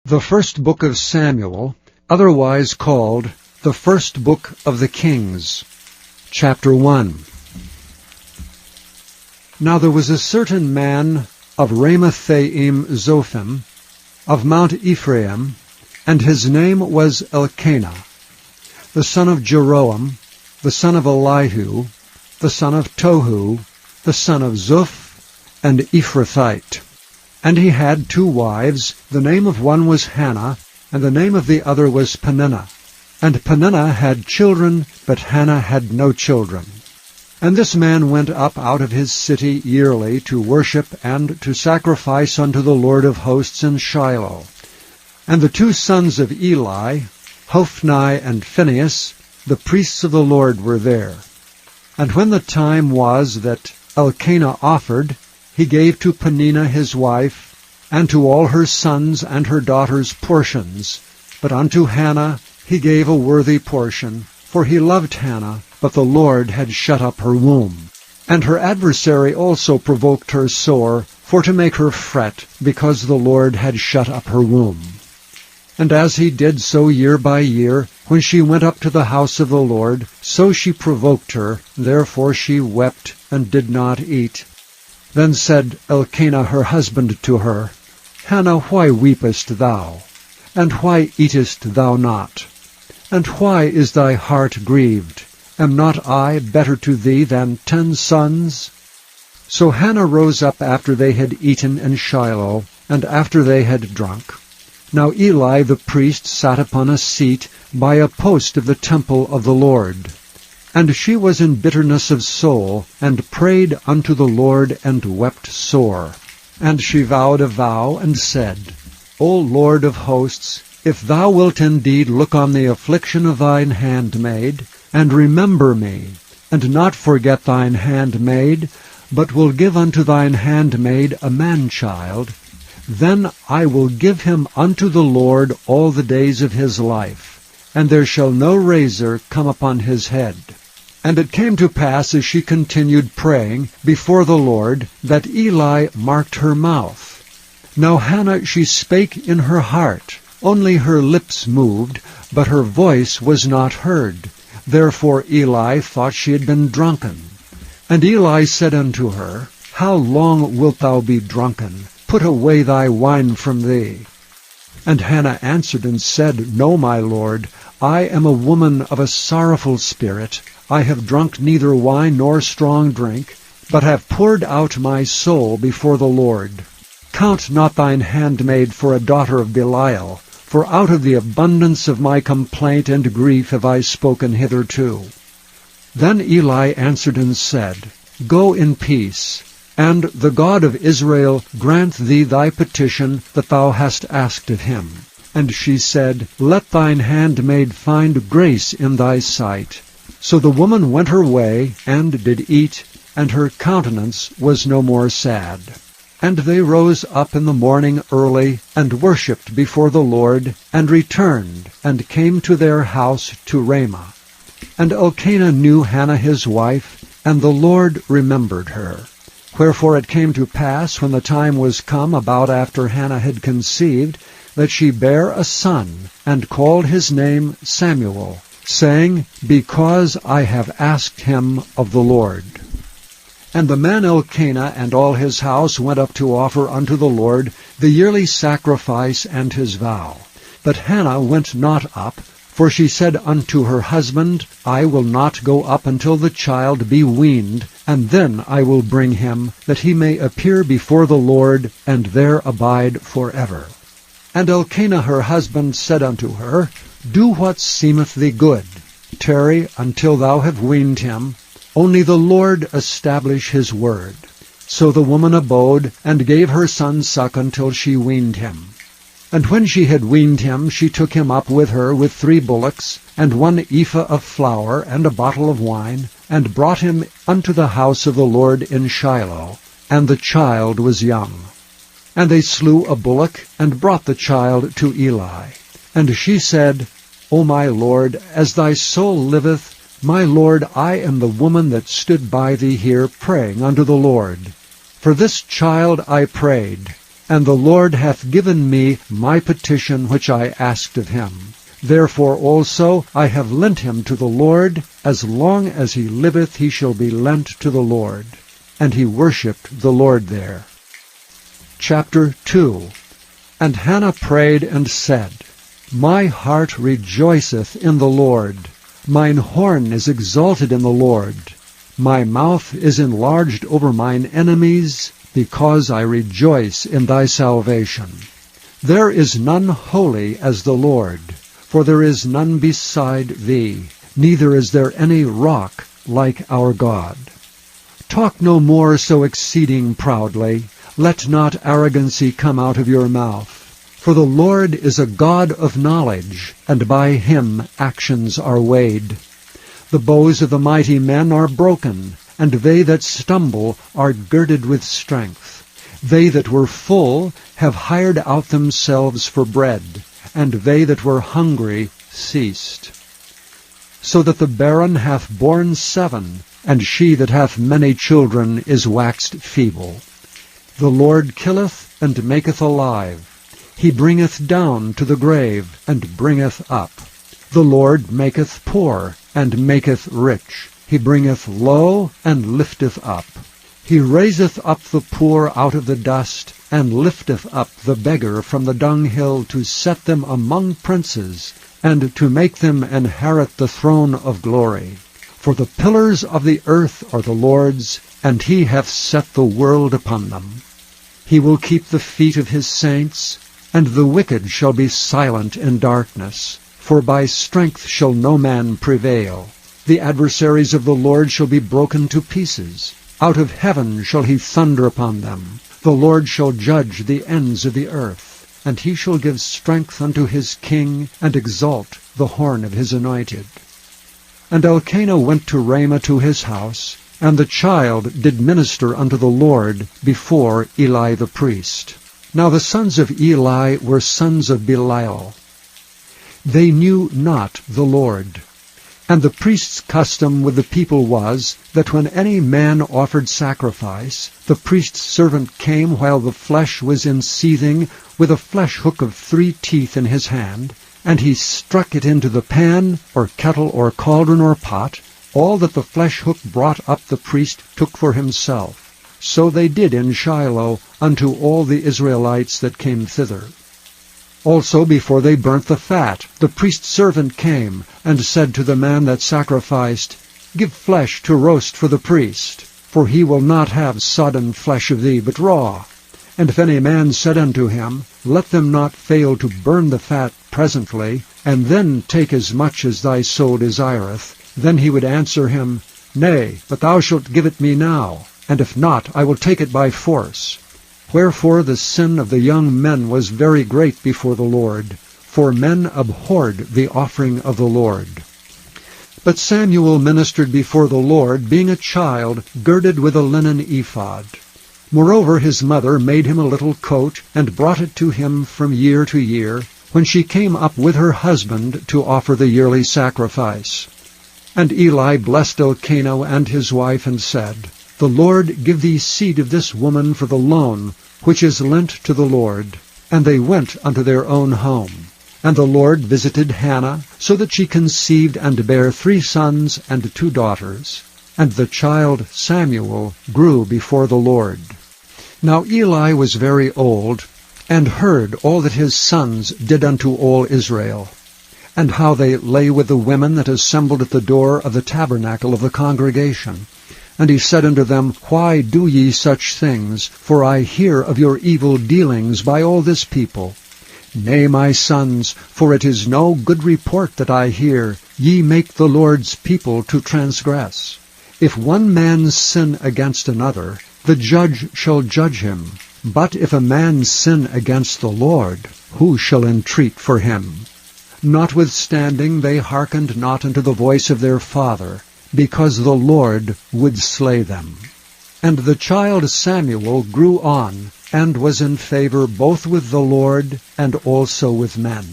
The first book of Samuel, otherwise called the first book of the Kings. Chapter 1. Now there was a certain man of Ramathaim Zophim, of Mount Ephraim, and his name was Elkanah, the son of Jeroham, the son of Elihu, the son of Tohu, the son of Zuph, and Ephrathite. And he had 2 wives. The name of one was Hannah, and the name of the other was Peninnah. And Peninnah had children, but Hannah had no children. And this man went up out of his city yearly to worship and to sacrifice unto the Lord of hosts in Shiloh. And the 2 sons of Eli, Hophni and Phinehas, the priests of the Lord, were there. And when the time was that Elkanah offered, he gave to Peninnah his wife, and to all her sons and her daughters portions. But unto Hannah he gave a worthy portion, for he loved Hannah, but the Lord had shut up her womb. And her adversary also provoked her sore, for to make her fret, because the Lord had shut up her womb. And as he did so year by year, when she went up to the house of the Lord, so she provoked her, therefore she wept and did not eat. Then said Elkanah her husband to her, Hannah, why weepest thou? And why eatest thou not? And why is thy heart grieved? Am not I better to thee than 10 sons? So Hannah rose up after they had eaten in Shiloh, and after they had drunk. Now Eli the priest sat upon a seat by a post of the temple of the Lord. And she was in bitterness of soul, and prayed unto the Lord, and wept sore. And she vowed a vow, and said, O Lord of hosts, if thou wilt indeed look on the affliction of thine handmaid, and remember me, and not forget thine handmaid, but will give unto thine handmaid a man-child, then I will give him unto the Lord all the days of his life, and there shall no razor come upon his head. And it came to pass, as she continued praying before the Lord, that Eli marked her mouth. Now Hannah she spake in her heart, only her lips moved, but her voice was not heard. Therefore Eli thought she had been drunken. And Eli said unto her, How long wilt thou be drunken? Put away thy wine from thee. And Hannah answered and said, No, my Lord, I am a woman of a sorrowful spirit. I have drunk neither wine nor strong drink, but have poured out my soul before the Lord. Count not thine handmaid for a daughter of Belial, for out of the abundance of my complaint and grief have I spoken hitherto. Then Eli answered and said, Go in peace, and the God of Israel grant thee thy petition that thou hast asked of him. And she said, Let thine handmaid find grace in thy sight. So the woman went her way, and did eat, and her countenance was no more sad. And they rose up in the morning early, and worshipped before the Lord, and returned, and came to their house to Ramah. And Elkanah knew Hannah his wife, and the Lord remembered her. Wherefore it came to pass, when the time was come about after Hannah had conceived, that she bare a son, and called his name Samuel, saying, Because I have asked him of the Lord. And the man Elkanah and all his house went up to offer unto the Lord the yearly sacrifice and his vow. But Hannah went not up, for she said unto her husband, I will not go up until the child be weaned, and then I will bring him, that he may appear before the Lord, and there abide forever. And Elkanah her husband said unto her, Do what seemeth thee good. Tarry until thou have weaned him. Only the Lord establish his word. So the woman abode, and gave her son suck until she weaned him. And when she had weaned him, she took him up with her with 3 bullocks, and 1 ephah of flour, and a bottle of wine, and brought him unto the house of the Lord in Shiloh. And the child was young. And they slew a bullock, and brought the child to Eli. And she said, O my Lord, as thy soul liveth, my Lord, I am the woman that stood by thee here praying unto the Lord. For this child I prayed, And the Lord hath given me my petition which I asked of him. Therefore also I have lent him to the Lord. As long as he liveth he shall be lent to the Lord. And he worshipped the Lord there. Chapter 2. And Hannah prayed and said, My heart rejoiceth in the Lord. Mine horn is exalted in the Lord. My mouth is enlarged over mine enemies, because I rejoice in thy salvation. There is none holy as the Lord, for there is none beside thee, neither is there any rock like our God. Talk no more so exceeding proudly. Let not arrogancy come out of your mouth. For the Lord is a God of knowledge, and by him actions are weighed. The bows of the mighty men are broken, and they that stumble are girded with strength. They that were full have hired out themselves for bread, and they that were hungry ceased. So that the barren hath borne 7, and she that hath many children is waxed feeble. The Lord killeth and maketh alive. He bringeth down to the grave, and bringeth up. The Lord maketh poor, and maketh rich. He bringeth low, and lifteth up. He raiseth up the poor out of the dust, and lifteth up the beggar from the dunghill, to set them among princes, and to make them inherit the throne of glory. For the pillars of the earth are the Lord's, and he hath set the world upon them. He will keep the feet of his saints, and the wicked shall be silent in darkness. For by strength shall no man prevail. The adversaries of the Lord shall be broken to pieces. Out of heaven shall he thunder upon them. The Lord shall judge the ends of the earth, and he shall give strength unto his king, and exalt the horn of his anointed. And Elkanah went to Ramah to his house, and the child did minister unto the Lord before Eli the priest. Now the sons of Eli were sons of Belial. They knew not the Lord. And the priest's custom with the people was, that when any man offered sacrifice, the priest's servant came while the flesh was in seething, with a flesh hook of 3 teeth in his hand, and he struck it into the pan, or kettle, or cauldron, or pot. All that the flesh hook brought up the priest took for himself. So they did in Shiloh unto all the Israelites that came thither. Also before they burnt the fat, the priest's servant came, and said to the man that sacrificed, Give flesh to roast for the priest, for he will not have sodden flesh of thee, but raw. And if any man said unto him, Let them not fail to burn the fat presently, and then take as much as thy soul desireth, then he would answer him, Nay, but thou shalt give it me now, and if not, I will take it by force. Wherefore the sin of the young men was very great before the Lord, for men abhorred the offering of the Lord. But Samuel ministered before the Lord, being a child, girded with a linen ephod. Moreover his mother made him a little coat, and brought it to him from year to year, when she came up with her husband to offer the yearly sacrifice. And Eli blessed Elkanah and his wife, and said, The Lord give thee seed of this woman for the loan, which is lent to the Lord. And they went unto their own home. And the Lord visited Hannah, so that she conceived and bare 3 sons and 2 daughters. And the child Samuel grew before the Lord. Now Eli was very old, and heard all that his sons did unto all Israel, and how they lay with the women that assembled at the door of the tabernacle of the congregation. And he said unto them, Why do ye such things? For I hear of your evil dealings by all this people. Nay, my sons, for it is no good report that I hear. Ye make the Lord's people to transgress. If one man sin against another, the judge shall judge him. But if a man sin against the Lord, who shall entreat for him? Notwithstanding they hearkened not unto the voice of their father, because the Lord would slay them. And the child Samuel grew on, and was in favor both with the Lord and also with men.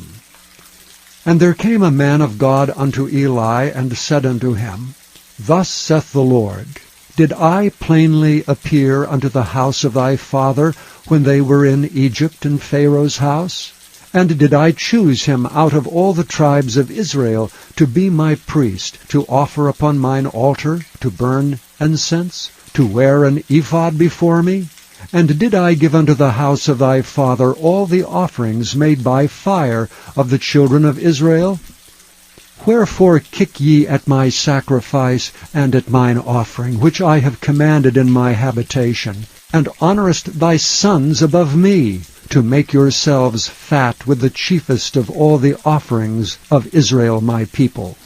And there came a man of God unto Eli, and said unto him, Thus saith the Lord, Did I plainly appear unto the house of thy father when they were in Egypt in Pharaoh's house? And did I choose him out of all the tribes of Israel to be my priest, to offer upon mine altar, to burn incense, to wear an ephod before me? And did I give unto the house of thy father all the offerings made by fire of the children of Israel? Wherefore kick ye at my sacrifice and at mine offering, which I have commanded in my habitation, and honourest thy sons above me, to make yourselves fat with the chiefest of all the offerings of Israel my people?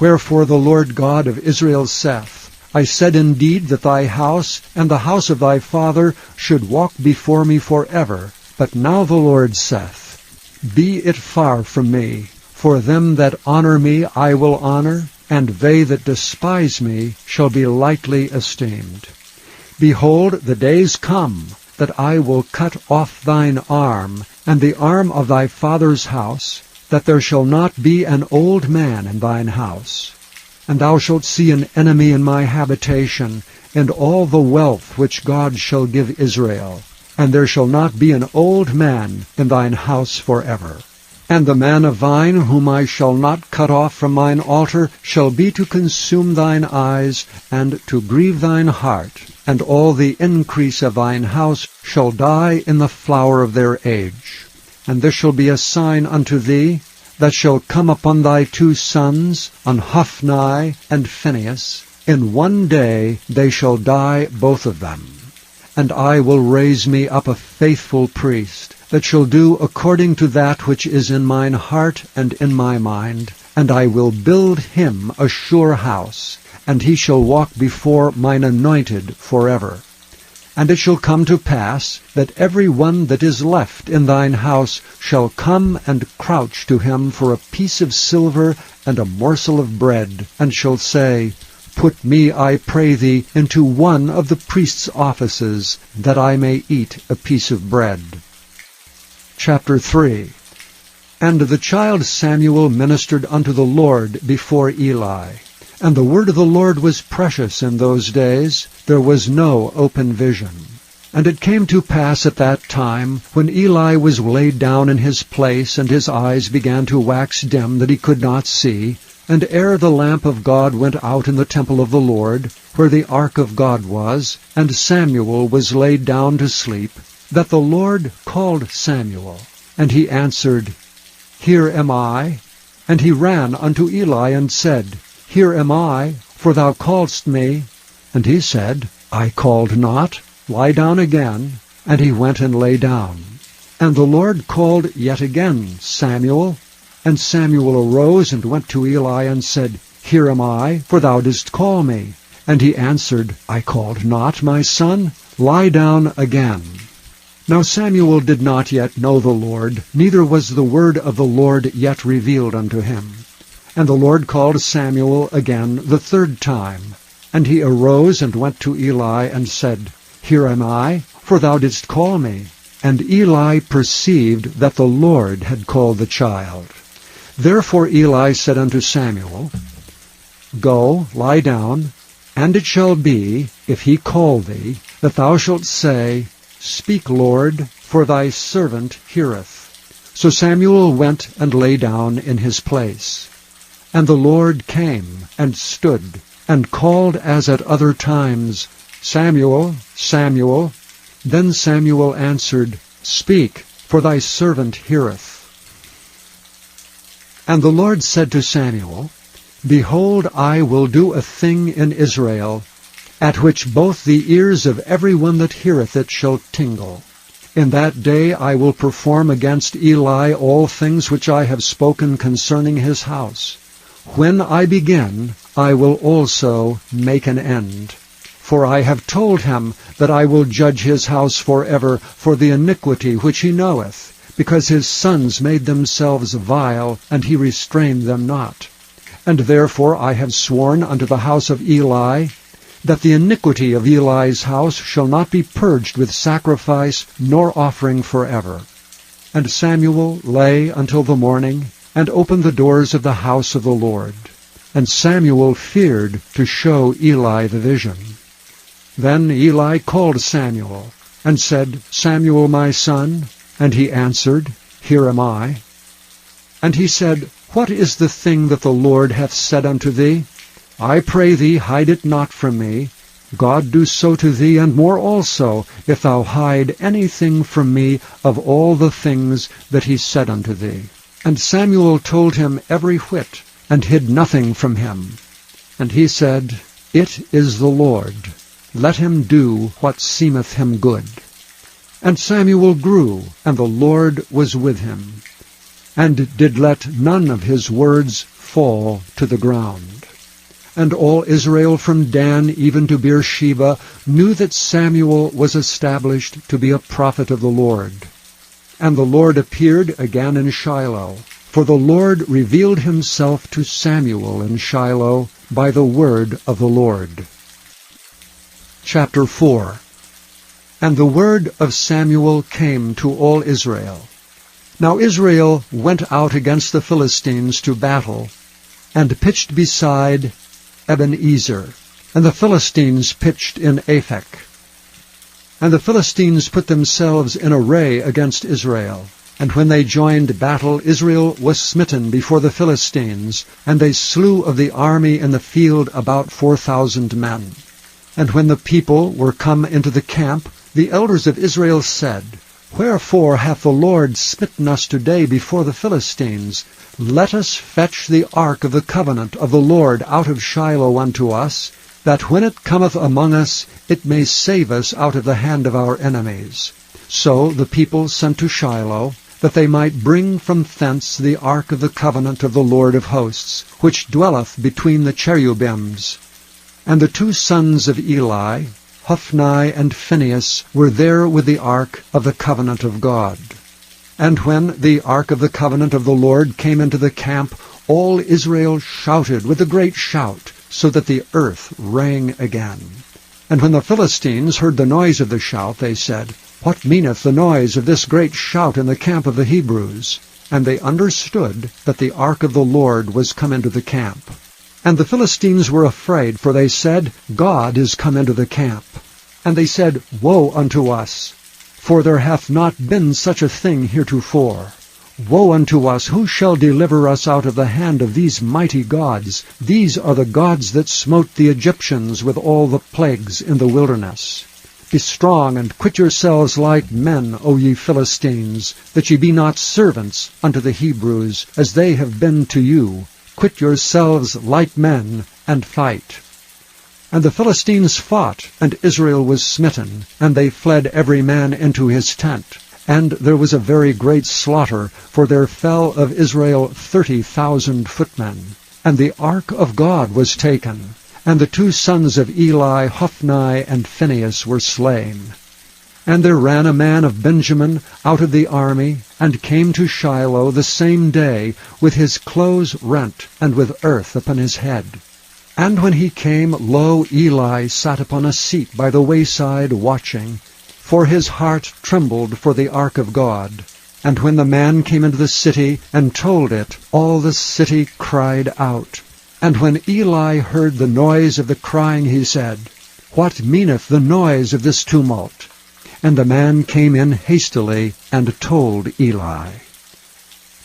Wherefore the Lord God of Israel saith, I said indeed that thy house and the house of thy father should walk before me forever. But now the Lord saith, Be it far from me, for them that honour me I will honour, and they that despise me shall be lightly esteemed. Behold, the days come, that I will cut off thine arm, and the arm of thy father's house, that there shall not be an old man in thine house. And thou shalt see an enemy in my habitation, and all the wealth which God shall give Israel. And there shall not be an old man in thine house forever. And the man of thine whom I shall not cut off from mine altar shall be to consume thine eyes, and to grieve thine heart. And all the increase of thine house shall die in the flower of their age. And this shall be a sign unto thee, that shall come upon thy two sons, on Hophni and Phinehas. In one day they shall die both of them. And I will raise me up a faithful priest, that shall do according to that which is in mine heart and in my mind. And I will build him a sure house, and he shall walk before mine anointed forever. And it shall come to pass, that every one that is left in thine house shall come and crouch to him for a piece of silver and a morsel of bread, and shall say, Put me, I pray thee, into one of the priest's offices, that I may eat a piece of bread. Chapter 3. And the child Samuel ministered unto the Lord before Eli. And the word of the Lord was precious in those days. There was no open vision. And it came to pass at that time, when Eli was laid down in his place, and his eyes began to wax dim, that he could not see, and ere the lamp of God went out in the temple of the Lord, where the ark of God was, and Samuel was laid down to sleep, that the Lord called Samuel. And he answered, Here am I. And he ran unto Eli, and said, Here am I, for thou calledst me. And he said, I called not. Lie down again. And he went and lay down. And the Lord called yet again, Samuel. And Samuel arose and went to Eli, and said, Here am I, for thou didst call me. And he answered, I called not, my son. Lie down again. Now Samuel did not yet know the Lord, neither was the word of the Lord yet revealed unto him. And the Lord called Samuel again the third time. And he arose and went to Eli, and said, Here am I, for thou didst call me. And Eli perceived that the Lord had called the child. Therefore Eli said unto Samuel, Go, lie down, and it shall be, if he call thee, that thou shalt say, Speak, Lord, for thy servant heareth. So Samuel went and lay down in his place. And the Lord came and stood, and called as at other times, Samuel, Samuel. Then Samuel answered, Speak, for thy servant heareth. And the Lord said to Samuel, Behold, I will do a thing in Israel, at which both the ears of every one that heareth it shall tingle. In that day I will perform against Eli all things which I have spoken concerning his house. When I begin, I will also make an end. For I have told him that I will judge his house forever for the iniquity which he knoweth, because his sons made themselves vile, and he restrained them not. And therefore I have sworn unto the house of Eli, that the iniquity of Eli's house shall not be purged with sacrifice nor offering forever. And Samuel lay until the morning, and opened the doors of the house of the Lord. And Samuel feared to show Eli the vision. Then Eli called Samuel, and said, Samuel, my son? And he answered, Here am I. And he said, What is the thing that the Lord hath said unto thee? I pray thee, hide it not from me. God do so to thee, and more also, if thou hide anything from me of all the things that he said unto thee. And Samuel told him every whit, and hid nothing from him. And he said, It is the Lord. Let him do what seemeth him good. And Samuel grew, and the Lord was with him, and did let none of his words fall to the ground. And all Israel from Dan even to Beersheba knew that Samuel was established to be a prophet of the Lord. And the Lord appeared again in Shiloh, for the Lord revealed himself to Samuel in Shiloh by the word of the Lord. Chapter 4. And the word of Samuel came to all Israel. Now Israel went out against the Philistines to battle, and pitched beside Ebenezer, and the Philistines pitched in Aphek. And the Philistines put themselves in array against Israel. And when they joined battle, Israel was smitten before the Philistines, and they slew of the army in the field about 4,000 men. And when the people were come into the camp, the elders of Israel said, Wherefore hath the Lord smitten us today before the Philistines? Let us fetch the ark of the covenant of the Lord out of Shiloh unto us, that when it cometh among us, it may save us out of the hand of our enemies. So the people sent to Shiloh, that they might bring from thence the ark of the covenant of the Lord of hosts, which dwelleth between the cherubims. And the two sons of Eli, Hophni and Phinehas, were there with the ark of the covenant of God. And when the ark of the covenant of the Lord came into the camp, all Israel shouted with a great shout, so that the earth rang again. And when the Philistines heard the noise of the shout, they said, What meaneth the noise of this great shout in the camp of the Hebrews? And they understood that the ark of the Lord was come into the camp. And the Philistines were afraid, for they said, God is come into the camp. And they said, Woe unto us! For there hath not been such a thing heretofore. Woe unto us! Who shall deliver us out of the hand of these mighty gods? These are the gods that smote the Egyptians with all the plagues in the wilderness. Be strong, and quit yourselves like men, O ye Philistines, that ye be not servants unto the Hebrews, as they have been to you. Quit yourselves like men, and fight. And the Philistines fought, and Israel was smitten, and they fled every man into his tent. And there was a very great slaughter, for there fell of Israel 30,000 footmen. And the ark of God was taken, and the two sons of Eli, Hophni and Phinehas, were slain. And there ran a man of Benjamin out of the army, and came to Shiloh the same day, with his clothes rent, and with earth upon his head. And when he came, lo, Eli sat upon a seat by the wayside watching, for his heart trembled for the ark of God. And when the man came into the city, and told it, all the city cried out. And when Eli heard the noise of the crying, he said, What meaneth the noise of this tumult? And the man came in hastily, and told Eli.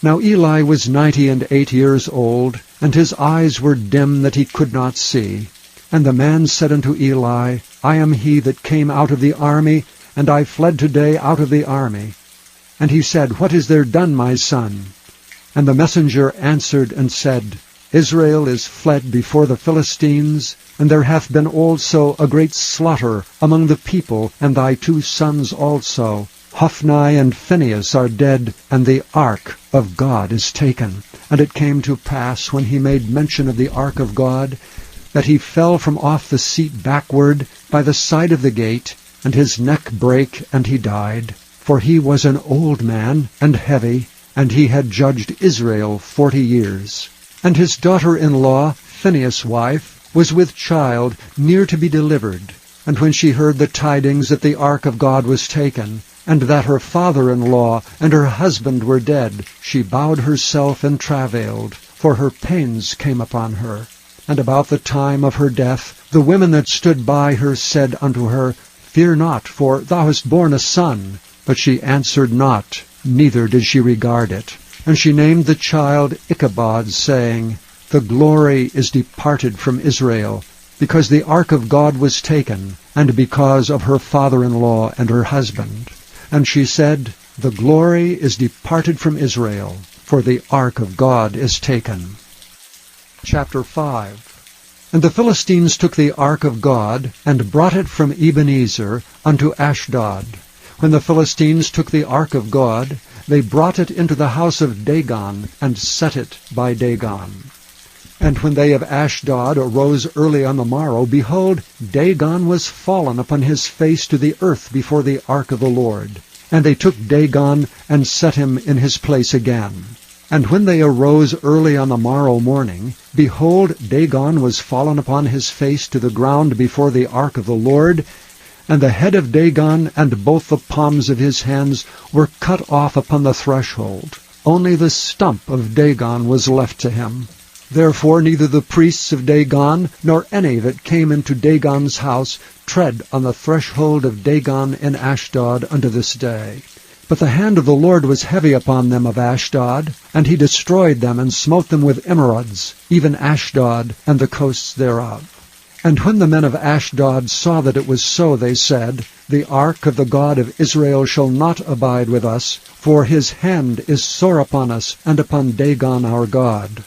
Now Eli was 98 years old, and his eyes were dim that he could not see. And the man said unto Eli, I am he that came out of the army, and I fled today out of the army. And he said, What is there done, my son? And the messenger answered and said, Israel is fled before the Philistines, and there hath been also a great slaughter among the people, and thy two sons also. Hophni and Phinehas are dead, and the ark of God is taken. And it came to pass, when he made mention of the ark of God, that he fell from off the seat backward by the side of the gate, and his neck brake, and he died. For he was an old man, and heavy, and he had judged Israel 40 years. And his daughter-in-law, Phinehas' wife, was with child, near to be delivered. And when she heard the tidings that the ark of God was taken, and that her father-in-law and her husband were dead, she bowed herself and travailed, for her pains came upon her. And about the time of her death, the women that stood by her said unto her, Fear not, for thou hast borne a son. But she answered not, neither did she regard it. And she named the child Ichabod, saying, The glory is departed from Israel, because the ark of God was taken, and because of her father-in-law and her husband. And she said, The glory is departed from Israel, for the ark of God is taken. Chapter 5. And the Philistines took the ark of God, and brought it from Ebenezer unto Ashdod. When the Philistines took the ark of God, they brought it into the house of Dagon, and set it by Dagon. And when they of Ashdod arose early on the morrow, behold, Dagon was fallen upon his face to the earth before the ark of the Lord. And they took Dagon, and set him in his place again. And when they arose early on the morrow morning, behold, Dagon was fallen upon his face to the ground before the ark of the Lord, and the head of Dagon and both the palms of his hands were cut off upon the threshold. Only the stump of Dagon was left to him. Therefore neither the priests of Dagon, nor any that came into Dagon's house, tread on the threshold of Dagon in Ashdod unto this day. But the hand of the Lord was heavy upon them of Ashdod, and he destroyed them, and smote them with emerods, even Ashdod and the coasts thereof. And when the men of Ashdod saw that it was so, they said, The ark of the God of Israel shall not abide with us, for his hand is sore upon us, and upon Dagon our God.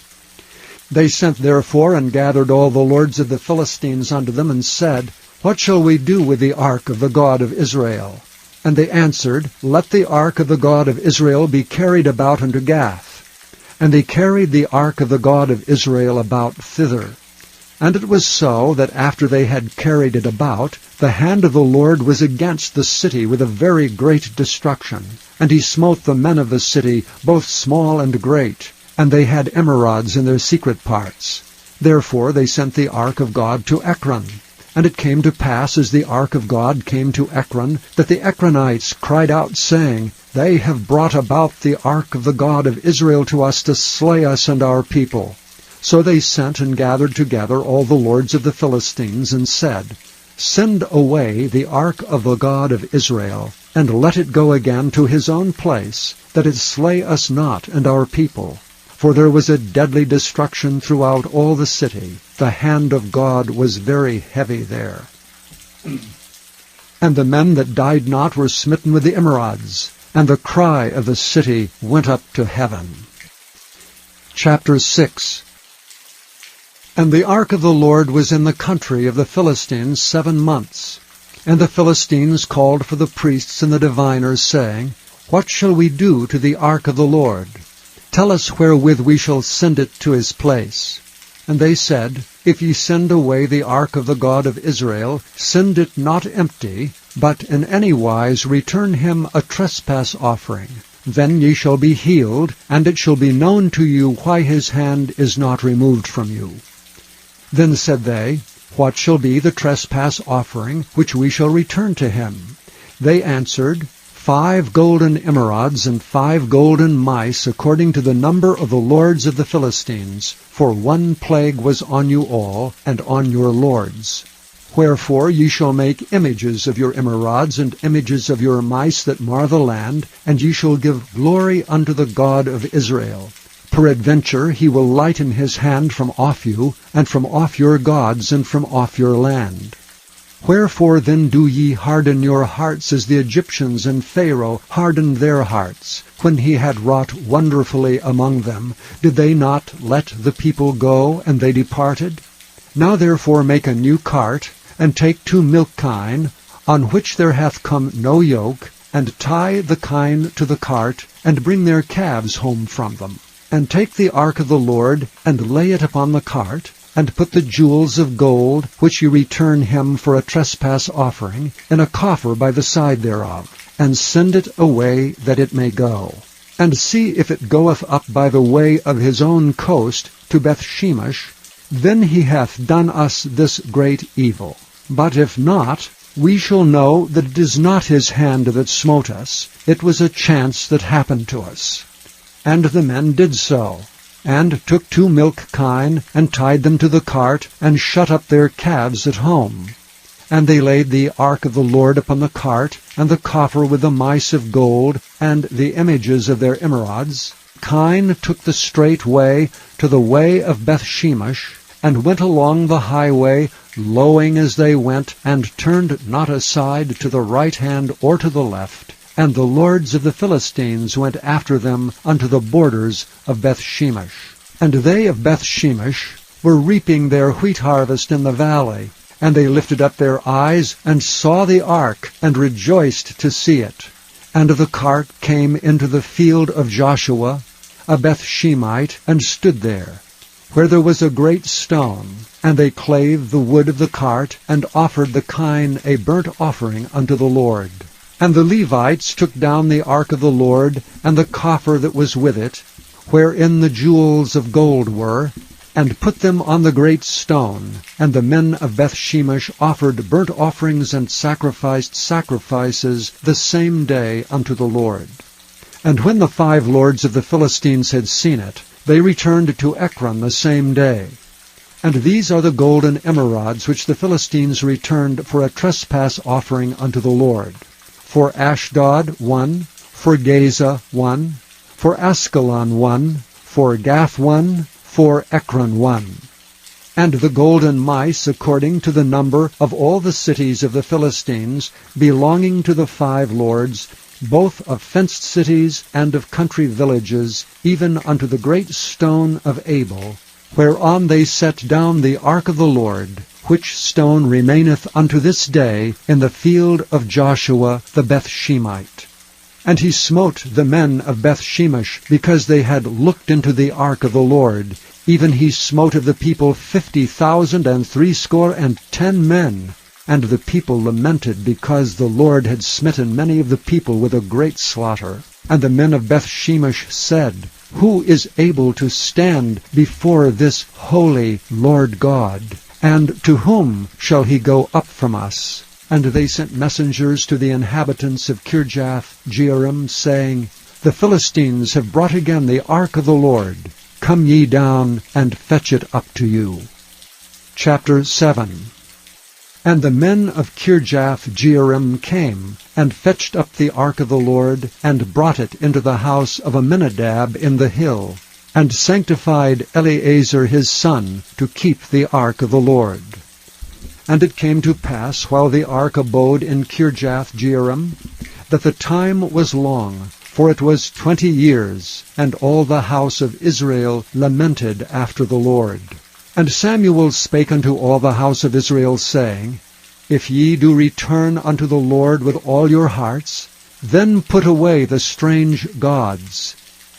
They sent therefore and gathered all the lords of the Philistines unto them, and said, What shall we do with the ark of the God of Israel? And they answered, Let the ark of the God of Israel be carried about unto Gath. And they carried the ark of the God of Israel about thither. And it was so, that after they had carried it about, the hand of the Lord was against the city with a very great destruction. And he smote the men of the city, both small and great, and they had emerods in their secret parts. Therefore they sent the ark of God to Ekron. And it came to pass, as the ark of God came to Ekron, that the Ekronites cried out, saying, They have brought about the ark of the God of Israel to us to slay us and our people. So they sent and gathered together all the lords of the Philistines, and said, Send away the ark of the God of Israel, and let it go again to his own place, that it slay us not and our people. For there was a deadly destruction throughout all the city. The hand of God was very heavy there. And the men that died not were smitten with the emerods, and the cry of the city went up to heaven. Chapter 6. And the ark of the Lord was in the country of the Philistines 7 months. And the Philistines called for the priests and the diviners, saying, What shall we do to the ark of the Lord? Tell us wherewith we shall send it to his place. And they said, If ye send away the ark of the God of Israel, send it not empty, but in any wise return him a trespass offering. Then ye shall be healed, and it shall be known to you why his hand is not removed from you. Then said they, What shall be the trespass offering which we shall return to him? They answered, 5 golden emerods and 5 golden mice, according to the number of the lords of the Philistines, for one plague was on you all, and on your lords. Wherefore ye shall make images of your emerods, and images of your mice that mar the land, and ye shall give glory unto the God of Israel. Peradventure he will lighten his hand from off you, and from off your gods, and from off your land. Wherefore then do ye harden your hearts, as the Egyptians and Pharaoh hardened their hearts? When he had wrought wonderfully among them, did they not let the people go, and they departed? Now therefore make a new cart, and take 2 milk kine, on which there hath come no yoke, and tie the kine to the cart, and bring their calves home from them. And take the ark of the Lord, and lay it upon the cart, and put the jewels of gold, which ye return him for a trespass offering, in a coffer by the side thereof, and send it away that it may go. And see if it goeth up by the way of his own coast to Bethshemesh, then he hath done us this great evil. But if not, we shall know that it is not his hand that smote us, it was a chance that happened to us. And the men did so. and took 2 milch kine, and tied them to the cart, and shut up their calves at home. And they laid the ark of the Lord upon the cart, and the coffer with the mice of gold, and the images of their emerods. Kine took the straight way to the way of Bethshemesh, and went along the highway, lowing as they went, and turned not aside to the right hand or to the left. And the lords of the Philistines went after them unto the borders of Bethshemesh. And they of Bethshemesh were reaping their wheat harvest in the valley. And they lifted up their eyes, and saw the ark, and rejoiced to see it. And the cart came into the field of Joshua, a Bethshemite, and stood there, where there was a great stone. And they clave the wood of the cart, and offered the kine a burnt offering unto the Lord. And the Levites took down the ark of the Lord, and the coffer that was with it, wherein the jewels of gold were, and put them on the great stone. And the men of Bethshemesh offered burnt offerings and sacrificed sacrifices the same day unto the Lord. And when the 5 lords of the Philistines had seen it, they returned to Ekron the same day. And these are the golden emerods which the Philistines returned for a trespass offering unto the Lord. For Ashdod 1, for Gaza 1, for Askelon 1, for Gath 1, for Ekron 1. And the golden mice according to the number of all the cities of the Philistines, belonging to the 5 lords, both of fenced cities and of country villages, even unto the great stone of Abel, whereon they set down the ark of the Lord, which stone remaineth unto this day in the field of Joshua the Bethshemite. And he smote the men of Bethshemesh, because they had looked into the ark of the Lord. Even he smote of the people 50,010 men. And the people lamented, because the Lord had smitten many of the people with a great slaughter. And the men of Bethshemesh said, Who is able to stand before this holy Lord God? And to whom shall he go up from us? And they sent messengers to the inhabitants of Kirjath-jearim, saying, The Philistines have brought again the ark of the Lord. Come ye down, and fetch it up to you. Chapter 7. And the men of Kirjath-jearim came, and fetched up the ark of the Lord, and brought it into the house of Amminadab in the hill, and sanctified Eleazar his son to keep the ark of the Lord. And it came to pass, while the ark abode in Kirjath-jearim, that the time was long, for it was 20 years, and all the house of Israel lamented after the Lord. And Samuel spake unto all the house of Israel, saying, If ye do return unto the Lord with all your hearts, then put away the strange gods,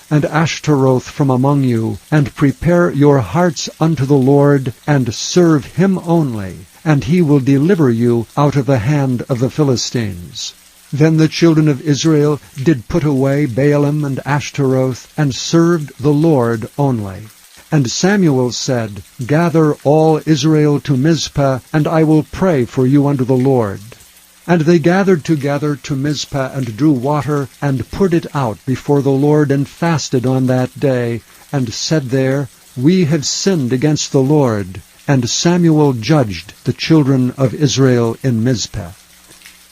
and Ashtaroth from among you, and prepare your hearts unto the Lord, and serve him only, and he will deliver you out of the hand of the Philistines. Then the children of Israel did put away Baalim and Ashtaroth, and served the Lord only. And Samuel said, Gather all Israel to Mizpah, and I will pray for you unto the Lord. And they gathered together to Mizpah, and drew water, and poured it out before the Lord, and fasted on that day, and said there, We have sinned against the Lord. And Samuel judged the children of Israel in Mizpah.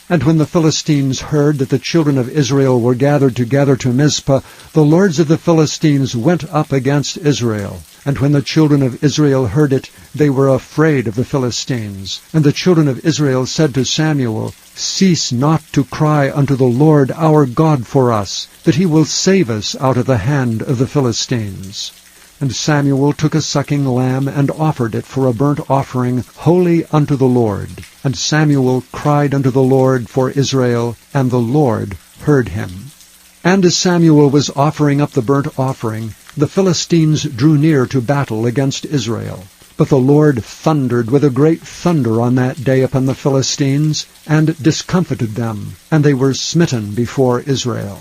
And when the Philistines heard that the children of Israel were gathered together to Mizpah, the lords of the Philistines went up against Israel. And when the children of Israel heard it, they were afraid of the Philistines. And the children of Israel said to Samuel, Cease not to cry unto the Lord our God for us, that he will save us out of the hand of the Philistines. And Samuel took a sucking lamb, and offered it for a burnt offering holy unto the Lord. And Samuel cried unto the Lord for Israel, and the Lord heard him. And as Samuel was offering up the burnt offering, the Philistines drew near to battle against Israel. But the Lord thundered with a great thunder on that day upon the Philistines, and discomfited them, and they were smitten before Israel.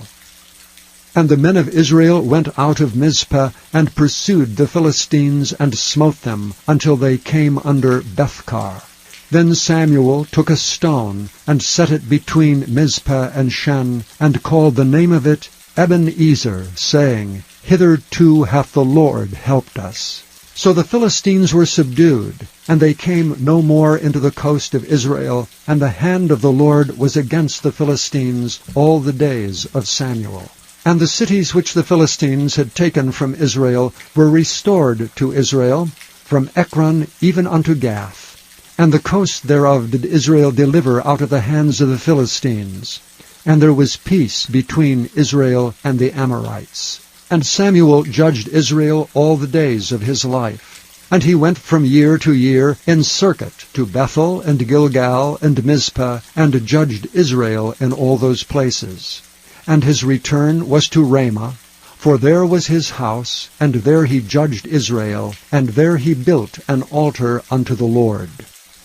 And the men of Israel went out of Mizpah, and pursued the Philistines, and smote them, until they came under Bethkar. Then Samuel took a stone, and set it between Mizpah and Shen, and called the name of it Ebenezer, saying, Hitherto hath the Lord helped us. So the Philistines were subdued, and they came no more into the coast of Israel, and the hand of the Lord was against the Philistines all the days of Samuel. And the cities which the Philistines had taken from Israel were restored to Israel, from Ekron even unto Gath. And the coast thereof did Israel deliver out of the hands of the Philistines. And there was peace between Israel and the Amorites. And Samuel judged Israel all the days of his life. And he went from year to year in circuit to Bethel and Gilgal and Mizpah, and judged Israel in all those places. And his return was to Ramah, for there was his house, and there he judged Israel, and there he built an altar unto the Lord.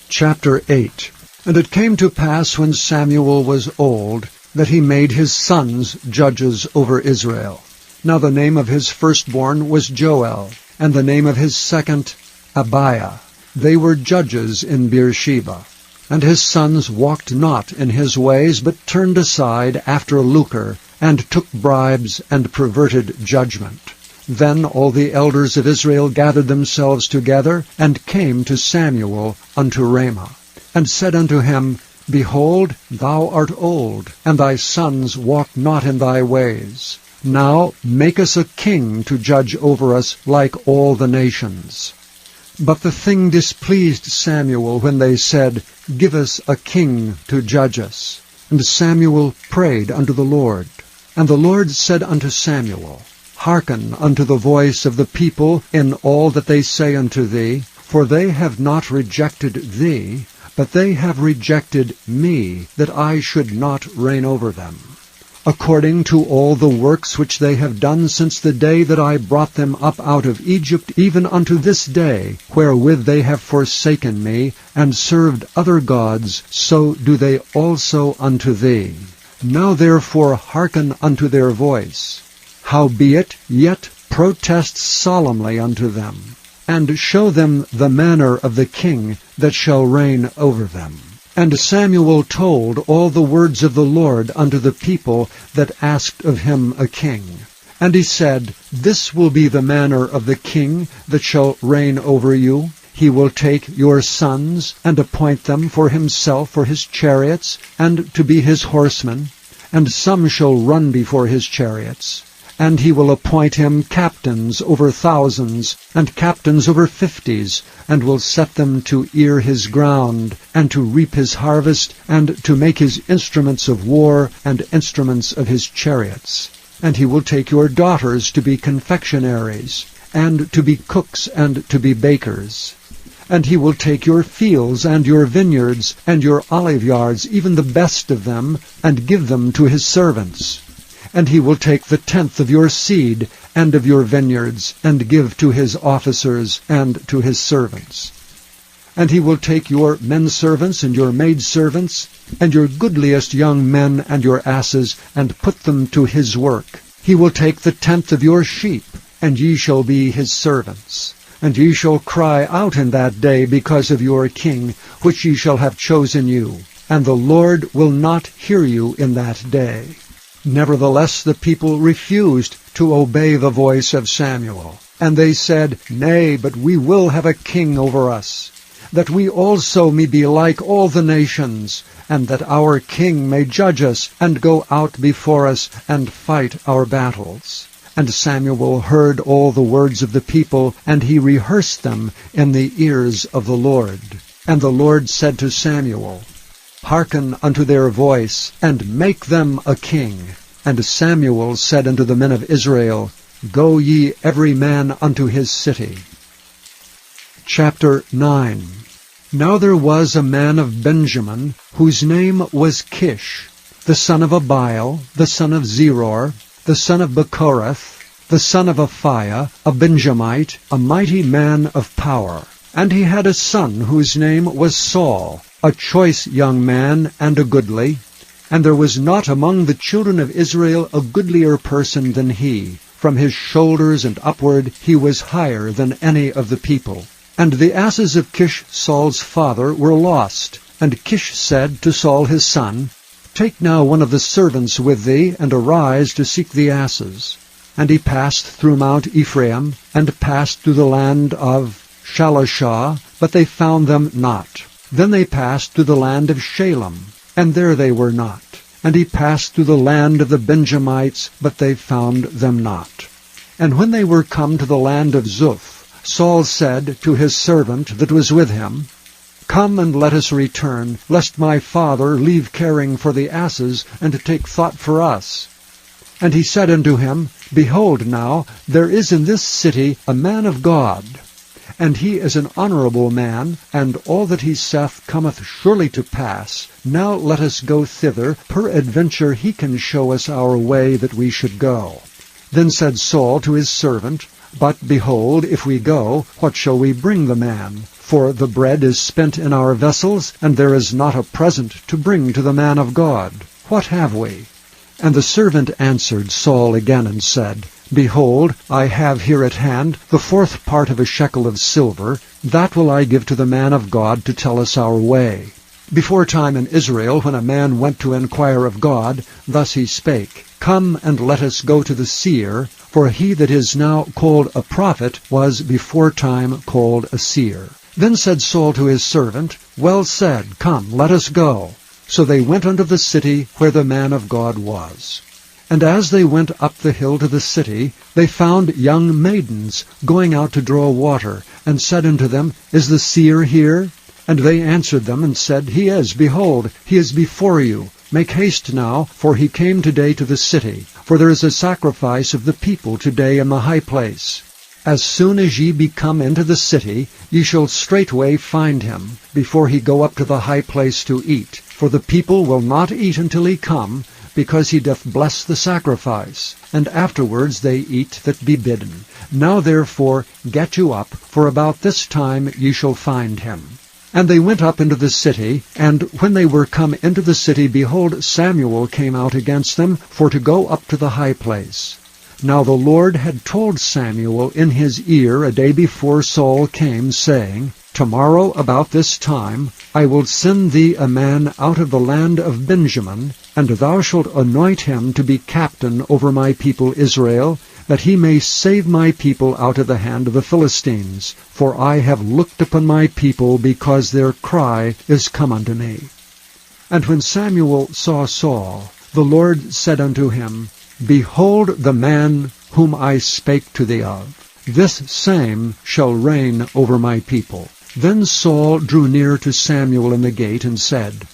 Chapter 8. And it came to pass when Samuel was old, that he made his sons judges over Israel. Now the name of his firstborn was Joel, and the name of his second Abiah. They were judges in Beersheba. And his sons walked not in his ways, but turned aside after lucre, and took bribes, and perverted judgment. Then all the elders of Israel gathered themselves together, and came to Samuel unto Ramah, and said unto him, Behold, thou art old, and thy sons walk not in thy ways. Now make us a king to judge over us like all the nations. But the thing displeased Samuel when they said, Give us a king to judge us. And Samuel prayed unto the Lord. And the Lord said unto Samuel, Hearken unto the voice of the people in all that they say unto thee, for they have not rejected thee, but they have rejected me, that I should not reign over them. According to all the works which they have done since the day that I brought them up out of Egypt, even unto this day, wherewith they have forsaken me, and served other gods, so do they also unto thee. Now therefore hearken unto their voice. Howbeit, yet protest solemnly unto them, and show them the manner of the king that shall reign over them. And Samuel told all the words of the Lord unto the people that asked of him a king. And he said, This will be the manner of the king that shall reign over you. He will take your sons, and appoint them for himself for his chariots, and to be his horsemen, and some shall run before his chariots. And he will appoint him captains over thousands, and captains over 50s, and will set them to ear his ground, and to reap his harvest, and to make his instruments of war, and instruments of his chariots. And he will take your daughters to be confectionaries, and to be cooks, and to be bakers. And he will take your fields, and your vineyards, and your oliveyards, even the best of them, and give them to his servants. And he will take the tenth of your seed, and of your vineyards, and give to his officers, and to his servants. And he will take your menservants, and your maidservants, and your goodliest young men, and your asses, and put them to his work. He will take the tenth of your sheep, and ye shall be his servants. And ye shall cry out in that day because of your king, which ye shall have chosen you. And the Lord will not hear you in that day. Nevertheless the people refused to obey the voice of Samuel. And they said, Nay, but we will have a king over us, that we also may be like all the nations, and that our king may judge us, and go out before us, and fight our battles. And Samuel heard all the words of the people, and he rehearsed them in the ears of the Lord. And the Lord said to Samuel, Hearken unto their voice, and make them a king. And Samuel said unto the men of Israel, Go ye every man unto his city. Chapter 9. Now there was a man of Benjamin, whose name was Kish, the son of Abiel, the son of Zeror, the son of Bechorath, the son of Aphiah, a Benjamite, a mighty man of power. And he had a son whose name was Saul, a choice young man and a goodly. And there was not among the children of Israel a goodlier person than he. From his shoulders and upward he was higher than any of the people. And the asses of Kish Saul's father were lost. And Kish said to Saul his son, Take now one of the servants with thee, and arise to seek the asses. And he passed through Mount Ephraim, and passed through the land of Shalishah, but they found them not. Then they passed through the land of Shalem, and there they were not. And he passed through the land of the Benjamites, but they found them not. And when they were come to the land of Zuph, Saul said to his servant that was with him, Come and let us return, lest my father leave caring for the asses, and take thought for us. And he said unto him, Behold now, there is in this city a man of God, and he is an honorable man, and all that he saith cometh surely to pass. Now let us go thither, peradventure he can show us our way that we should go. Then said Saul to his servant, But behold, if we go, what shall we bring the man? For the bread is spent in our vessels, and there is not a present to bring to the man of God. What have we? And the servant answered Saul again and said, Behold, I have here at hand the 4th part of a shekel of silver. That will I give to the man of God to tell us our way. Before time in Israel, when a man went to inquire of God, thus he spake, Come and let us go to the seer, for he that is now called a prophet was before time called a seer. Then said Saul to his servant, Well said, come, let us go. So they went unto the city where the man of God was. And as they went up the hill to the city, they found young maidens going out to draw water, and said unto them, Is the seer here? And they answered them, and said, He is, behold, he is before you. Make haste now, for he came today to the city. For there is a sacrifice of the people today in the high place. As soon as ye be come into the city, ye shall straightway find him, before he go up to the high place to eat. For the people will not eat until he come, because he doth bless the sacrifice. And afterwards they eat that be bidden. Now therefore get you up, for about this time ye shall find him. And they went up into the city, and when they were come into the city, behold, Samuel came out against them, for to go up to the high place. Now the Lord had told Samuel in his ear a day before Saul came, saying, Tomorrow about this time I will send thee a man out of the land of Benjamin, and thou shalt anoint him to be captain over my people Israel, that he may save my people out of the hand of the Philistines. For I have looked upon my people, because their cry is come unto me. And when Samuel saw Saul, the Lord said unto him, Behold the man whom I spake to thee of. This same shall reign over my people. Then Saul drew near to Samuel in the gate, and said,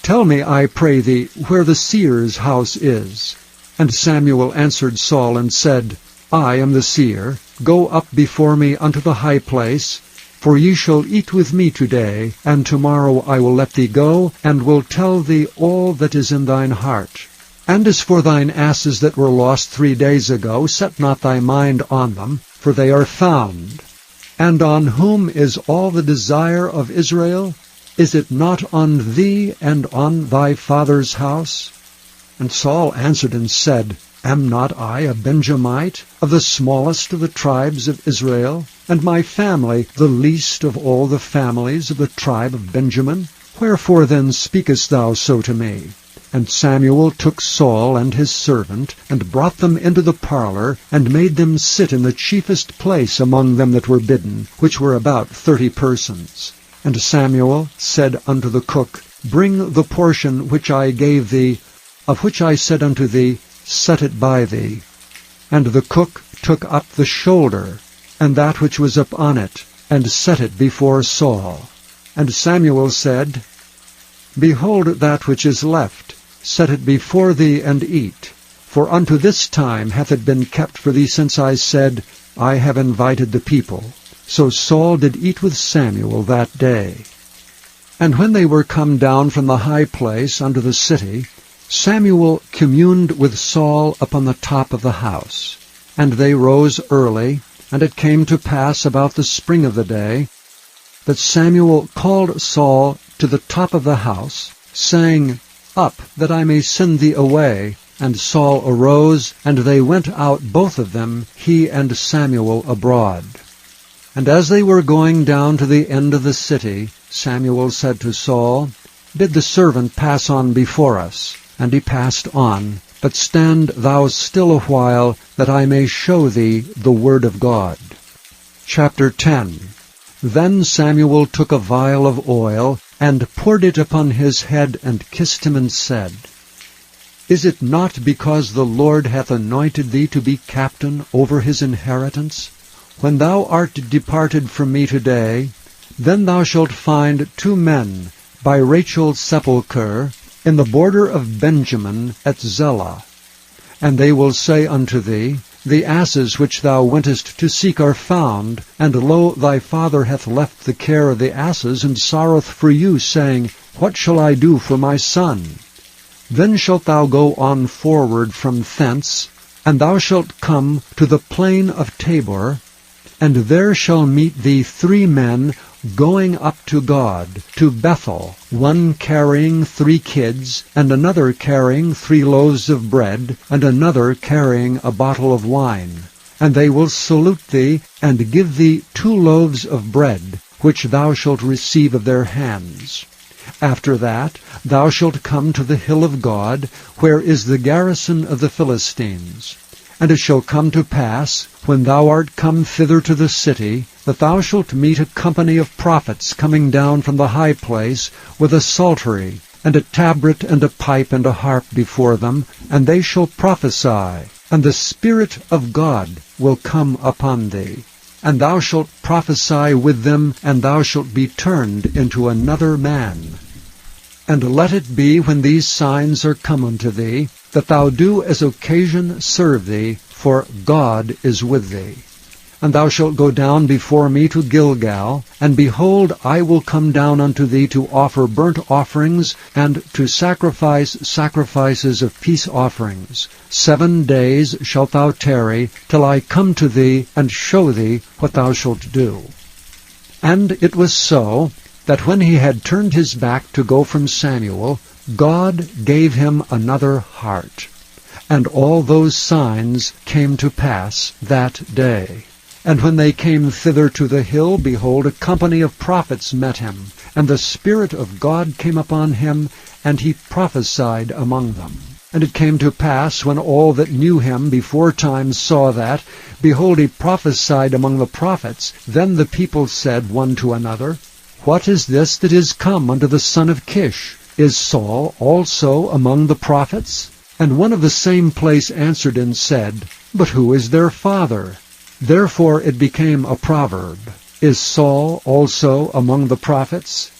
Tell me, I pray thee, where the seer's house is. And Samuel answered Saul, and said, I am the seer. Go up before me unto the high place, for ye shall eat with me today, and tomorrow I will let thee go, and will tell thee all that is in thine heart. And as for thine asses that were lost 3 days ago, set not thy mind on them, for they are found. And on whom is all the desire of Israel? Is it not on thee and on thy father's house? And Saul answered and said, Am not I a Benjamite, of the smallest of the tribes of Israel, and my family the least of all the families of the tribe of Benjamin? Wherefore then speakest thou so to me? And Samuel took Saul and his servant, and brought them into the parlor, and made them sit in the chiefest place among them that were bidden, which were about 30 persons. And Samuel said unto the cook, Bring the portion which I gave thee, of which I said unto thee, Set it by thee. And the cook took up the shoulder, and that which was upon it, and set it before Saul. And Samuel said, Behold that which is left, set it before thee, and eat. For unto this time hath it been kept for thee, since I said, I have invited the people. So Saul did eat with Samuel that day. And when they were come down from the high place unto the city, Samuel communed with Saul upon the top of the house. And they rose early, and it came to pass about the spring of the day, that Samuel called Saul to the top of the house, saying, Up, that I may send thee away. And Saul arose, and they went out both of them, he and Samuel, abroad. And as they were going down to the end of the city, Samuel said to Saul, Bid the servant pass on before us. And he passed on. But stand thou still a while, that I may show thee the word of God. Chapter 10. Then Samuel took a vial of oil, and poured it upon his head, and kissed him, and said, Is it not because the Lord hath anointed thee to be captain over his inheritance? When thou art departed from me today, then thou shalt find 2 men by Rachel's sepulchre in the border of Benjamin at Zelah. And they will say unto thee, The asses which thou wentest to seek are found, and lo, thy father hath left the care of the asses, and sorroweth for you, saying, What shall I do for my son? Then shalt thou go on forward from thence, and thou shalt come to the plain of Tabor, and there shall meet thee 3 men going up to God, to Bethel, one carrying 3 kids, and another carrying 3 loaves of bread, and another carrying a bottle of wine. And they will salute thee, and give thee 2 loaves of bread, which thou shalt receive of their hands. After that thou shalt come to the hill of God, where is the garrison of the Philistines. And it shall come to pass, when thou art come thither to the city, that thou shalt meet a company of prophets coming down from the high place, with a psaltery, and a tabret, and a pipe, and a harp before them, and they shall prophesy. And the Spirit of God will come upon thee. And thou shalt prophesy with them, and thou shalt be turned into another man. And let it be, when these signs are come unto thee, that thou do as occasion serve thee, for God is with thee. And thou shalt go down before me to Gilgal, and behold, I will come down unto thee to offer burnt offerings, and to sacrifice sacrifices of peace offerings. 7 days shalt thou tarry, till I come to thee, and show thee what thou shalt do. And it was so, that when he had turned his back to go from Samuel, God gave him another heart. And all those signs came to pass that day. And when they came thither to the hill, behold, a company of prophets met him. And the Spirit of God came upon him, and he prophesied among them. And it came to pass, when all that knew him beforetime saw that, behold, he prophesied among the prophets, then the people said one to another, What is this that is come unto the son of Kish? Is Saul also among the prophets? And one of the same place answered and said, But who is their father? Therefore it became a proverb, Is Saul also among the prophets?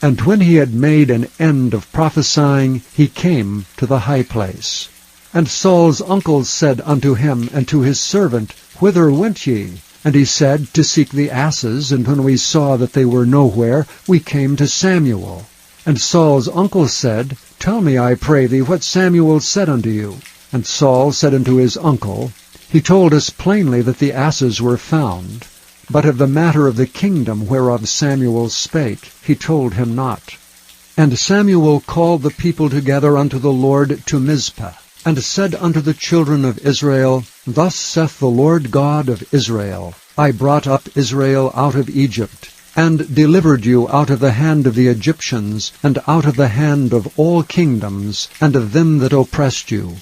And when he had made an end of prophesying, he came to the high place. And Saul's uncles said unto him and to his servant, Whither went ye? And he said, To seek the asses, and when we saw that they were nowhere, we came to Samuel. And Saul's uncle said, Tell me, I pray thee, what Samuel said unto you. And Saul said unto his uncle, He told us plainly that the asses were found, but of the matter of the kingdom whereof Samuel spake, he told him not. And Samuel called the people together unto the Lord to Mizpah, and said unto the children of Israel, Thus saith the Lord God of Israel, I brought up Israel out of Egypt, and delivered you out of the hand of the Egyptians, and out of the hand of all kingdoms, and of them that oppressed you.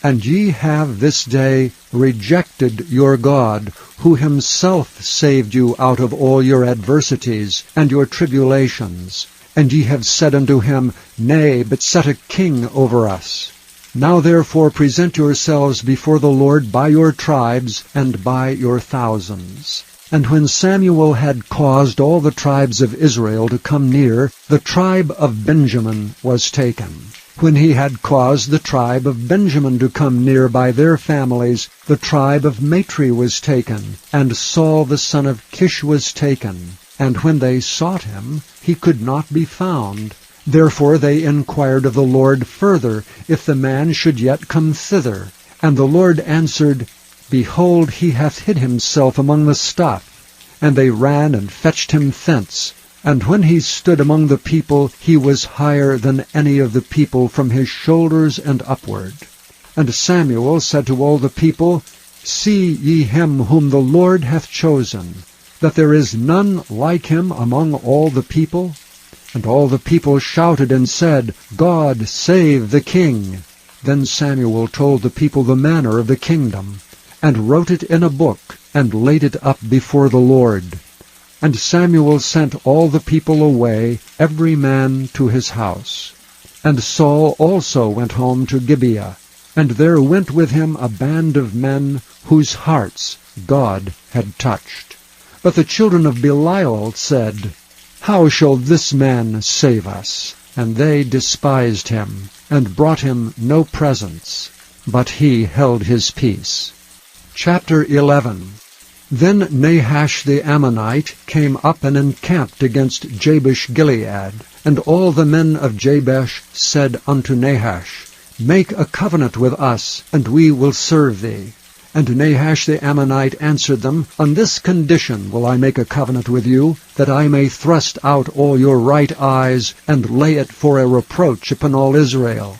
And ye have this day rejected your God, who himself saved you out of all your adversities and your tribulations. And ye have said unto him, Nay, but set a king over us. Now therefore present yourselves before the Lord by your tribes and by your thousands. And when Samuel had caused all the tribes of Israel to come near, the tribe of Benjamin was taken. When he had caused the tribe of Benjamin to come near by their families, the tribe of Matri was taken, and Saul the son of Kish was taken. And when they sought him, he could not be found. Therefore they inquired of the Lord further, if the man should yet come thither. And the Lord answered, Behold, he hath hid himself among the stuff. And they ran and fetched him thence. And when he stood among the people, he was higher than any of the people from his shoulders and upward. And Samuel said to all the people, See ye him whom the Lord hath chosen, that there is none like him among all the people? And all the people shouted and said, God save the king. Then Samuel told the people the manner of the kingdom, and wrote it in a book, and laid it up before the Lord. And Samuel sent all the people away, every man to his house. And Saul also went home to Gibeah, and there went with him a band of men whose hearts God had touched. But the children of Belial said, How shall this man save us? And they despised him, and brought him no presents, but he held his peace. Chapter 11. Then Nahash the Ammonite came up and encamped against Jabesh-Gilead. And all the men of Jabesh said unto Nahash, Make a covenant with us, and we will serve thee. And Nahash the Ammonite answered them, On this condition will I make a covenant with you, that I may thrust out all your right eyes, and lay it for a reproach upon all Israel.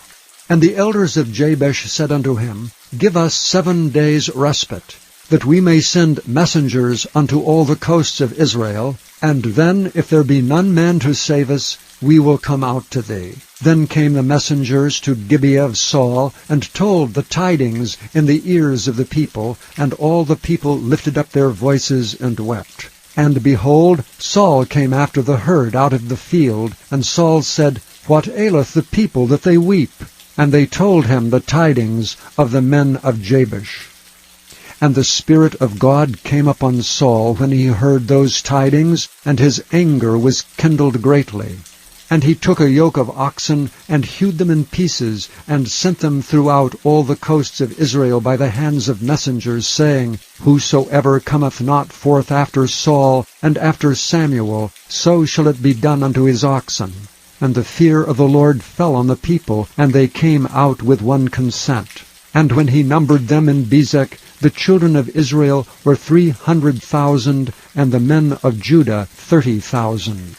And the elders of Jabesh said unto him, Give us 7 days' respite, that we may send messengers unto all the coasts of Israel, and then, if there be none man to save us, we will come out to thee. Then came the messengers to Gibeah of Saul, and told the tidings in the ears of the people, and all the people lifted up their voices and wept. And behold, Saul came after the herd out of the field, and Saul said, What aileth the people that they weep? And they told him the tidings of the men of Jabesh. And the Spirit of God came upon Saul when he heard those tidings, and his anger was kindled greatly. And he took a yoke of oxen, and hewed them in pieces, and sent them throughout all the coasts of Israel by the hands of messengers, saying, Whosoever cometh not forth after Saul and after Samuel, so shall it be done unto his oxen. And the fear of the Lord fell on the people, and they came out with one consent. And when he numbered them in Bezek, the children of Israel were 300,000, and the men of Judah 30,000.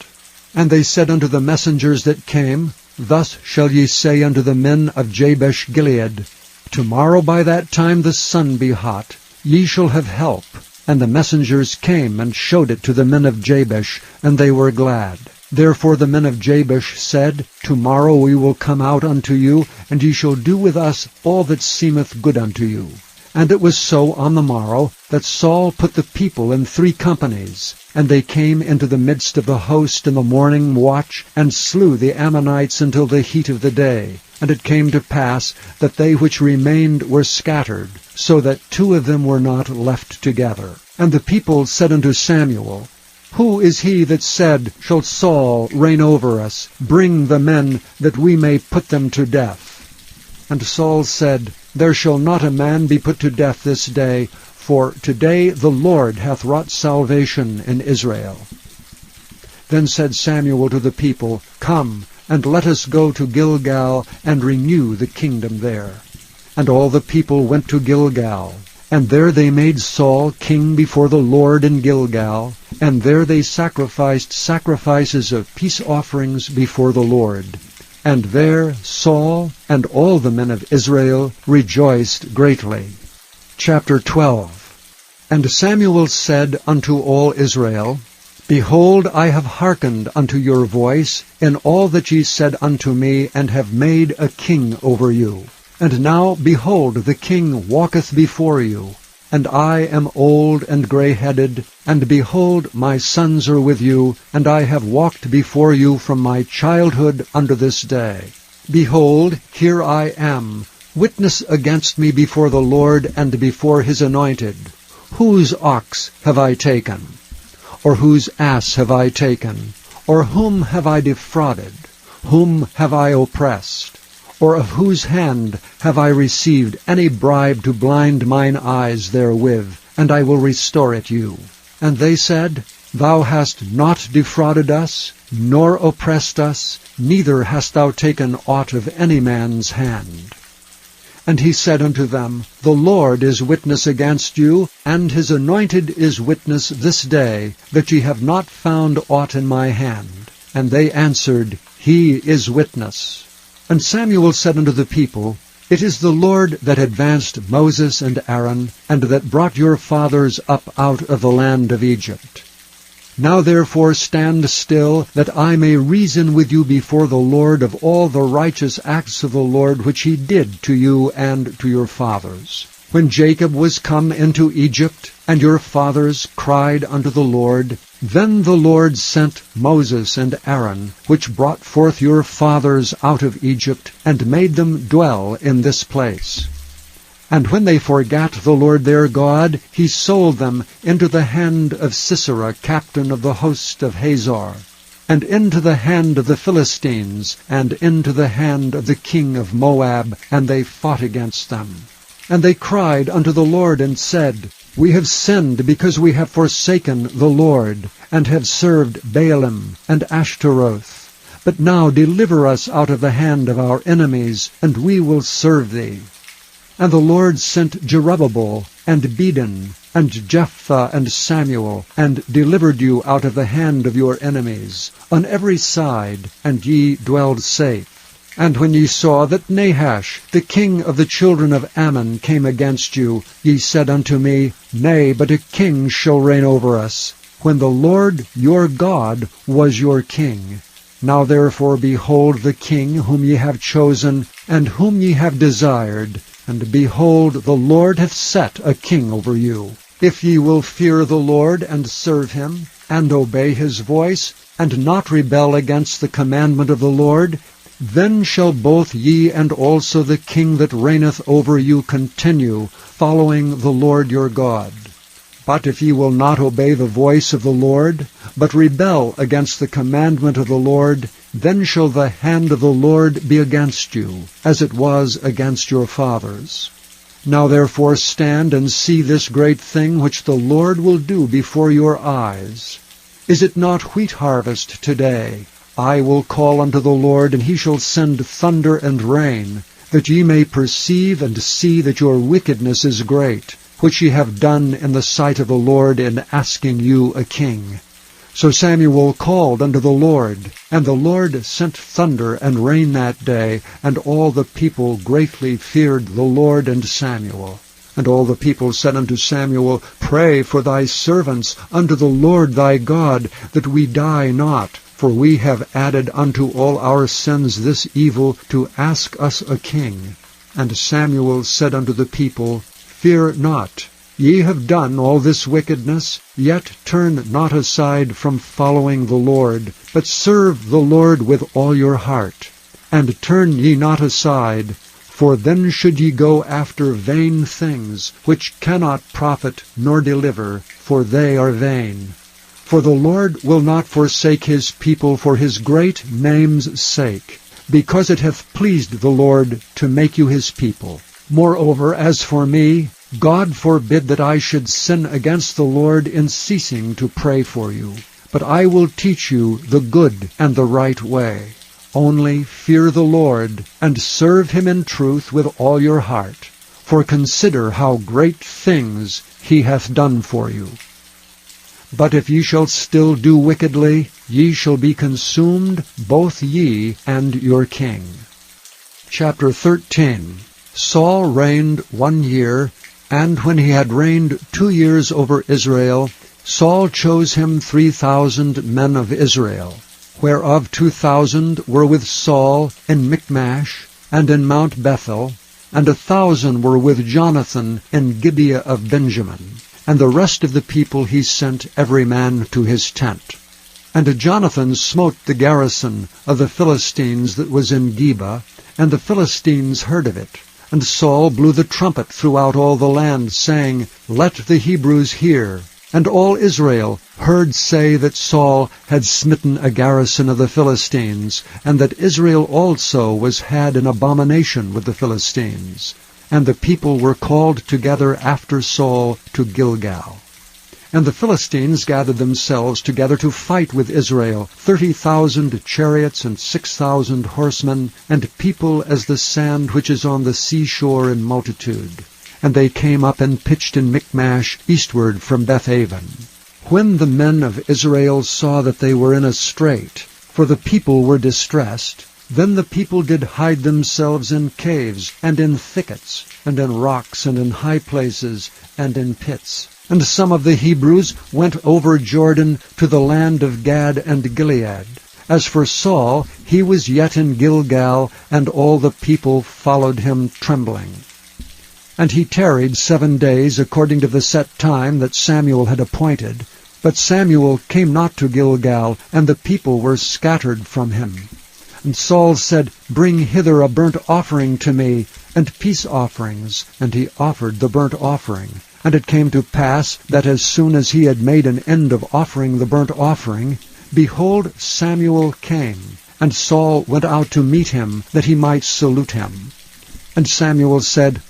And they said unto the messengers that came, Thus shall ye say unto the men of Jabesh-Gilead, Tomorrow by that time the sun be hot, ye shall have help. And the messengers came and showed it to the men of Jabesh, and they were glad. Therefore the men of Jabesh said, Tomorrow we will come out unto you, and ye shall do with us all that seemeth good unto you. And it was so on the morrow, that Saul put the people in 3 companies, and they came into the midst of the host in the morning watch, and slew the Ammonites until the heat of the day. And it came to pass that they which remained were scattered, so that 2 of them were not left together. And the people said unto Samuel, Who is he that said, Shall Saul reign over us? Bring the men, that we may put them to death. And Saul said, There shall not a man be put to death this day, for today the Lord hath wrought salvation in Israel. Then said Samuel to the people, Come, and let us go to Gilgal, and renew the kingdom there. And all the people went to Gilgal. And there they made Saul king before the Lord in Gilgal, and there they sacrificed sacrifices of peace offerings before the Lord. And there Saul and all the men of Israel rejoiced greatly. Chapter 12. And Samuel said unto all Israel, Behold, I have hearkened unto your voice in all that ye said unto me, and have made a king over you. And now, behold, the king walketh before you, and I am old and grey-headed, and behold, my sons are with you, and I have walked before you from my childhood unto this day. Behold, here I am, witness against me before the Lord and before his anointed. Whose ox have I taken? Or whose ass have I taken? Or whom have I defrauded? Whom have I oppressed? Or of whose hand have I received any bribe to blind mine eyes therewith? And I will restore it you. And they said, Thou hast not defrauded us, nor oppressed us, neither hast thou taken aught of any man's hand. And he said unto them, The Lord is witness against you, and his anointed is witness this day, that ye have not found aught in my hand. And they answered, He is witness. And Samuel said unto the people, It is the Lord that advanced Moses and Aaron, and that brought your fathers up out of the land of Egypt. Now therefore stand still, that I may reason with you before the Lord of all the righteous acts of the Lord which he did to you and to your fathers. When Jacob was come into Egypt, and your fathers cried unto the Lord, then the Lord sent Moses and Aaron, which brought forth your fathers out of Egypt, and made them dwell in this place. And when they forgat the Lord their God, he sold them into the hand of Sisera, captain of the host of Hazor, and into the hand of the Philistines, and into the hand of the king of Moab, and they fought against them. And they cried unto the Lord, and said, We have sinned, because we have forsaken the Lord, and have served Baalim and Ashtaroth. But now deliver us out of the hand of our enemies, and we will serve thee. And the Lord sent Jerubbaal, and Bedan, and Jephthah, and Samuel, and delivered you out of the hand of your enemies, on every side, and ye dwelled safe. And when ye saw that Nahash, the king of the children of Ammon, came against you, ye said unto me, Nay, but a king shall reign over us, when the Lord your God was your king. Now therefore behold the king whom ye have chosen, and whom ye have desired, and behold, the Lord hath set a king over you. If ye will fear the Lord, and serve him, and obey his voice, and not rebel against the commandment of the Lord, then shall both ye and also the king that reigneth over you continue, following the Lord your God. But if ye will not obey the voice of the Lord, but rebel against the commandment of the Lord, then shall the hand of the Lord be against you, as it was against your fathers. Now therefore stand and see this great thing which the Lord will do before your eyes. Is it not wheat harvest today? I will call unto the Lord, and he shall send thunder and rain, that ye may perceive and see that your wickedness is great, which ye have done in the sight of the Lord in asking you a king. So Samuel called unto the Lord, and the Lord sent thunder and rain that day, and all the people greatly feared the Lord and Samuel. And all the people said unto Samuel, Pray for thy servants unto the Lord thy God, that we die not. For we have added unto all our sins this evil, to ask us a king. And Samuel said unto the people, Fear not. Ye have done all this wickedness, yet turn not aside from following the Lord, but serve the Lord with all your heart. And turn ye not aside, for then should ye go after vain things, which cannot profit nor deliver, for they are vain. For the Lord will not forsake his people for his great name's sake, because it hath pleased the Lord to make you his people. Moreover, as for me, God forbid that I should sin against the Lord in ceasing to pray for you. But I will teach you the good and the right way. Only fear the Lord, and serve him in truth with all your heart. For consider how great things he hath done for you. But if ye shall still do wickedly, ye shall be consumed, both ye and your king. Chapter 13. Saul reigned 1 year, and when he had reigned 2 years over Israel, Saul chose him 3,000 men of Israel, whereof 2,000 were with Saul in Michmash and in Mount Bethel, and 1,000 were with Jonathan in Gibeah of Benjamin. And the rest of the people he sent every man to his tent. And Jonathan smote the garrison of the Philistines that was in Geba, and the Philistines heard of it. And Saul blew the trumpet throughout all the land, saying, Let the Hebrews hear. And all Israel heard say that Saul had smitten a garrison of the Philistines, and that Israel also was had in abomination with the Philistines. And the people were called together after Saul to Gilgal. And the Philistines gathered themselves together to fight with Israel, 30,000 chariots and 6,000 horsemen, and people as the sand which is on the seashore in multitude. And they came up and pitched in Michmash eastward from Bethaven. When the men of Israel saw that they were in a strait, for the people were distressed, then the people did hide themselves in caves, and in thickets, and in rocks, and in high places, and in pits. And some of the Hebrews went over Jordan to the land of Gad and Gilead. As for Saul, he was yet in Gilgal, and all the people followed him trembling. And he tarried 7 days according to the set time that Samuel had appointed. But Samuel came not to Gilgal, and the people were scattered from him. And Saul said, Bring hither a burnt offering to me, and peace offerings. And he offered the burnt offering. And it came to pass that as soon as he had made an end of offering the burnt offering, behold, Samuel came. And Saul went out to meet him, that he might salute him. And Samuel said,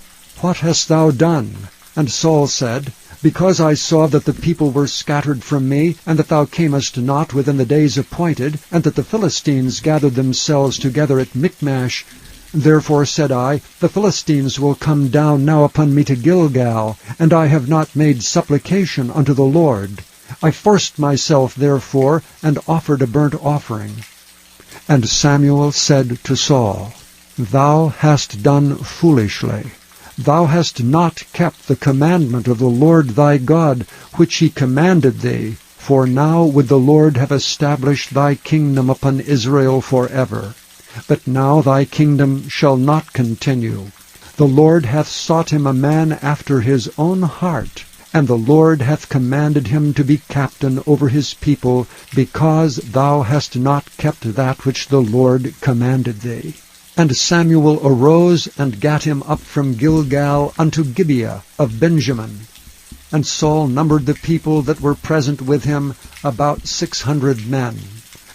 What hast thou done? And Saul said, Because I saw that the people were scattered from me, and that thou camest not within the days appointed, and that the Philistines gathered themselves together at Michmash, therefore said I, The Philistines will come down now upon me to Gilgal, and I have not made supplication unto the Lord. I forced myself therefore, and offered a burnt offering. And Samuel said to Saul, Thou hast done foolishly. Thou hast not kept the commandment of the Lord thy God, which he commanded thee. For now would the Lord have established thy kingdom upon Israel forever. But now thy kingdom shall not continue. The Lord hath sought him a man after his own heart, and the Lord hath commanded him to be captain over his people, because thou hast not kept that which the Lord commanded thee. And Samuel arose and gat him up from Gilgal unto Gibeah of Benjamin. And Saul numbered the people that were present with him, about 600 men.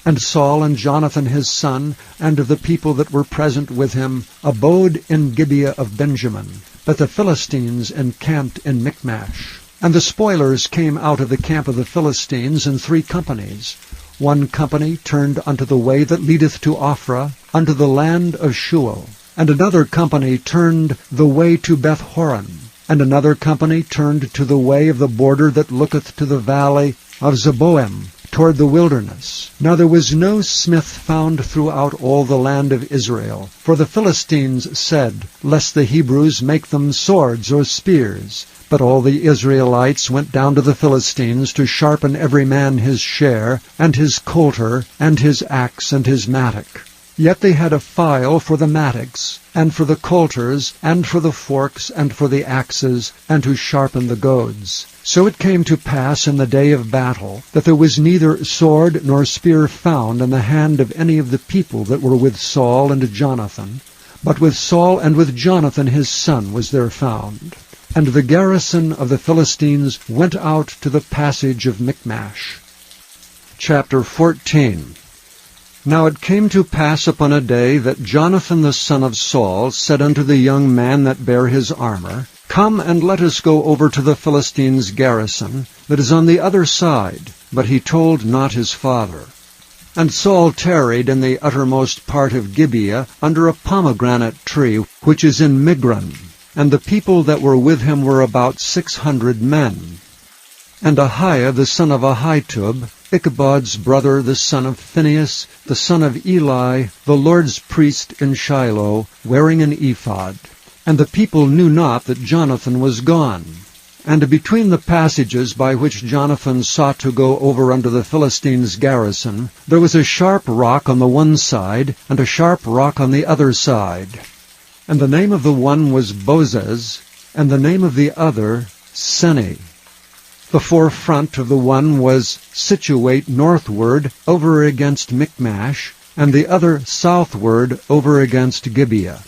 And Saul and Jonathan his son, and the people that were present with him, abode in Gibeah of Benjamin. But the Philistines encamped in Michmash. And the spoilers came out of the camp of the Philistines in 3 companies. 1 company turned unto the way that leadeth to Ophrah, unto the land of Shual. And another company turned the way to Beth-horon. And another company turned to the way of the border that looketh to the valley of Zeboim, toward the wilderness. Now there was no smith found throughout all the land of Israel. For the Philistines said, Lest the Hebrews make them swords or spears. But all the Israelites went down to the Philistines to sharpen every man his share, and his coulter, and his axe, and his mattock. Yet they had a file for the mattocks, and for the coulters, and for the forks, and for the axes, and to sharpen the goads. So it came to pass in the day of battle, that there was neither sword nor spear found in the hand of any of the people that were with Saul and Jonathan, but with Saul and with Jonathan his son was there found. And the garrison of the Philistines went out to the passage of Michmash. Chapter 14. Now it came to pass upon a day that Jonathan the son of Saul said unto the young man that bare his armor, Come and let us go over to the Philistines' garrison that is on the other side. But he told not his father. And Saul tarried in the uttermost part of Gibeah under a pomegranate tree, which is in Migron. And the people that were with him were about 600 men. And Ahiah the son of Ahitub, Ichabod's brother, the son of Phinehas, the son of Eli, the Lord's priest in Shiloh, wearing an ephod. And the people knew not that Jonathan was gone. And between the passages by which Jonathan sought to go over unto the Philistines' garrison, there was a sharp rock on the one side, and a sharp rock on the other side. And the name of the one was Bozez, and the name of the other Seni. The forefront of the one was situate northward over against Michmash, and the other southward over against Gibeah.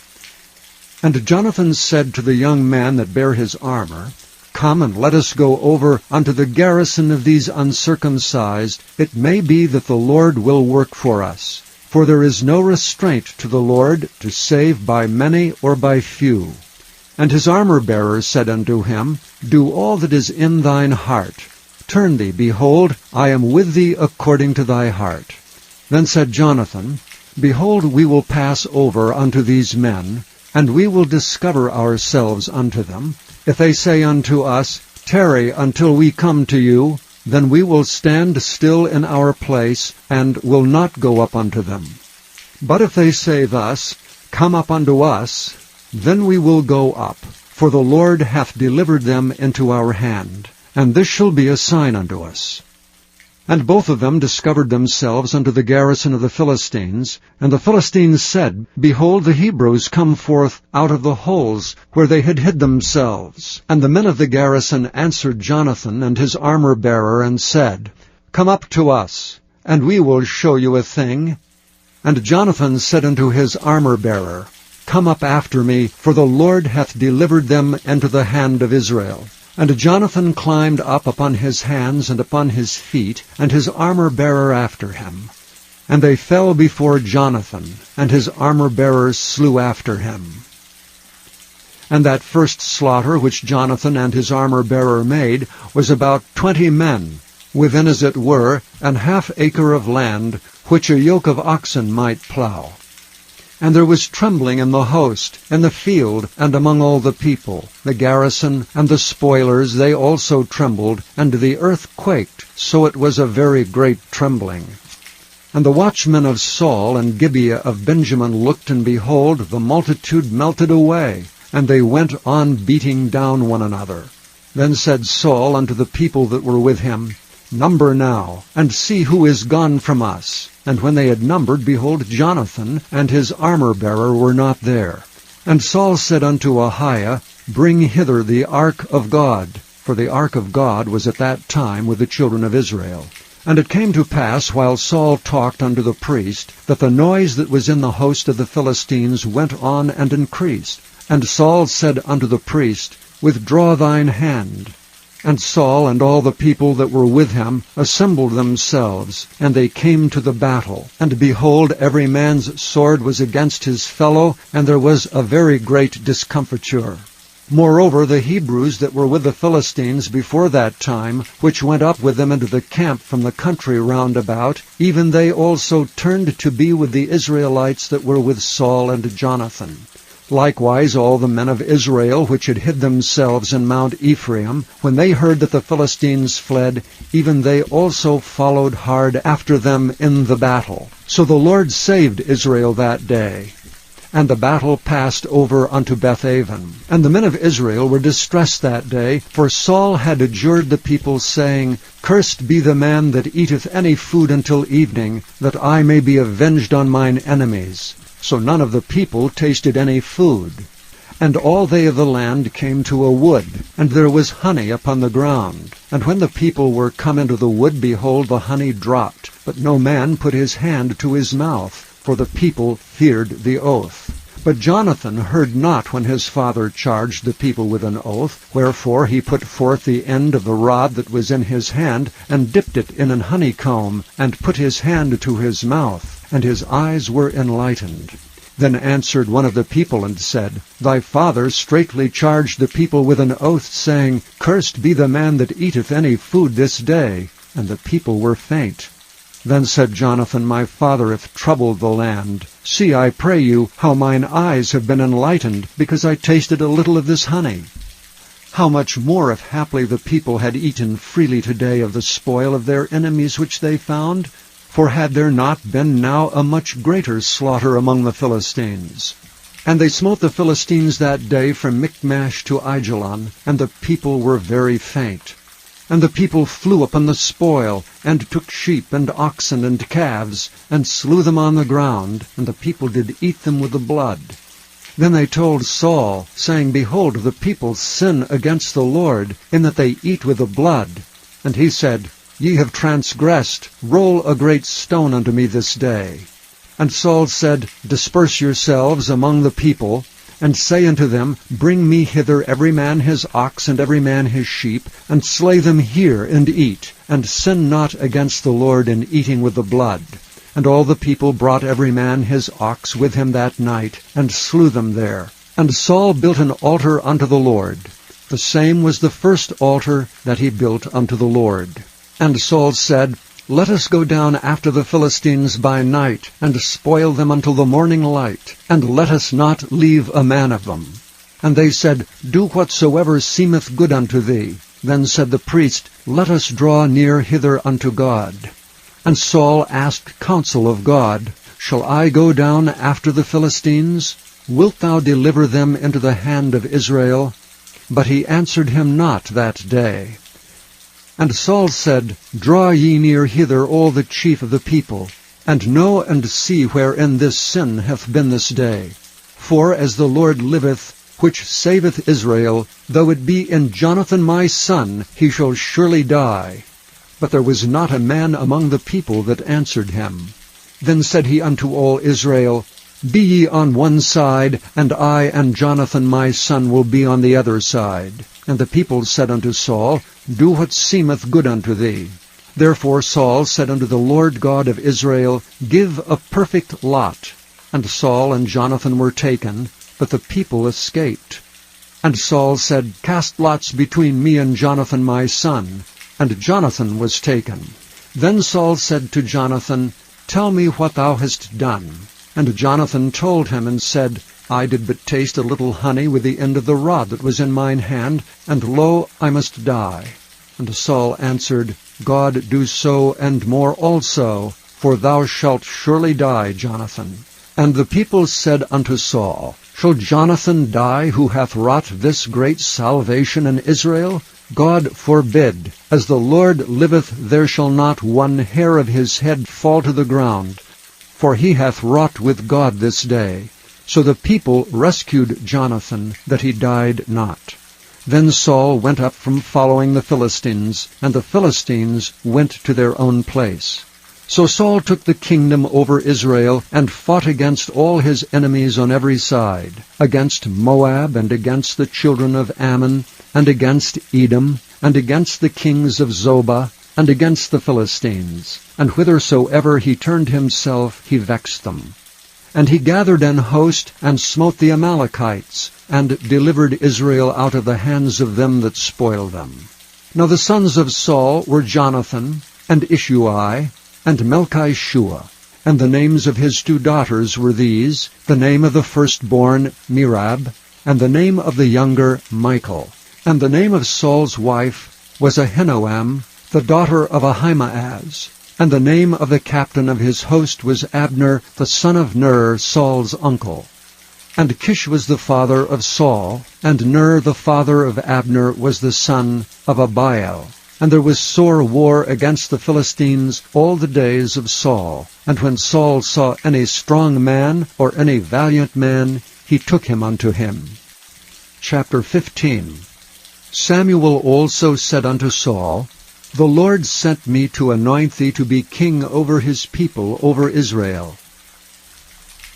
And Jonathan said to the young man that bare his armor, Come and let us go over unto the garrison of these uncircumcised. It may be that the Lord will work for us. For there is no restraint to the Lord to save by many or by few. And his armor-bearer said unto him, Do all that is in thine heart. Turn thee, behold, I am with thee according to thy heart. Then said Jonathan, Behold, we will pass over unto these men, and we will discover ourselves unto them. If they say unto us, Tarry until we come to you, then we will stand still in our place, and will not go up unto them. But if they say thus, Come up unto us, then we will go up, for the Lord hath delivered them into our hand. and this shall be a sign unto us. And both of them discovered themselves unto the garrison of the Philistines. And the Philistines said, Behold, the Hebrews come forth out of the holes where they had hid themselves. And the men of the garrison answered Jonathan and his armor-bearer, and said, Come up to us, and we will show you a thing. And Jonathan said unto his armor-bearer, Come up after me, for the Lord hath delivered them into the hand of Israel. And Jonathan climbed up upon his hands and upon his feet, and his armor-bearer after him. And they fell before Jonathan, and his armor-bearer slew after him. And that first slaughter which Jonathan and his armor-bearer made was about 20 men, within as it were an half acre of land, which a yoke of oxen might plow. And there was trembling in the host, in the field, and among all the people. The garrison and the spoilers, they also trembled, and the earth quaked, so it was a very great trembling. And the watchmen of Saul and Gibeah of Benjamin looked, and behold, the multitude melted away, and they went on beating down one another. Then said Saul unto the people that were with him, Number now, and see who is gone from us. And when they had numbered, behold, Jonathan and his armor-bearer were not there. And Saul said unto Ahiah, Bring hither the ark of God. For the ark of God was at that time with the children of Israel. And it came to pass, while Saul talked unto the priest, that the noise that was in the host of the Philistines went on and increased. And Saul said unto the priest, Withdraw thine hand. And Saul and all the people that were with him assembled themselves, and they came to the battle. And behold, every man's sword was against his fellow, and there was a very great discomfiture. Moreover, the Hebrews that were with the Philistines before that time, which went up with them into the camp from the country round about, even they also turned to be with the Israelites that were with Saul and Jonathan. Likewise all the men of Israel which had hid themselves in Mount Ephraim, when they heard that the Philistines fled, even they also followed hard after them in the battle. So the Lord saved Israel that day. And the battle passed over unto Bethaven. And the men of Israel were distressed that day, for Saul had adjured the people, saying, Cursed be the man that eateth any food until evening, that I may be avenged on mine enemies. So none of the people tasted any food. And all they of the land came to a wood, and there was honey upon the ground. And when the people were come into the wood, behold, the honey dropped, but no man put his hand to his mouth, for the people feared the oath. But Jonathan heard not when his father charged the people with an oath, wherefore he put forth the end of the rod that was in his hand, and dipped it in an honeycomb, and put his hand to his mouth, and his eyes were enlightened. Then answered one of the people, and said, Thy father straitly charged the people with an oath, saying, Cursed be the man that eateth any food this day. And the people were faint. Then said Jonathan, My father hath troubled the land. See, I pray you, how mine eyes have been enlightened, because I tasted a little of this honey. How much more if haply the people had eaten freely today of the spoil of their enemies which they found? For had there not been now a much greater slaughter among the Philistines? And they smote the Philistines that day from Michmash to Aijalon, and the people were very faint. And the people flew upon the spoil, and took sheep and oxen and calves, and slew them on the ground, and the people did eat them with the blood. Then they told Saul, saying, Behold, the people sin against the Lord, in that they eat with the blood. And he said, Ye have transgressed, roll a great stone unto me this day. And Saul said, Disperse yourselves among the people, and say unto them, Bring me hither every man his ox and every man his sheep, and slay them here and eat, and sin not against the Lord in eating with the blood. And all the people brought every man his ox with him that night, and slew them there. And Saul built an altar unto the Lord. The same was the first altar that he built unto the Lord. And Saul said, Let us go down after the Philistines by night, and spoil them until the morning light, and let us not leave a man of them. And they said, Do whatsoever seemeth good unto thee. Then said the priest, Let us draw near hither unto God. And Saul asked counsel of God, Shall I go down after the Philistines? Wilt thou deliver them into the hand of Israel? But he answered him not that day. And Saul said, Draw ye near hither all the chief of the people, and know and see wherein this sin hath been this day. For as the Lord liveth, which saveth Israel, though it be in Jonathan my son, he shall surely die. But there was not a man among the people that answered him. Then said he unto all Israel, Be ye on one side, and I and Jonathan my son will be on the other side. And the people said unto Saul, Do what seemeth good unto thee. Therefore Saul said unto the Lord God of Israel, Give a perfect lot. And Saul and Jonathan were taken, but the people escaped. And Saul said, Cast lots between me and Jonathan my son. And Jonathan was taken. Then Saul said to Jonathan, Tell me what thou hast done. And Jonathan told him and said, I did but taste a little honey with the end of the rod that was in mine hand, and lo, I must die. And Saul answered, God do so and more also, for thou shalt surely die, Jonathan. And the people said unto Saul, Shall Jonathan die, who hath wrought this great salvation in Israel? God forbid. As the Lord liveth, there shall not one hair of his head fall to the ground. For he hath wrought with God this day. So the people rescued Jonathan, that he died not. Then Saul went up from following the Philistines, and the Philistines went to their own place. So Saul took the kingdom over Israel, and fought against all his enemies on every side, against Moab, and against the children of Ammon, and against Edom, and against the kings of Zobah, and against the Philistines. And whithersoever he turned himself, he vexed them. And he gathered an host, and smote the Amalekites, and delivered Israel out of the hands of them that spoiled them. Now the sons of Saul were Jonathan, and Ishuai, and Melchishua. And the names of his 2 daughters were these, the name of the firstborn Merab, and the name of the younger Michal. And the name of Saul's wife was Ahinoam, the daughter of Ahimaaz. And the name of the captain of his host was Abner, the son of Ner, Saul's uncle. And Kish was the father of Saul, and Ner the father of Abner was the son of Abiel. And there was sore war against the Philistines all the days of Saul. And when Saul saw any strong man or any valiant man, he took him unto him. Chapter 15. Samuel also said unto Saul, The Lord sent me to anoint thee to be king over his people, over Israel.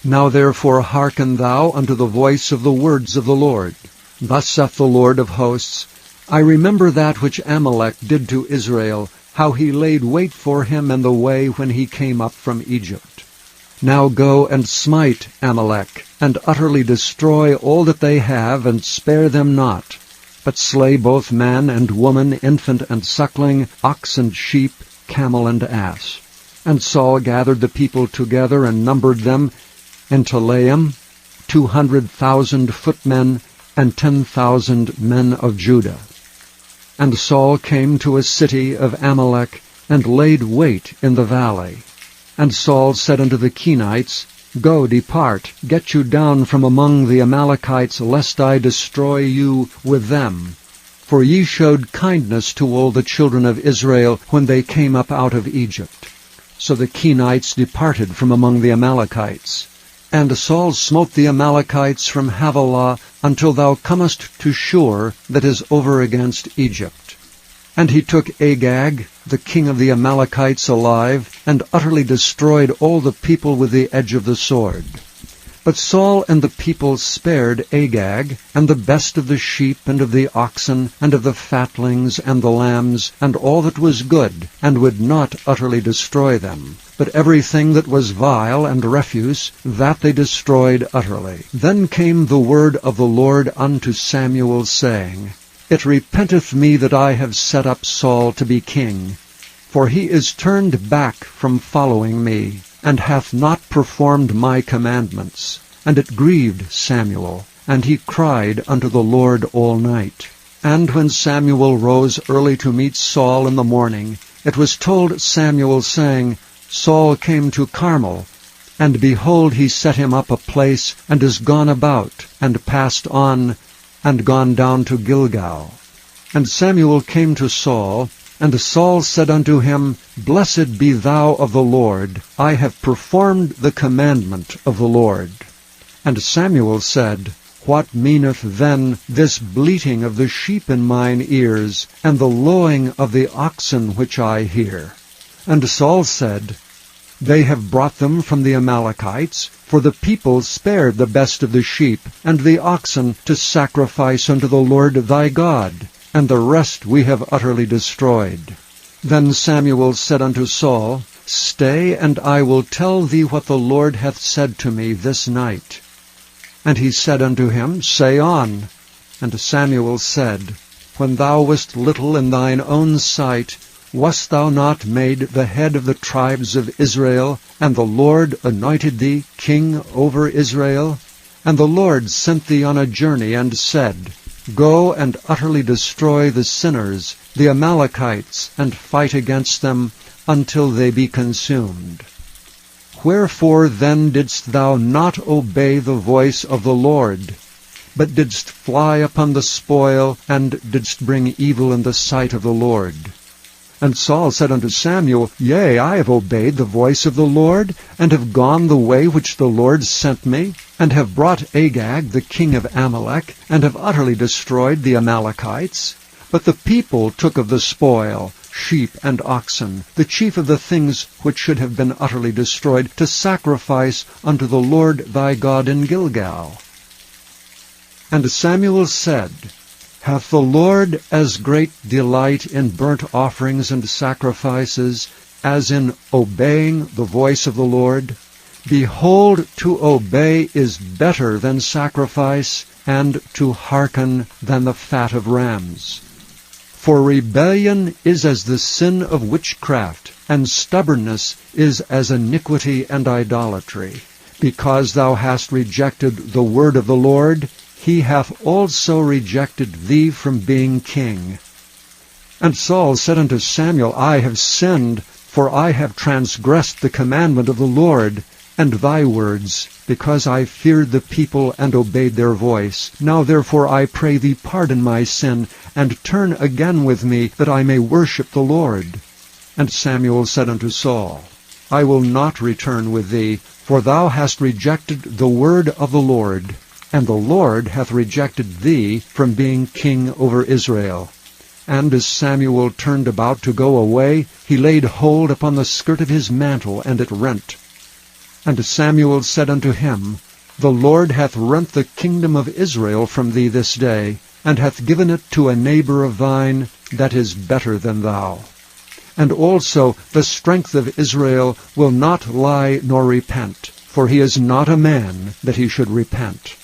Now therefore hearken thou unto the voice of the words of the Lord. Thus saith the Lord of hosts, I remember that which Amalek did to Israel, how he laid wait for him in the way when he came up from Egypt. Now go and smite Amalek, and utterly destroy all that they have, and spare them not, but slay both man and woman, infant and suckling, ox and sheep, camel and ass. And Saul gathered the people together, and numbered them in Telaim, 200,000 footmen, and 10,000 men of Judah. And Saul came to a city of Amalek, and laid wait in the valley. And Saul said unto the Kenites, Go, depart, get you down from among the Amalekites, lest I destroy you with them. For ye showed kindness to all the children of Israel when they came up out of Egypt. So the Kenites departed from among the Amalekites. And Saul smote the Amalekites from Havilah until thou comest to Shur, that is over against Egypt. And he took Agag, the king of the Amalekites, alive, and utterly destroyed all the people with the edge of the sword. But Saul and the people spared Agag, and the best of the sheep, and of the oxen, and of the fatlings, and the lambs, and all that was good, and would not utterly destroy them. But everything that was vile and refuse, that they destroyed utterly. Then came the word of the Lord unto Samuel, saying, It repenteth me that I have set up Saul to be king, for he is turned back from following me, and hath not performed my commandments. And it grieved Samuel, and he cried unto the Lord all night. And when Samuel rose early to meet Saul in the morning, it was told Samuel, saying, Saul came to Carmel, and behold, he set him up a place, and is gone about, and passed on, and gone down to Gilgal. And Samuel came to Saul, And Saul said unto him, Blessed be thou of the Lord, I have performed the commandment of the Lord. And Samuel said, What meaneth then this bleating of the sheep in mine ears, and the lowing of the oxen which I hear? And Saul said, They have brought them from the Amalekites, for the people spared the best of the sheep and the oxen to sacrifice unto the Lord thy God, and the rest we have utterly destroyed. Then Samuel said unto Saul, Stay, and I will tell thee what the Lord hath said to me this night. And he said unto him, Say on. And Samuel said, When thou wast little in thine own sight, wast thou not made the head of the tribes of Israel, and the Lord anointed thee king over Israel? And the Lord sent thee on a journey, and said, Go and utterly destroy the sinners, the Amalekites, and fight against them until they be consumed. Wherefore then didst thou not obey the voice of the Lord, but didst fly upon the spoil, and didst bring evil in the sight of the Lord? And Saul said unto Samuel, Yea, I have obeyed the voice of the Lord, and have gone the way which the Lord sent me, and have brought Agag the king of Amalek, and have utterly destroyed the Amalekites. But the people took of the spoil, sheep and oxen, the chief of the things which should have been utterly destroyed, to sacrifice unto the Lord thy God in Gilgal. And Samuel said, Hath the Lord as great delight in burnt offerings and sacrifices as in obeying the voice of the Lord? Behold, to obey is better than sacrifice, and to hearken than the fat of rams. For rebellion is as the sin of witchcraft, and stubbornness is as iniquity and idolatry. Because thou hast rejected the word of the Lord, he hath also rejected thee from being king. And Saul said unto Samuel, I have sinned, for I have transgressed the commandment of the Lord, and thy words, because I feared the people and obeyed their voice. Now therefore I pray thee pardon my sin, and turn again with me, that I may worship the Lord. And Samuel said unto Saul, I will not return with thee, for thou hast rejected the word of the Lord, and the Lord hath rejected thee from being king over Israel. And as Samuel turned about to go away, he laid hold upon the skirt of his mantle, and it rent. And Samuel said unto him, The Lord hath rent the kingdom of Israel from thee this day, and hath given it to a neighbor of thine that is better than thou. And also the strength of Israel will not lie nor repent, for he is not a man that he should repent.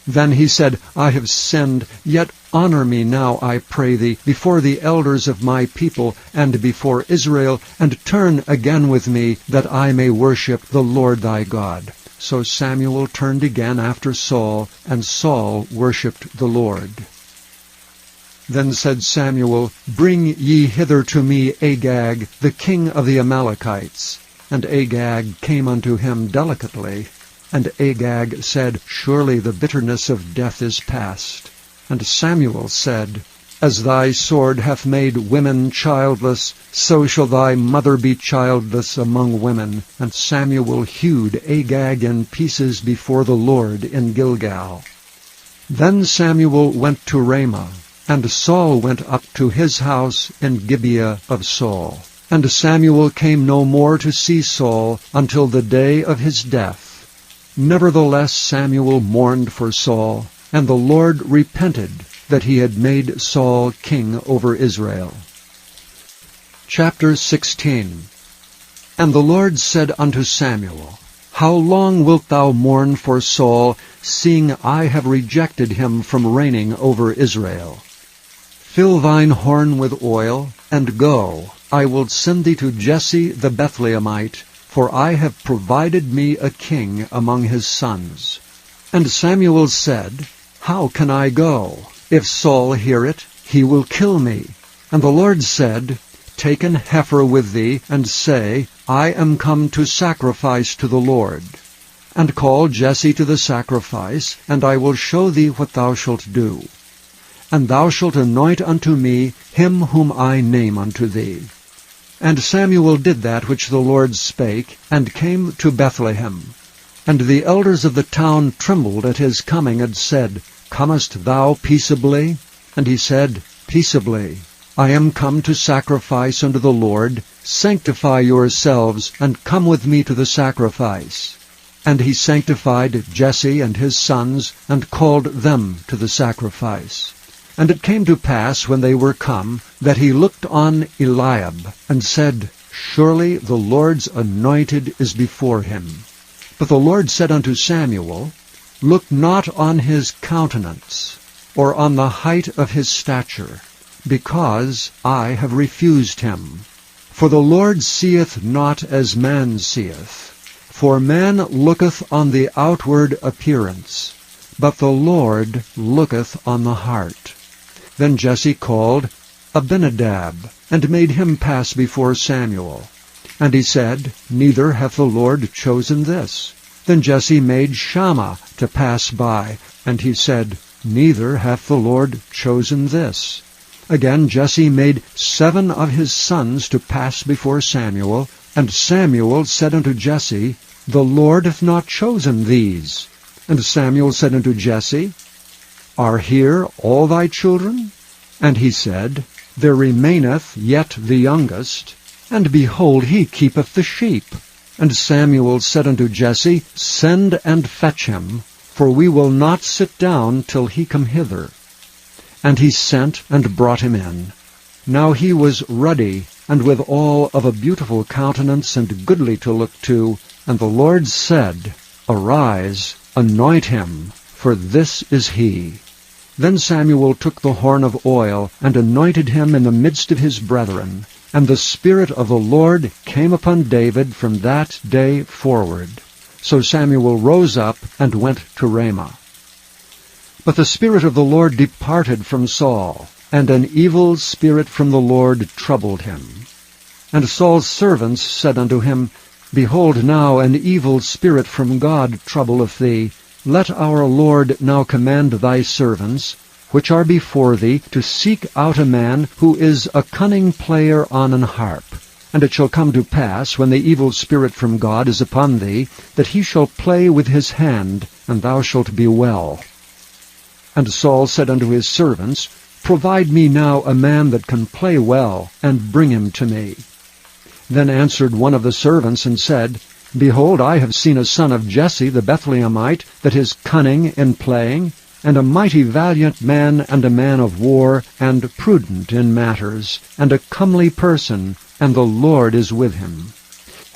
Then he said, I have sinned, yet honor me now, I pray thee, before the elders of my people and before Israel, and turn again with me, that I may worship the Lord thy God. So Samuel turned again after Saul, and Saul worshipped the Lord. Then said Samuel, Bring ye hither to me Agag, the king of the Amalekites. And Agag came unto him delicately. And Agag said, Surely the bitterness of death is past. And Samuel said, As thy sword hath made women childless, so shall thy mother be childless among women. And Samuel hewed Agag in pieces before the Lord in Gilgal. Then Samuel went to Ramah, and Saul went up to his house in Gibeah of Saul. And Samuel came no more to see Saul until the day of his death. Nevertheless Samuel mourned for Saul, and the Lord repented that he had made Saul king over Israel. Chapter 16. And the Lord said unto Samuel, How long wilt thou mourn for Saul, seeing I have rejected him from reigning over Israel? Fill thine horn with oil, and go. I will send thee to Jesse the Bethlehemite, for I have provided me a king among his sons. And Samuel said, How can I go? If Saul hear it, he will kill me. And the Lord said, Take an heifer with thee, and say, I am come to sacrifice to the Lord. And call Jesse to the sacrifice, and I will show thee what thou shalt do. and thou shalt anoint unto me him whom I name unto thee. And Samuel did that which the Lord spake, and came to Bethlehem. And the elders of the town trembled at his coming, and said, Comest thou peaceably? And he said, Peaceably. I am come to sacrifice unto the Lord. Sanctify yourselves, and come with me to the sacrifice. And he sanctified Jesse and his sons, and called them to the sacrifice. And it came to pass, when they were come, that he looked on Eliab, and said, Surely the Lord's anointed is before him. But the Lord said unto Samuel, Look not on his countenance, or on the height of his stature, because I have refused him. For the Lord seeth not as man seeth. For man looketh on the outward appearance, but the Lord looketh on the heart. Then Jesse called Abinadab, and made him pass before Samuel. And he said, Neither hath the Lord chosen this. Then Jesse made Shammah to pass by, and he said, Neither hath the Lord chosen this. Again Jesse made 7 of his sons to pass before Samuel, and Samuel said unto Jesse, The Lord hath not chosen these. And Samuel said unto Jesse, Are here all thy children? And he said, There remaineth yet the youngest, and behold, he keepeth the sheep. And Samuel said unto Jesse, Send and fetch him, for we will not sit down till he come hither. And he sent and brought him in. Now he was ruddy, and withal of a beautiful countenance, and goodly to look to. And the Lord said, Arise, anoint him, for this is he. Then Samuel took the horn of oil, and anointed him in the midst of his brethren. And the Spirit of the Lord came upon David from that day forward. So Samuel rose up, and went to Ramah. But the Spirit of the Lord departed from Saul, and an evil spirit from the Lord troubled him. And Saul's servants said unto him, Behold, now an evil spirit from God troubleth thee. Let our Lord now command thy servants, which are before thee, to seek out a man who is a cunning player on an harp. And it shall come to pass, when the evil spirit from God is upon thee, that he shall play with his hand, and thou shalt be well. And Saul said unto his servants, Provide me now a man that can play well, and bring him to me. Then answered one of the servants, and said, Behold, I have seen a son of Jesse the Bethlehemite, that is cunning in playing, and a mighty valiant man, and a man of war, and prudent in matters, and a comely person, and the Lord is with him.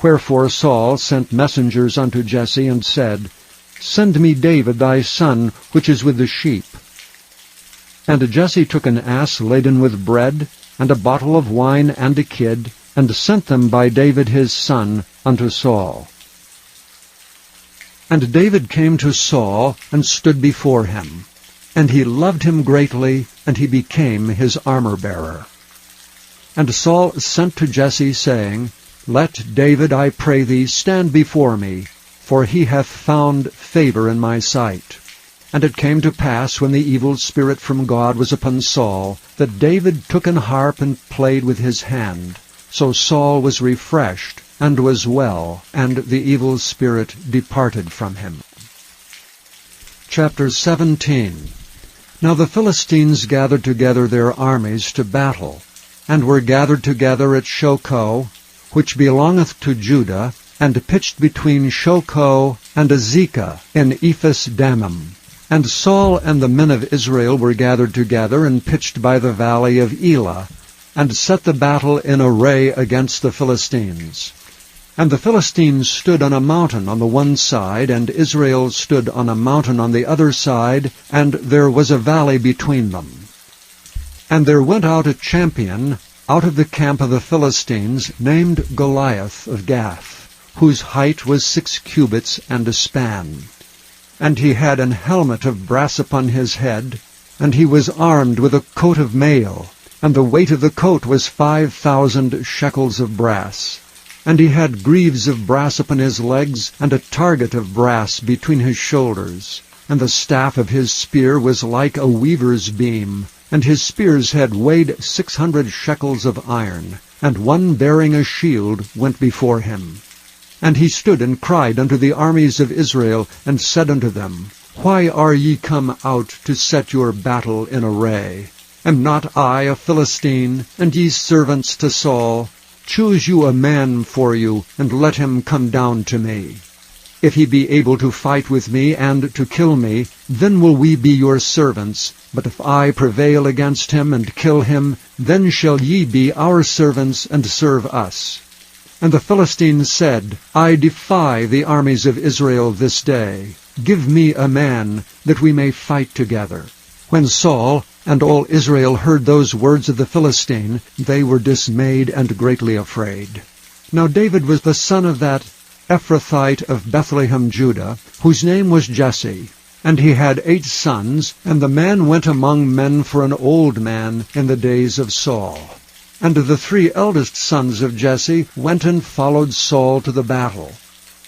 Wherefore Saul sent messengers unto Jesse, and said, Send me David thy son, which is with the sheep. And Jesse took an ass laden with bread, and a bottle of wine, and a kid, and sent them by David his son unto Saul. And David came to Saul, and stood before him. And he loved him greatly, and he became his armor-bearer. And Saul sent to Jesse, saying, Let David, I pray thee, stand before me, for he hath found favor in my sight. And it came to pass, when the evil spirit from God was upon Saul, that David took an harp and played with his hand. So Saul was refreshed, and was well, and the evil spirit departed from him. Chapter 17. Now the Philistines gathered together their armies to battle, and were gathered together at Shochoh, which belongeth to Judah, and pitched between Shochoh and Azekah in Ephes-dammim. And Saul and the men of Israel were gathered together, and pitched by the valley of Elah, and set the battle in array against the Philistines. And the Philistines stood on a mountain on the one side, and Israel stood on a mountain on the other side, and there was a valley between them. And there went out a champion out of the camp of the Philistines, named Goliath of Gath, whose height was 6 cubits and a span. And he had an helmet of brass upon his head, and he was armed with a coat of mail, and the weight of the coat was 5,000 shekels of brass. And he had greaves of brass upon his legs, and a target of brass between his shoulders. And the staff of his spear was like a weaver's beam, And his spear's head weighed 600 shekels of iron, and one bearing a shield went before him. And he stood and cried unto the armies of Israel, and said unto them, Why are ye come out to set your battle in array? Am not I a Philistine, and ye servants to Saul? Choose you a man for you, and let him come down to me. If he be able to fight with me and to kill me, then will we be your servants. But if I prevail against him and kill him, then shall ye be our servants and serve us. And the Philistines said, I defy the armies of Israel this day. Give me a man, that we may fight together. When Saul and all Israel heard those words of the Philistine, they were dismayed and greatly afraid. Now David was the son of that Ephrathite of Bethlehem, Judah, whose name was Jesse. And he had 8 sons, and the man went among men for an old man in the days of Saul. And the 3 eldest sons of Jesse went and followed Saul to the battle.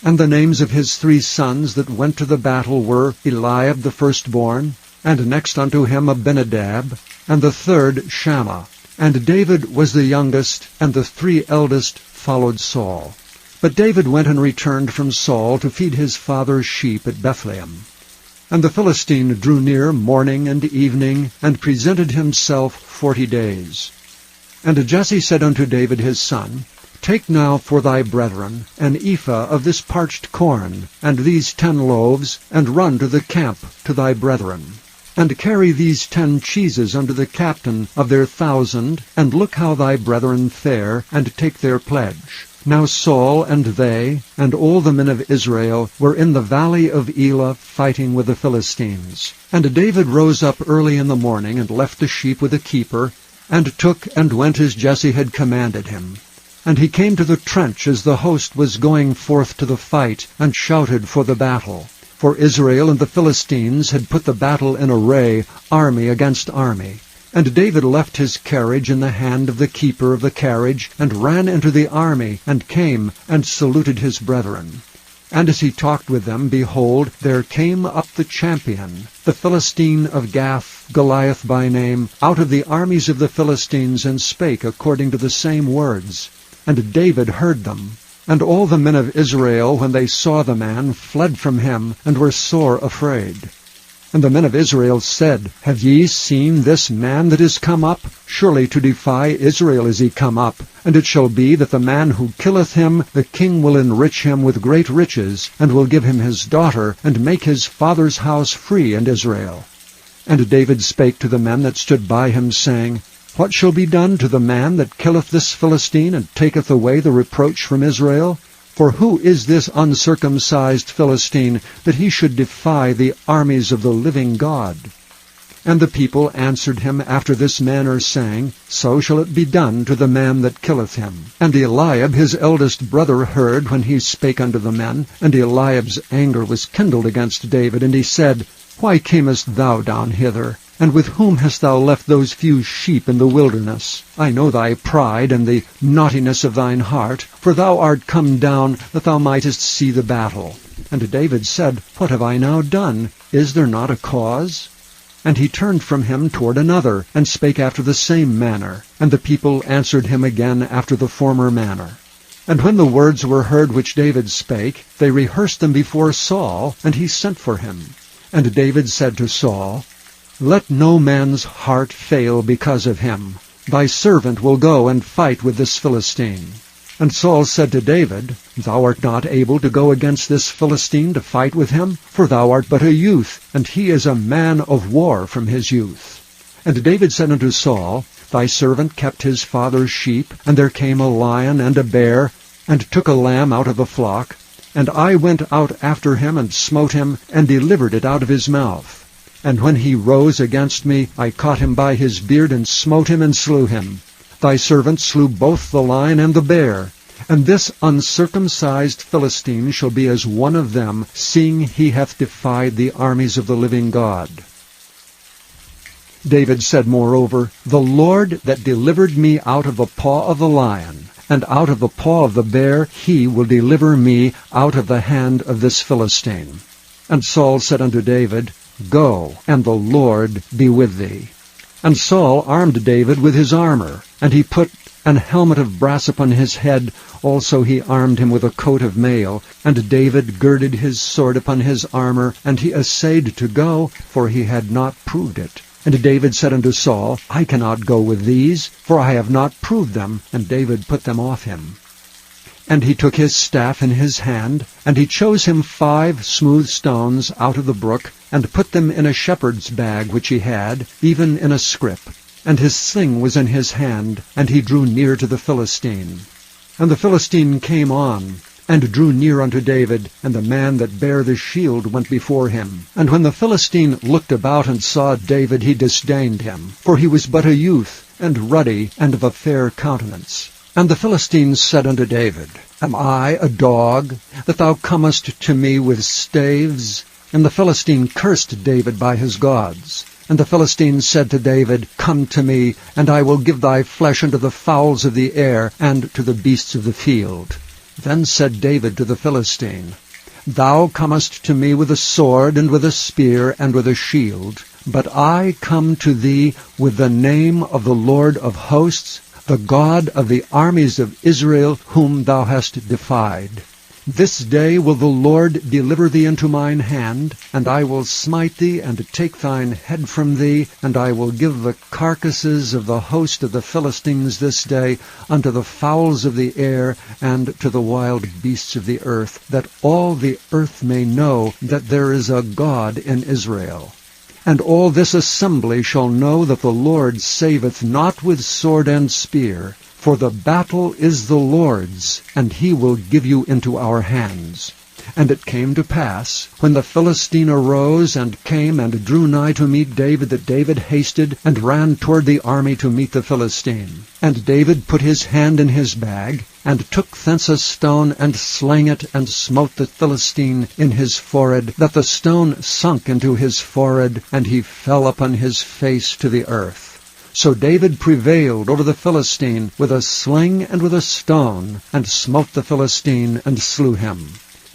And the names of his 3 sons that went to the battle were Eliab the firstborn, and next unto him Abinadab, and the third Shammah. And David was the youngest, and the 3 eldest followed Saul. But David went and returned from Saul to feed his father's sheep at Bethlehem. And the Philistine drew near morning and evening, and presented himself 40 days. And Jesse said unto David his son, Take now for thy brethren an ephah of this parched corn, and these 10 loaves, and run to the camp to thy brethren. And carry these 10 cheeses unto the captain of their 1,000, and look how thy brethren fare, and take their pledge. Now Saul and they, and all the men of Israel, were in the valley of Elah fighting with the Philistines. And David rose up early in the morning, and left the sheep with a keeper, and took and went as Jesse had commanded him. And he came to the trench as the host was going forth to the fight, and shouted for the battle. For Israel and the Philistines had put the battle in array, army against army. And David left his carriage in the hand of the keeper of the carriage, and ran into the army, and came, and saluted his brethren. And as he talked with them, behold, there came up the champion, the Philistine of Gath, Goliath by name, out of the armies of the Philistines, and spake according to the same words. And David heard them. And all the men of Israel, when they saw the man, fled from him, and were sore afraid. And the men of Israel said, Have ye seen this man that is come up? Surely to defy Israel is he come up. And it shall be that the man who killeth him, the king will enrich him with great riches, and will give him his daughter, and make his father's house free in Israel. And David spake to the men that stood by him, saying, What shall be done to the man that killeth this Philistine, and taketh away the reproach from Israel? For who is this uncircumcised Philistine, that he should defy the armies of the living God? And the people answered him after this manner, saying, So shall it be done to the man that killeth him. And Eliab his eldest brother heard when he spake unto the men, and Eliab's anger was kindled against David, and he said, Why camest thou down hither? And with whom hast thou left those few sheep in the wilderness? I know thy pride and the naughtiness of thine heart, for thou art come down that thou mightest see the battle. And David said, What have I now done? Is there not a cause? And he turned from him toward another, and spake after the same manner. And the people answered him again after the former manner. And when the words were heard which David spake, they rehearsed them before Saul, and he sent for him. And David said to Saul, Let no man's heart fail because of him. Thy servant will go and fight with this Philistine. And Saul said to David, Thou art not able to go against this Philistine to fight with him, for thou art but a youth, and he is a man of war from his youth. And David said unto Saul, Thy servant kept his father's sheep, and there came a lion and a bear, and took a lamb out of the flock. And I went out after him, and smote him, and delivered it out of his mouth. And when he rose against me, I caught him by his beard, and smote him, and slew him. Thy servant slew both the lion and the bear. And this uncircumcised Philistine shall be as one of them, seeing he hath defied the armies of the living God. David said moreover, The Lord that delivered me out of the paw of the lion, and out of the paw of the bear, he will deliver me out of the hand of this Philistine. And Saul said unto David, Go, and the Lord be with thee. And Saul armed David with his armor, and he put an helmet of brass upon his head. Also he armed him with a coat of mail. And David girded his sword upon his armor, and he essayed to go, for he had not proved it. And David said unto Saul, I cannot go with these, for I have not proved them. And David put them off him. And he took his staff in his hand, and he chose him 5 smooth stones out of the brook, and put them in a shepherd's bag which he had, even in a scrip. And his sling was in his hand, and he drew near to the Philistine. And the Philistine came on, and drew near unto David, and the man that bare the shield went before him. And when the Philistine looked about and saw David, he disdained him, for he was but a youth, and ruddy, and of a fair countenance. And the Philistine said unto David, Am I a dog, that thou comest to me with staves? And the Philistine cursed David by his gods. And the Philistine said to David, Come to me, and I will give thy flesh unto the fowls of the air, and to the beasts of the field. Then said David to the Philistine, Thou comest to me with a sword, and with a spear, and with a shield. But I come to thee with the name of the Lord of hosts, the God of the armies of Israel, whom thou hast defied. This day will the Lord deliver thee into mine hand, and I will smite thee, and take thine head from thee, and I will give the carcasses of the host of the Philistines this day unto the fowls of the air, and to the wild beasts of the earth, that all the earth may know that there is a God in Israel. And all this assembly shall know that the Lord saveth not with sword and spear, for the battle is the Lord's, and he will give you into our hands. And it came to pass, when the Philistine arose and came and drew nigh to meet David, that David hasted and ran toward the army to meet the Philistine. And David put his hand in his bag, and took thence a stone, and slang it, and smote the Philistine in his forehead, that the stone sunk into his forehead, and he fell upon his face to the earth. So David prevailed over the Philistine with a sling and with a stone, and smote the Philistine, and slew him.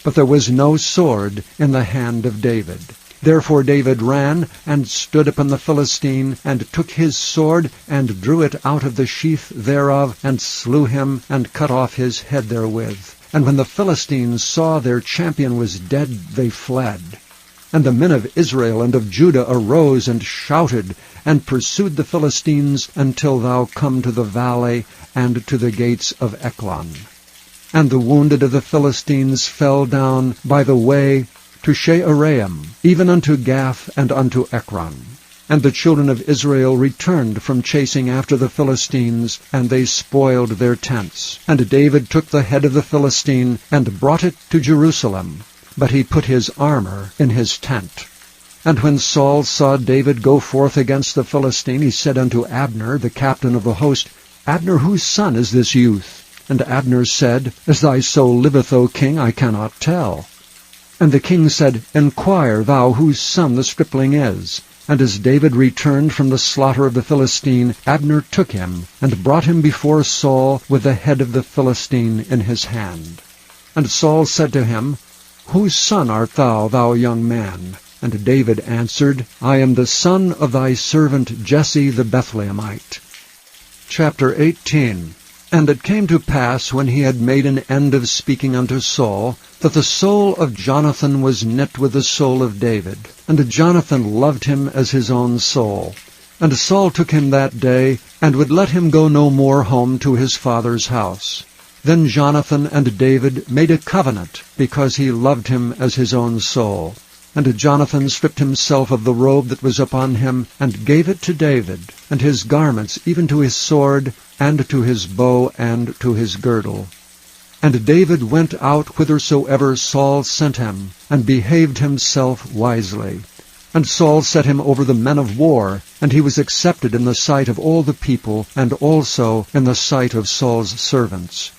But there was no sword in the hand of David. Therefore David ran, and stood upon the Philistine, and took his sword, and drew it out of the sheath thereof, and slew him, and cut off his head therewith. And when the Philistines saw their champion was dead, they fled. And the men of Israel and of Judah arose and shouted, and pursued the Philistines until thou come to the valley, and to the gates of Ekron. And the wounded of the Philistines fell down by the way to Shaaraim, even unto Gath and unto Ekron. And the children of Israel returned from chasing after the Philistines, and they spoiled their tents. And David took the head of the Philistine, and brought it to Jerusalem. But he put his armor in his tent. And when Saul saw David go forth against the Philistine, he said unto Abner, the captain of the host, Abner, whose son is this youth? And Abner said, As thy soul liveth, O king, I cannot tell. And the king said, Inquire thou whose son the stripling is. And as David returned from the slaughter of the Philistine, Abner took him, and brought him before Saul with the head of the Philistine in his hand. And Saul said to him, Whose son art thou, thou young man? And David answered, I am the son of thy servant Jesse the Bethlehemite. Chapter 18. And it came to pass, when he had made an end of speaking unto Saul, that the soul of Jonathan was knit with the soul of David, and Jonathan loved him as his own soul. And Saul took him that day, and would let him go no more home to his father's house. Then Jonathan and David made a covenant, because he loved him as his own soul. And Jonathan stripped himself of the robe that was upon him, and gave it to David, and his garments, even to his sword, and to his bow, and to his girdle. And David went out whithersoever Saul sent him, and behaved himself wisely. And Saul set him over the men of war, and he was accepted in the sight of all the people, and also in the sight of Saul's servants.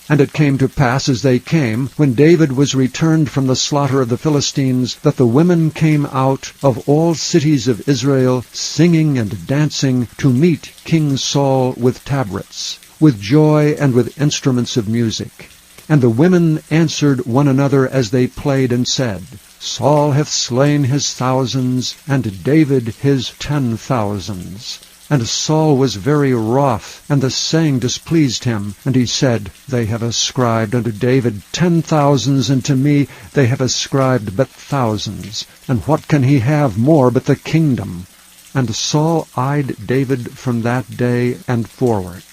And it came to pass, as they came, when David was returned from the slaughter of the Philistines, that the women came out of all cities of Israel, singing and dancing, to meet King Saul with tabrets, with joy and with instruments of music. And the women answered one another as they played, and said, Saul hath slain his thousands, and David his 10,000s. And Saul was very wroth, and the saying displeased him. And he said, They have ascribed unto David 10,000s, and to me they have ascribed but thousands. And what can he have more but the kingdom? And Saul eyed David from that day and forward.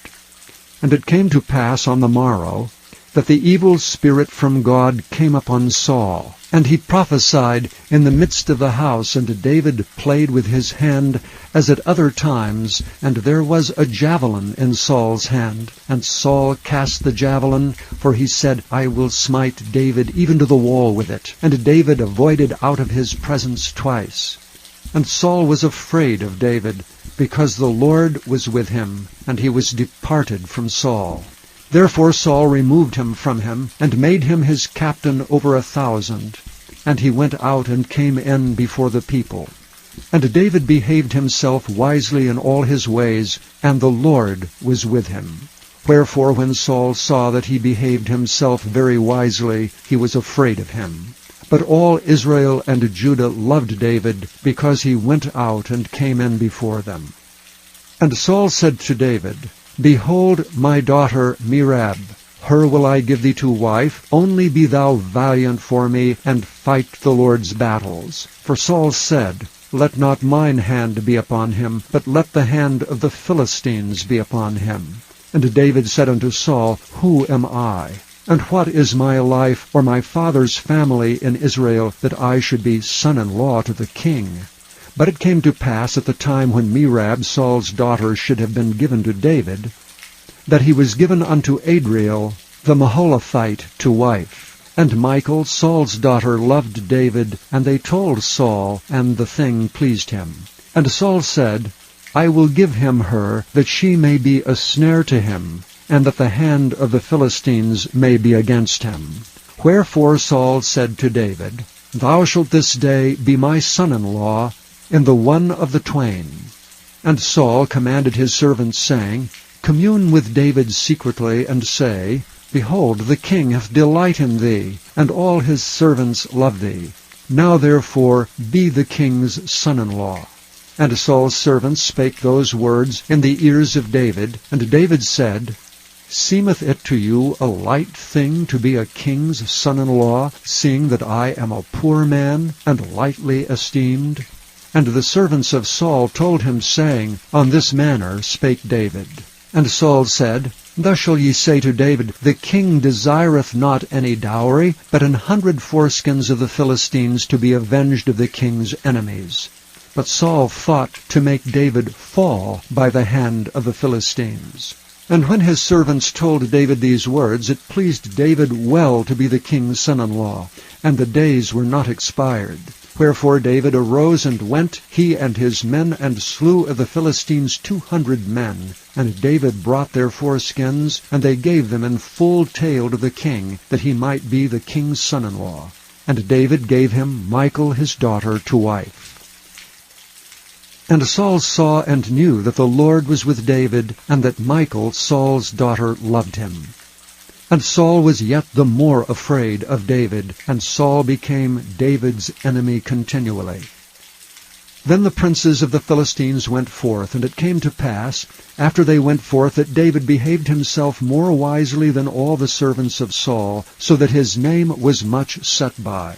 And it came to pass on the morrow, that the evil spirit from God came upon Saul. And he prophesied in the midst of the house, and David played with his hand as at other times, and there was a javelin in Saul's hand. And Saul cast the javelin, for he said, I will smite David even to the wall with it. And David avoided out of his presence twice. And Saul was afraid of David, because the Lord was with him, and he was departed from Saul. Therefore Saul removed him from him, and made him his captain over 1,000. And he went out and came in before the people. And David behaved himself wisely in all his ways, and the Lord was with him. Wherefore when Saul saw that he behaved himself very wisely, he was afraid of him. But all Israel and Judah loved David, because he went out and came in before them. And Saul said to David, Behold my daughter Merab, her will I give thee to wife, only be thou valiant for me, and fight the Lord's battles. For Saul said, Let not mine hand be upon him, but let the hand of the Philistines be upon him. And David said unto Saul, Who am I? And what is my life or my father's family in Israel, that I should be son-in-law to the king? But it came to pass at the time when Merab, Saul's daughter, should have been given to David, that he was given unto Adriel the Maholathite to wife. And Michal, Saul's daughter, loved David, and they told Saul, and the thing pleased him. And Saul said, I will give him her, that she may be a snare to him, and that the hand of the Philistines may be against him. Wherefore Saul said to David, Thou shalt this day be my son-in-law in the one of the twain. And Saul commanded his servants, saying, Commune with David secretly, and say, Behold, the king hath delight in thee, and all his servants love thee. Now therefore be the king's son-in-law. And Saul's servants spake those words in the ears of David. And David said, Seemeth it to you a light thing to be a king's son-in-law, seeing that I am a poor man, and lightly esteemed? And the servants of Saul told him, saying, On this manner spake David. And Saul said, Thus shall ye say to David, The king desireth not any dowry, but 100 foreskins of the Philistines, to be avenged of the king's enemies. But Saul thought to make David fall by the hand of the Philistines. And when his servants told David these words, it pleased David well to be the king's son-in-law, and the days were not expired. Wherefore David arose and went, he and his men, and slew of the Philistines 200 men. And David brought their foreskins, and they gave them in full tale to the king, that he might be the king's son-in-law. And David gave him Michal his daughter to wife. And Saul saw and knew that the Lord was with David, and that Michal, Saul's daughter, loved him. And Saul was yet the more afraid of David, and Saul became David's enemy continually. Then the princes of the Philistines went forth, and it came to pass, after they went forth, that David behaved himself more wisely than all the servants of Saul, so that his name was much set by.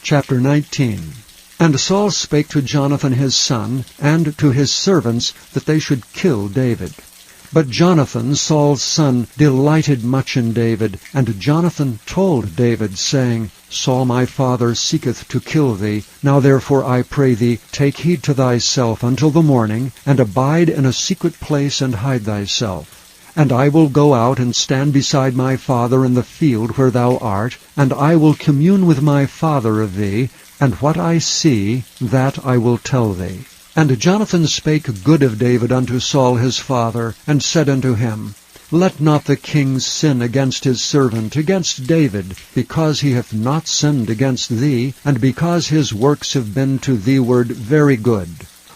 Chapter 19. And Saul spake to Jonathan his son, and to his servants, that they should kill David. But Jonathan, Saul's son, delighted much in David. And Jonathan told David, saying, Saul my father seeketh to kill thee. Now therefore I pray thee, take heed to thyself until the morning, and abide in a secret place, and hide thyself. And I will go out and stand beside my father in the field where thou art, and I will commune with my father of thee, and what I see, that I will tell thee. And Jonathan spake good of David unto Saul his father, and said unto him, Let not the king sin against his servant, against David, because he hath not sinned against thee, and because his works have been to thee ward very good.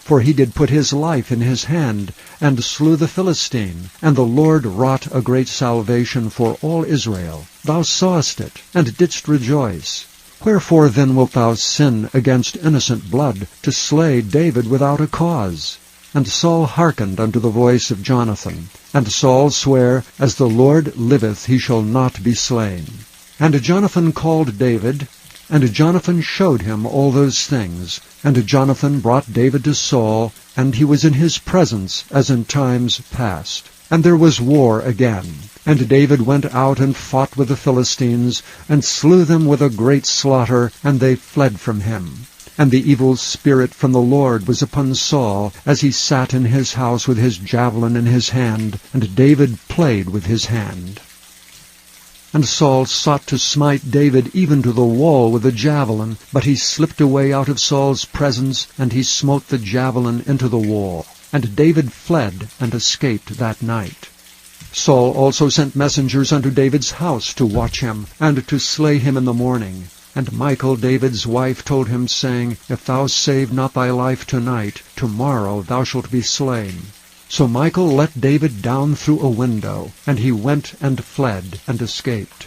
for he did put his life in his hand, and slew the Philistine. And the Lord wrought a great salvation for all Israel. Thou sawest it, and didst rejoice. Wherefore then wilt thou sin against innocent blood, to slay David without a cause? And Saul hearkened unto the voice of Jonathan. And Saul sware, As the Lord liveth, he shall not be slain. And Jonathan called David, and Jonathan showed him all those things. And Jonathan brought David to Saul, and he was in his presence as in times past. And there was war again. And David went out and fought with the Philistines, and slew them with a great slaughter, and they fled from him. And the evil spirit from the Lord was upon Saul, as he sat in his house with his javelin in his hand, and David played with his hand. And Saul sought to smite David even to the wall with a javelin, but he slipped away out of Saul's presence, and he smote the javelin into the wall. And David fled and escaped that night. Saul also sent messengers unto David's house to watch him, and to slay him in the morning. And Michal David's wife told him, saying, If thou save not thy life tonight, tomorrow thou shalt be slain. So Michal let David down through a window, and he went and fled, and escaped.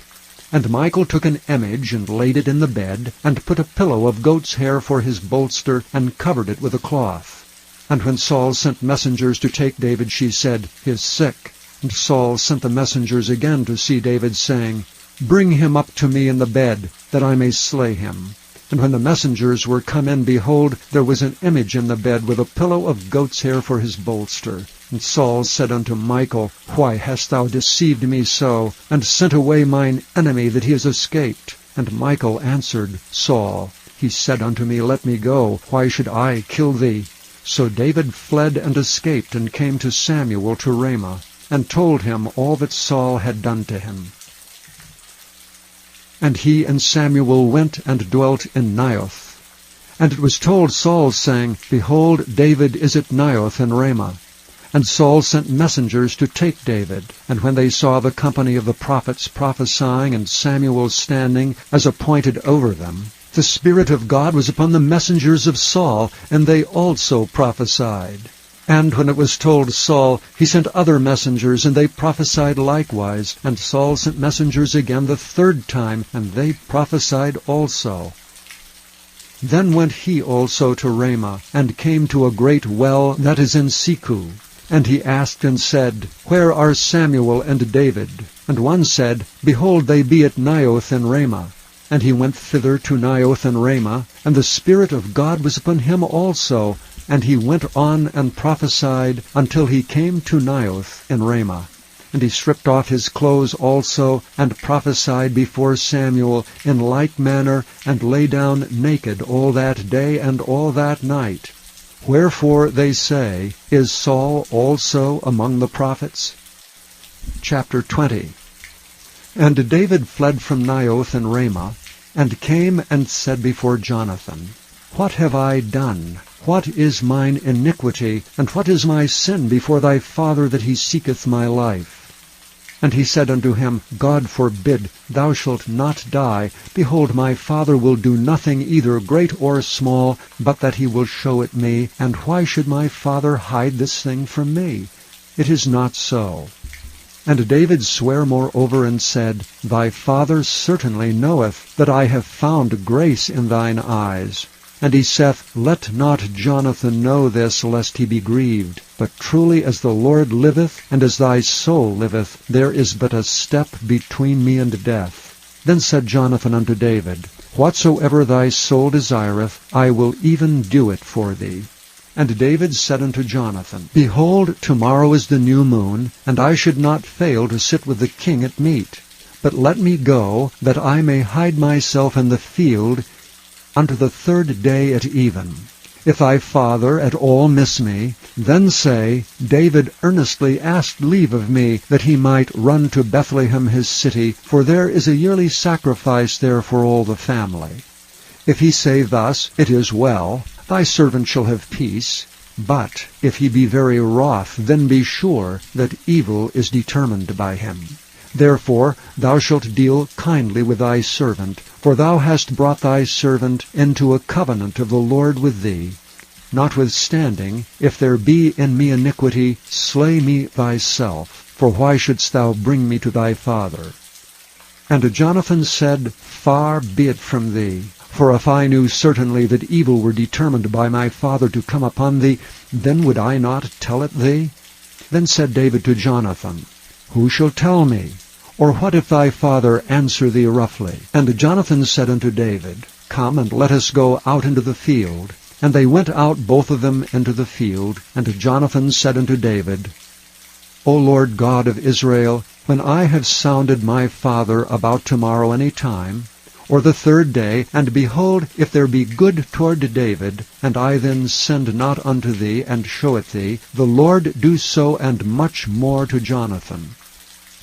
And Michal took an image, and laid it in the bed, and put a pillow of goat's hair for his bolster, and covered it with a cloth. And when Saul sent messengers to take David, she said, He is sick. And Saul sent the messengers again to see David, saying, Bring him up to me in the bed, that I may slay him. And when the messengers were come in, behold, there was an image in the bed, with a pillow of goat's hair for his bolster. And Saul said unto Michal, Why hast thou deceived me so, and sent away mine enemy, that he is escaped? And Michal answered Saul, He said unto me, Let me go, why should I kill thee? So David fled and escaped, and came to Samuel to Ramah, and told him all that Saul had done to him. And he and Samuel went and dwelt in Naioth. And it was told Saul, saying, Behold, David is at Naioth in Ramah. And Saul sent messengers to take David. And when they saw the company of the prophets prophesying, and Samuel standing as appointed over them, the Spirit of God was upon the messengers of Saul, and they also prophesied. And when it was told Saul, he sent other messengers, and they prophesied likewise. And Saul sent messengers again the third time, and they prophesied also. Then went he also to Ramah, and came to a great well that is in Secu. And he asked and said, Where are Samuel and David? And one said, Behold, they be at Naioth in Ramah. And he went thither to Naioth in Ramah, and the Spirit of God was upon him also. And he went on and prophesied until he came to Naioth in Ramah. And he stripped off his clothes also, and prophesied before Samuel in like manner, and lay down naked all that day and all that night. Wherefore they say, Is Saul also among the prophets? Chapter 20. And David fled from Naioth in Ramah, and came and said before Jonathan, What have I done? What is mine iniquity, and what is my sin before thy father, that he seeketh my life? And he said unto him, God forbid, thou shalt not die. Behold, my father will do nothing either great or small, but that he will show it me. And why should my father hide this thing from me? It is not so. And David sware moreover, and said, Thy father certainly knoweth that I have found grace in thine eyes. And he saith, Let not Jonathan know this, lest he be grieved. But truly as the Lord liveth, and as thy soul liveth, there is but a step between me and death. Then said Jonathan unto David, Whatsoever thy soul desireth, I will even do it for thee. And David said unto Jonathan, Behold, tomorrow is the new moon, and I should not fail to sit with the king at meat. But let me go, that I may hide myself in the field unto the third day at even. If thy father at all miss me, then say, David earnestly asked leave of me, that he might run to Bethlehem his city, for there is a yearly sacrifice there for all the family. If he say thus, It is well, thy servant shall have peace. But if he be very wroth, then be sure that evil is determined by him. Therefore thou shalt deal kindly with thy servant, for thou hast brought thy servant into a covenant of the Lord with thee. Notwithstanding, if there be in me iniquity, slay me thyself, for why shouldst thou bring me to thy father? And Jonathan said, Far be it from thee, for if I knew certainly that evil were determined by my father to come upon thee, then would I not tell it thee? Then said David to Jonathan, Who shall tell me? Or what if thy father answer thee roughly? And Jonathan said unto David, Come, and let us go out into the field. And they went out both of them into the field. And Jonathan said unto David, O Lord God of Israel, when I have sounded my father about tomorrow any time, or the third day, and behold, if there be good toward David, and I then send not unto thee, and show it thee, the Lord do so and much more to Jonathan.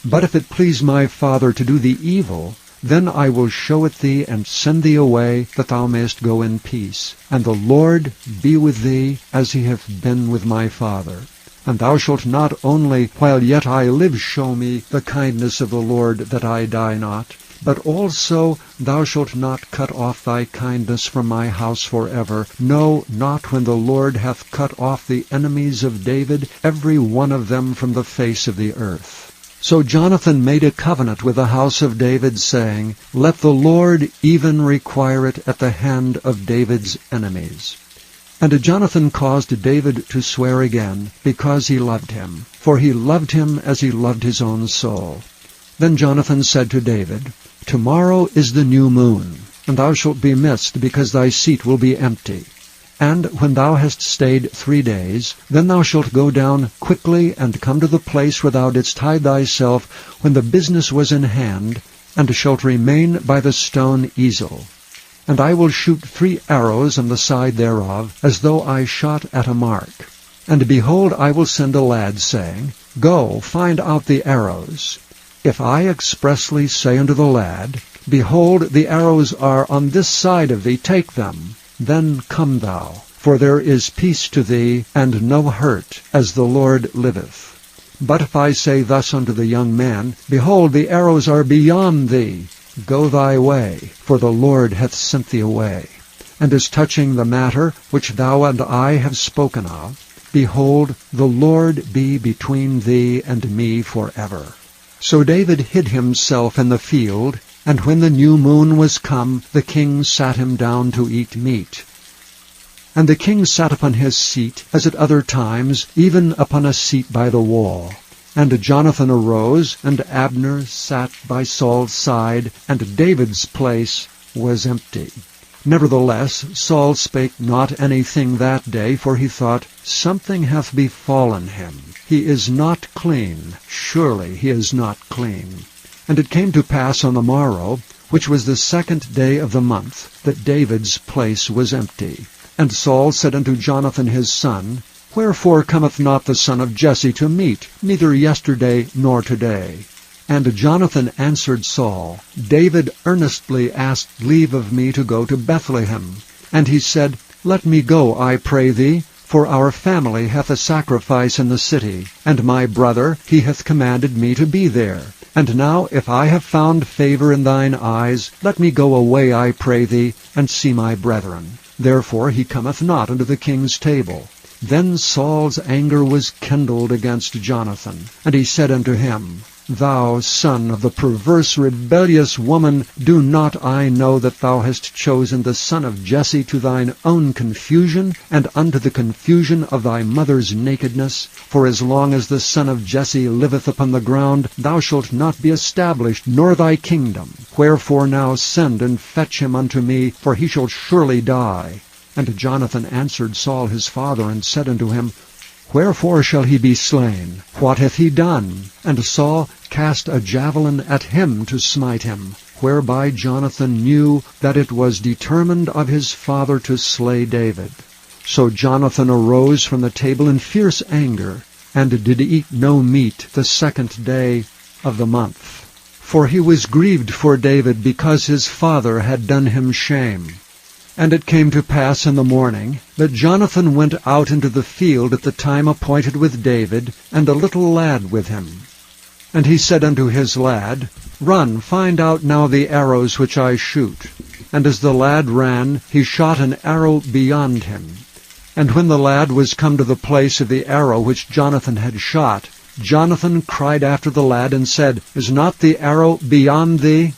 But if it please my father to do thee evil, then I will show it thee, and send thee away, that thou mayest go in peace. And the Lord be with thee, as he hath been with my father. And thou shalt not only, while yet I live, show me the kindness of the Lord, that I die not, but also thou shalt not cut off thy kindness from my house forever, no, not when the Lord hath cut off the enemies of David, every one of them from the face of the earth. So Jonathan made a covenant with the house of David, saying, Let the Lord even require it at the hand of David's enemies. And Jonathan caused David to swear again, because he loved him, for he loved him as he loved his own soul. Then Jonathan said to David, Tomorrow is the new moon, and thou shalt be missed, because thy seat will be empty. And when thou hast stayed 3 days, then thou shalt go down quickly, and come to the place where thou didst hide thyself when the business was in hand, and shalt remain by the stone Ezel. And I will shoot 3 arrows on the side thereof, as though I shot at a mark. And behold, I will send a lad, saying, Go, find out the arrows. If I expressly say unto the lad, Behold, the arrows are on this side of thee, take them, then come thou, for there is peace to thee, and no hurt, as the Lord liveth. But if I say thus unto the young man, Behold, the arrows are beyond thee, go thy way, for the Lord hath sent thee away. And as touching the matter which thou and I have spoken of, behold, the Lord be between thee and me forever. So David hid himself in the field, and when the new moon was come, the king sat him down to eat meat. And the king sat upon his seat, as at other times, even upon a seat by the wall. And Jonathan arose, and Abner sat by Saul's side, and David's place was empty. Nevertheless Saul spake not anything that day, for he thought, Something hath befallen him. He is not clean. Surely he is not clean. And it came to pass on the morrow, which was the 2nd day of the month, that David's place was empty. And Saul said unto Jonathan his son, Wherefore cometh not the son of Jesse to meat, neither yesterday nor today? And Jonathan answered Saul, David earnestly asked leave of me to go to Bethlehem. And he said, Let me go, I pray thee, for our family hath a sacrifice in the city, and my brother, he hath commanded me to be there. And now, if I have found favor in thine eyes, let me go away, I pray thee, and see my brethren. Therefore he cometh not unto the king's table. Then Saul's anger was kindled against Jonathan, and he said unto him, Thou son of the perverse rebellious woman, do not I know that thou hast chosen the son of Jesse to thine own confusion, and unto the confusion of thy mother's nakedness? For as long as the son of Jesse liveth upon the ground, thou shalt not be established, nor thy kingdom. Wherefore now send and fetch him unto me, for he shall surely die. And Jonathan answered Saul his father, and said unto him, Wherefore shall he be slain? What hath he done? And Saul cast a javelin at him to smite him, whereby Jonathan knew that it was determined of his father to slay David. So Jonathan arose from the table in fierce anger, and did eat no meat the 2nd day of the month. For he was grieved for David, because his father had done him shame. And it came to pass in the morning that Jonathan went out into the field at the time appointed with David, and a little lad with him. And he said unto his lad, Run, find out now the arrows which I shoot. And as the lad ran, he shot an arrow beyond him. And when the lad was come to the place of the arrow which Jonathan had shot, Jonathan cried after the lad, and said, Is not the arrow beyond thee?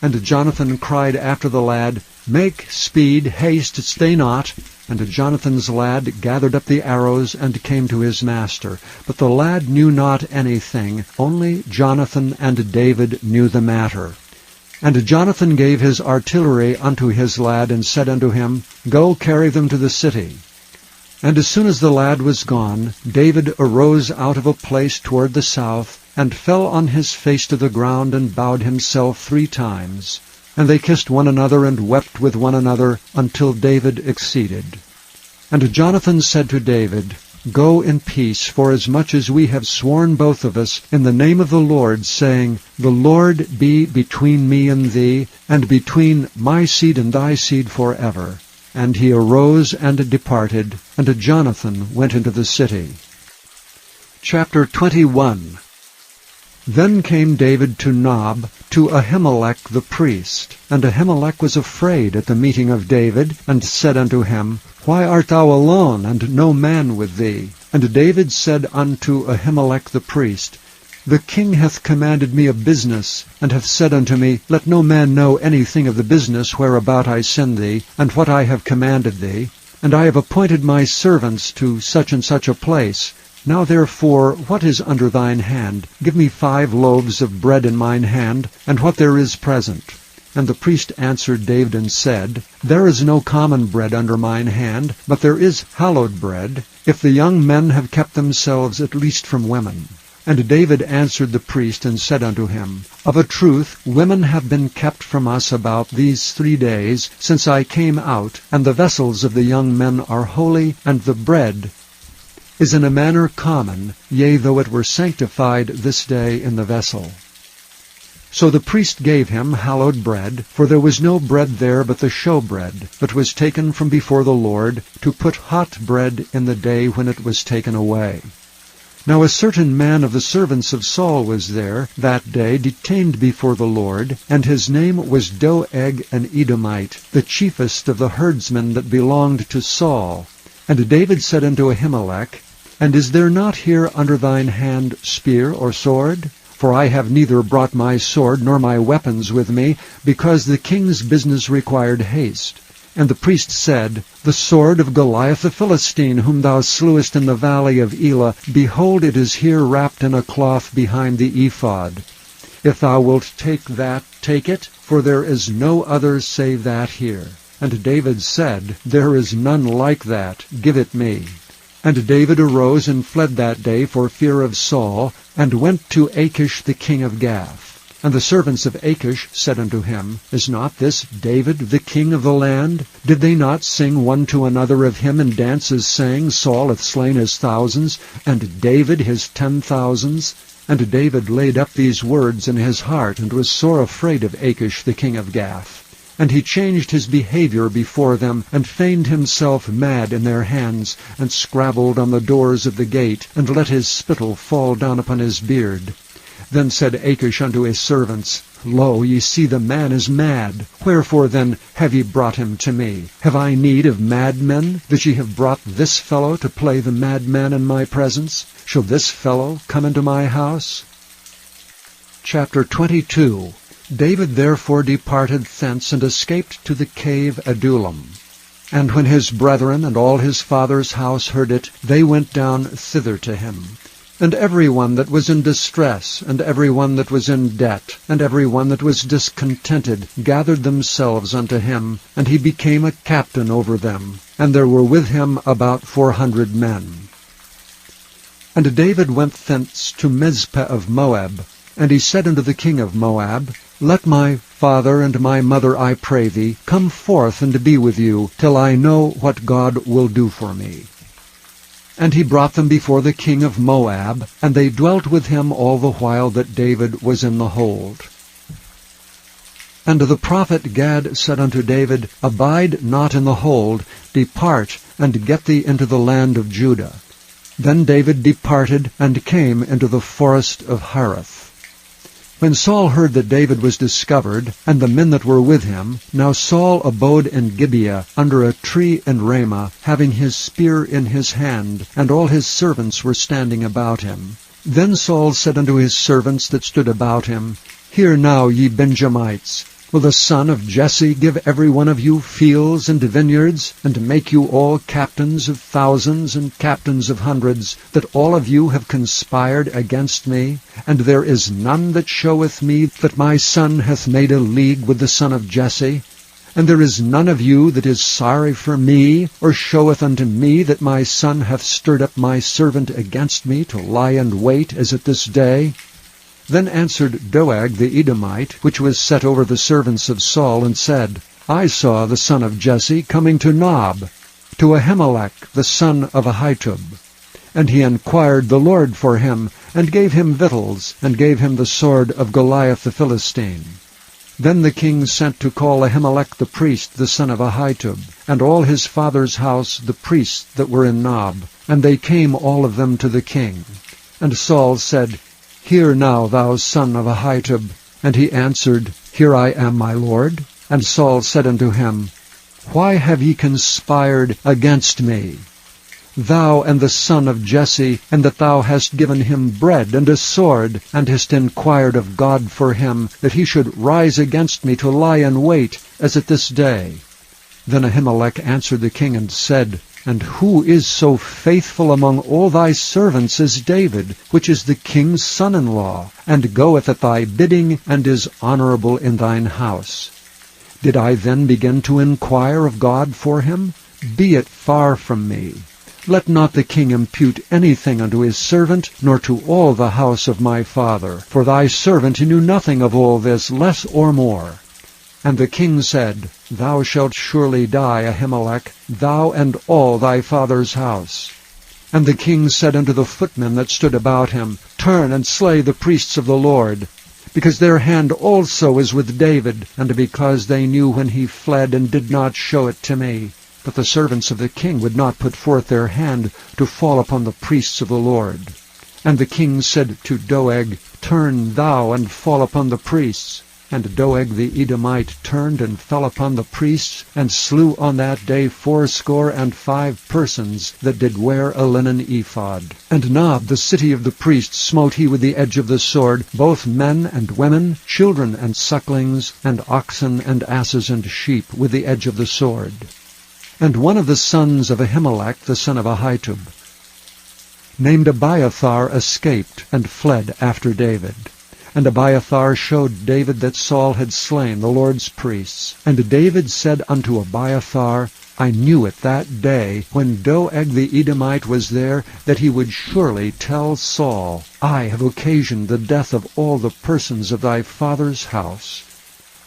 And Jonathan cried after the lad, Make speed, haste, stay not. And Jonathan's lad gathered up the arrows, and came to his master. But the lad knew not anything, only Jonathan and David knew the matter. And Jonathan gave his artillery unto his lad, and said unto him, Go carry them to the city. And as soon as the lad was gone, David arose out of a place toward the south, and fell on his face to the ground, and bowed himself 3 times. And they kissed one another, and wept with one another, until David exceeded. And Jonathan said to David, Go in peace, forasmuch as we have sworn both of us in the name of the Lord, saying, The Lord be between me and thee, and between my seed and thy seed forever. And he arose and departed, and Jonathan went into the city. Chapter 21. Then came David to Nob, to Ahimelech the priest. And Ahimelech was afraid at the meeting of David, and said unto him, Why art thou alone, and no man with thee? And David said unto Ahimelech the priest, The king hath commanded me a business, and hath said unto me, Let no man know anything of the business whereabout I send thee, and what I have commanded thee. And I have appointed my servants to such and such a place. Now therefore, what is under thine hand? Give me 5 loaves of bread in mine hand, and what there is present. And the priest answered David and said, There is no common bread under mine hand, but there is hallowed bread, if the young men have kept themselves at least from women. And David answered the priest and said unto him, Of a truth, women have been kept from us about these 3 days, since I came out, and the vessels of the young men are holy, and the bread is in a manner common, yea, though it were sanctified this day in the vessel. So the priest gave him hallowed bread, for there was no bread there but the showbread, that was taken from before the Lord, to put hot bread in the day when it was taken away. Now a certain man of the servants of Saul was there that day, detained before the Lord, and his name was Doeg an Edomite, the chiefest of the herdsmen that belonged to Saul. And David said unto Ahimelech, And is there not here under thine hand spear or sword? For I have neither brought my sword nor my weapons with me, because the king's business required haste. And the priest said, The sword of Goliath the Philistine, whom thou slewest in the valley of Elah, behold, it is here wrapped in a cloth behind the ephod. If thou wilt take that, take it, for there is no other save that here. And David said, There is none like that, give it me. And David arose and fled that day for fear of Saul, and went to Achish the king of Gath. And the servants of Achish said unto him, Is not this David the king of the land? Did they not sing one to another of him in dances, saying, Saul hath slain his thousands, and David his 10,000s? And David laid up these words in his heart, and was sore afraid of Achish the king of Gath. And he changed his behavior before them, and feigned himself mad in their hands, and scrabbled on the doors of the gate, and let his spittle fall down upon his beard. Then said Achish unto his servants, Lo, ye see the man is mad. Wherefore then have ye brought him to me? Have I need of madmen, that ye have brought this fellow to play the madman in my presence? Shall this fellow come into my house? Chapter 22. David therefore departed thence, and escaped to the cave Adullam. And when his brethren and all his father's house heard it, they went down thither to him. And every one that was in distress, and every one that was in debt, and every one that was discontented, gathered themselves unto him, and he became a captain over them. And there were with him about 400 men. And David went thence to Mizpeh of Moab. And he said unto the king of Moab, Let my father and my mother, I pray thee, come forth and be with you, till I know what God will do for me. And he brought them before the king of Moab, and they dwelt with him all the while that David was in the hold. And the prophet Gad said unto David, Abide not in the hold, depart, and get thee into the land of Judah. Then David departed, and came into the forest of Hareth. When Saul heard that David was discovered, and the men that were with him, now Saul abode in Gibeah under a tree in Ramah, having his spear in his hand, and all his servants were standing about him. Then Saul said unto his servants that stood about him, Hear now, ye Benjamites, will the son of Jesse give every one of you fields and vineyards, and make you all captains of thousands and captains of hundreds, that all of you have conspired against me? And there is none that showeth me that my son hath made a league with the son of Jesse? And there is none of you that is sorry for me, or showeth unto me that my son hath stirred up my servant against me to lie in wait, as at this day? Then answered Doeg the Edomite, which was set over the servants of Saul, and said, I saw the son of Jesse coming to Nob, to Ahimelech the son of Ahitub. And he inquired the Lord for him, and gave him victuals, and gave him the sword of Goliath the Philistine. Then the king sent to call Ahimelech the priest, the son of Ahitub, and all his father's house, the priests that were in Nob. And they came all of them to the king. And Saul said, Hear now, thou son of Ahitub. And he answered, Here I am, my lord. And Saul said unto him, Why have ye conspired against me, thou and the son of Jesse, and that thou hast given him bread and a sword, and hast inquired of God for him, that he should rise against me to lie in wait, as at this day? Then Ahimelech answered the king and said, And who is so faithful among all thy servants as David, which is the king's son-in-law, and goeth at thy bidding, and is honorable in thine house? Did I then begin to inquire of God for him? Be it far from me. Let not the king impute anything unto his servant, nor to all the house of my father. For thy servant knew nothing of all this, less or more. And the king said, Thou shalt surely die, Ahimelech, thou and all thy father's house. And the king said unto the footmen that stood about him, Turn and slay the priests of the Lord, because their hand also is with David, and because they knew when he fled, and did not show it to me. But the servants of the king would not put forth their hand to fall upon the priests of the Lord. And the king said to Doeg, Turn thou and fall upon the priests. And Doeg the Edomite turned and fell upon the priests, and slew on that day 75 persons that did wear a linen ephod. And Nob, the city of the priests, smote he with the edge of the sword, both men and women, children and sucklings, and oxen and asses and sheep, with the edge of the sword. And one of the sons of Ahimelech, the son of Ahitub, named Abiathar, escaped, and fled after David. And Abiathar showed David that Saul had slain the Lord's priests. And David said unto Abiathar, I knew it that day, when Doeg the Edomite was there, that he would surely tell Saul, I have occasioned the death of all the persons of thy father's house.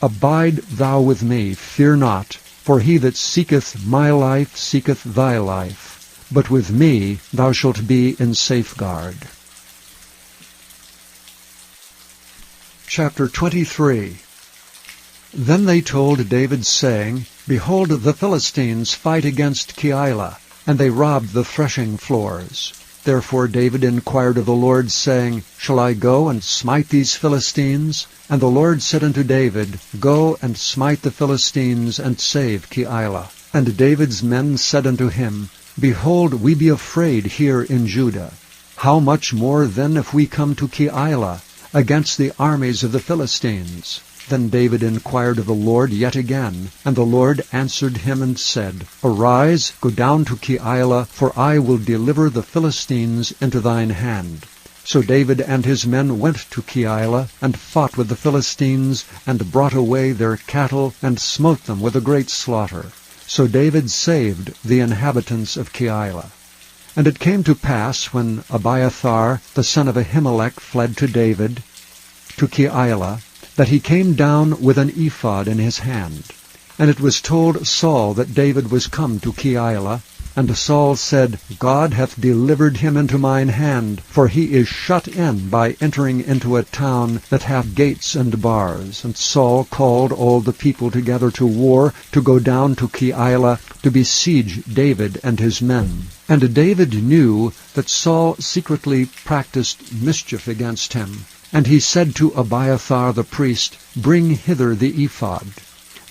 Abide thou with me, fear not, for he that seeketh my life seeketh thy life. But with me thou shalt be in safeguard. Chapter 23. Then they told David, saying, Behold, the Philistines fight against Keilah, and they robbed the threshing floors. Therefore David inquired of the Lord, saying, Shall I go and smite these Philistines? And the Lord said unto David, Go and smite the Philistines, and save Keilah. And David's men said unto him, Behold, we be afraid here in Judah. How much more then if we come to Keilah, against the armies of the Philistines? Then David inquired of the Lord yet again, and the Lord answered him and said, Arise, go down to Keilah, for I will deliver the Philistines into thine hand. So David and his men went to Keilah, and fought with the Philistines, and brought away their cattle, and smote them with a great slaughter. So David saved the inhabitants of Keilah. And it came to pass, when Abiathar the son of Ahimelech fled to David, to Keilah, that he came down with an ephod in his hand. And it was told Saul that David was come to Keilah. And Saul said, God hath delivered him into mine hand, for he is shut in by entering into a town that hath gates and bars. And Saul called all the people together to war, to go down to Keilah, to besiege David and his men. And David knew that Saul secretly practiced mischief against him. And he said to Abiathar the priest, Bring hither the ephod.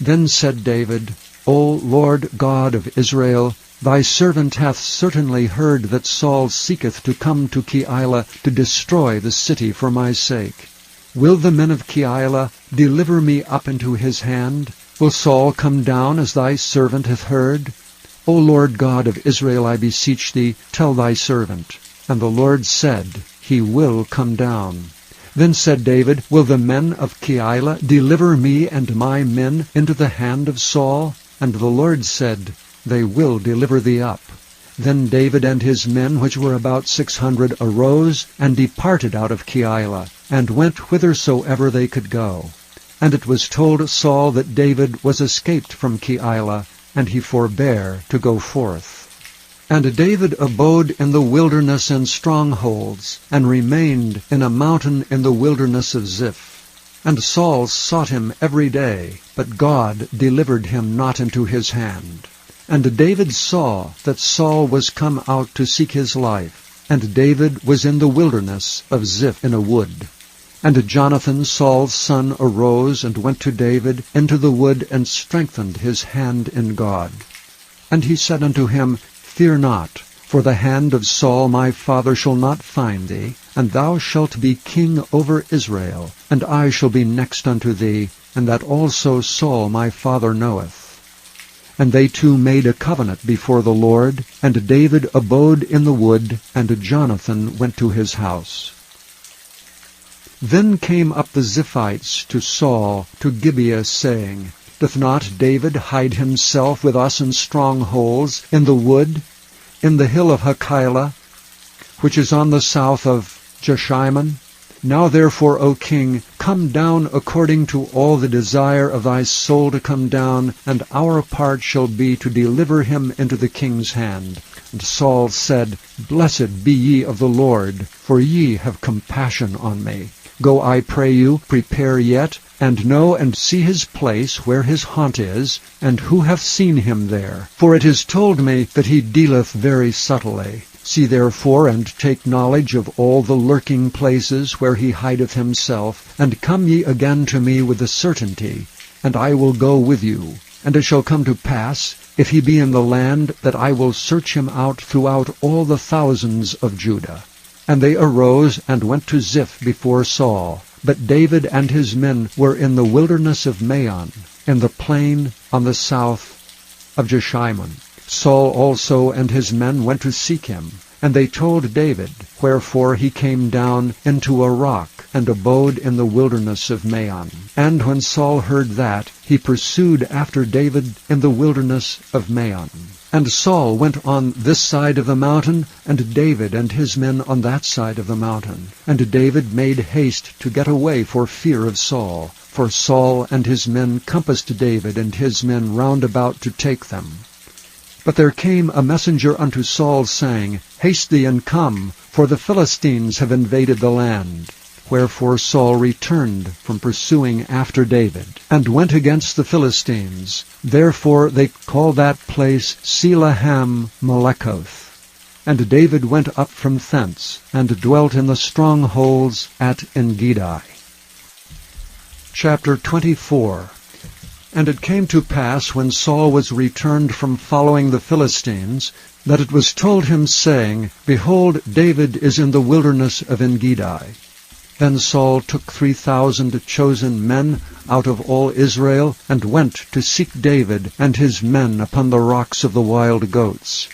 Then said David, O Lord God of Israel, thy servant hath certainly heard that Saul seeketh to come to Keilah to destroy the city for my sake. Will the men of Keilah deliver me up into his hand? Will Saul come down as thy servant hath heard? O Lord God of Israel, I beseech thee, tell thy servant. And the Lord said, He will come down. Then said David, Will the men of Keilah deliver me and my men into the hand of Saul? And the Lord said, They will deliver thee up. Then David and his men, which were about 600, arose and departed out of Keilah, and went whithersoever they could go. And it was told Saul that David was escaped from Keilah, and he forbare to go forth. And David abode in the wilderness and strongholds, and remained in a mountain in the wilderness of Ziph. And Saul sought him every day, but God delivered him not into his hand. And David saw that Saul was come out to seek his life, and David was in the wilderness of Ziph in a wood. And Jonathan, Saul's son, arose and went to David into the wood, and strengthened his hand in God. And he said unto him, Fear not, for the hand of Saul my father shall not find thee, and thou shalt be king over Israel, and I shall be next unto thee, and that also Saul my father knoweth. And they two made a covenant before the Lord, and David abode in the wood, and Jonathan went to his house. Then came up the Ziphites to Saul to Gibeah, saying, Doth not David hide himself with us in strongholds, in the wood, in the hill of Hachilah, which is on the south of Jeshimon? Now therefore, O king, come down according to all the desire of thy soul to come down, and our part shall be to deliver him into the king's hand. And Saul said, Blessed be ye of the Lord, for ye have compassion on me. Go, I pray you, prepare yet, and know and see his place where his haunt is, and who hath seen him there. For it is told me that he dealeth very subtly. See therefore, and take knowledge of all the lurking places where he hideth himself, and come ye again to me with a certainty, and I will go with you. And it shall come to pass, if he be in the land, that I will search him out throughout all the thousands of Judah. And they arose and went to Ziph before Saul. But David and his men were in the wilderness of Maon, in the plain on the south of Jeshimon. Saul also and his men went to seek him. And they told David, wherefore he came down into a rock, and abode in the wilderness of Maon. And when Saul heard that, he pursued after David in the wilderness of Maon. And Saul went on this side of the mountain, and David and his men on that side of the mountain. And David made haste to get away for fear of Saul. For Saul and his men compassed David and his men round about to take them. But there came a messenger unto Saul, saying, Haste thee and come, for the Philistines have invaded the land. Wherefore Saul returned from pursuing after David, and went against the Philistines. Therefore they call that place Selahem Melekoth. And David went up from thence, and dwelt in the strongholds at Engedi. Chapter 24. And it came to pass, when Saul was returned from following the Philistines, that it was told him, saying, Behold, David is in the wilderness of Engedi. Then Saul took 3,000 chosen men out of all Israel, and went to seek David and his men upon the rocks of the wild goats.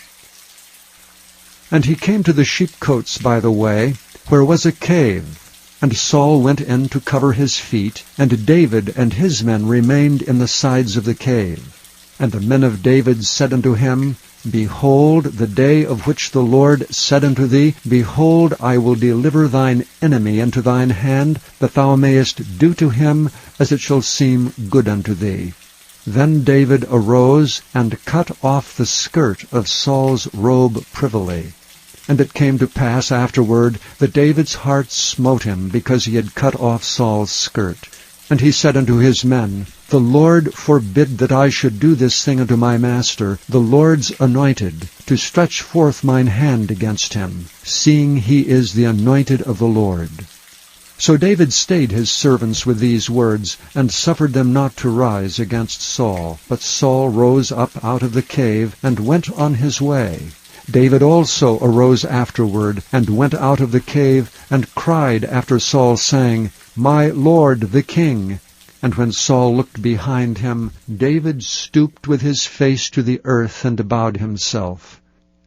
And he came to the sheepcotes by the way, where was a cave. And Saul went in to cover his feet, and David and his men remained in the sides of the cave. And the men of David said unto him, Behold, the day of which the Lord said unto thee, Behold, I will deliver thine enemy into thine hand, that thou mayest do to him as it shall seem good unto thee. Then David arose, and cut off the skirt of Saul's robe privily. And it came to pass afterward that David's heart smote him, because he had cut off Saul's skirt. And he said unto his men, The Lord forbid that I should do this thing unto my master, the Lord's anointed, to stretch forth mine hand against him, seeing he is the anointed of the Lord. So David stayed his servants with these words, and suffered them not to rise against Saul. But Saul rose up out of the cave, and went on his way. David also arose afterward, and went out of the cave, and cried after Saul, saying, My lord the king. And when Saul looked behind him, David stooped with his face to the earth, and bowed himself.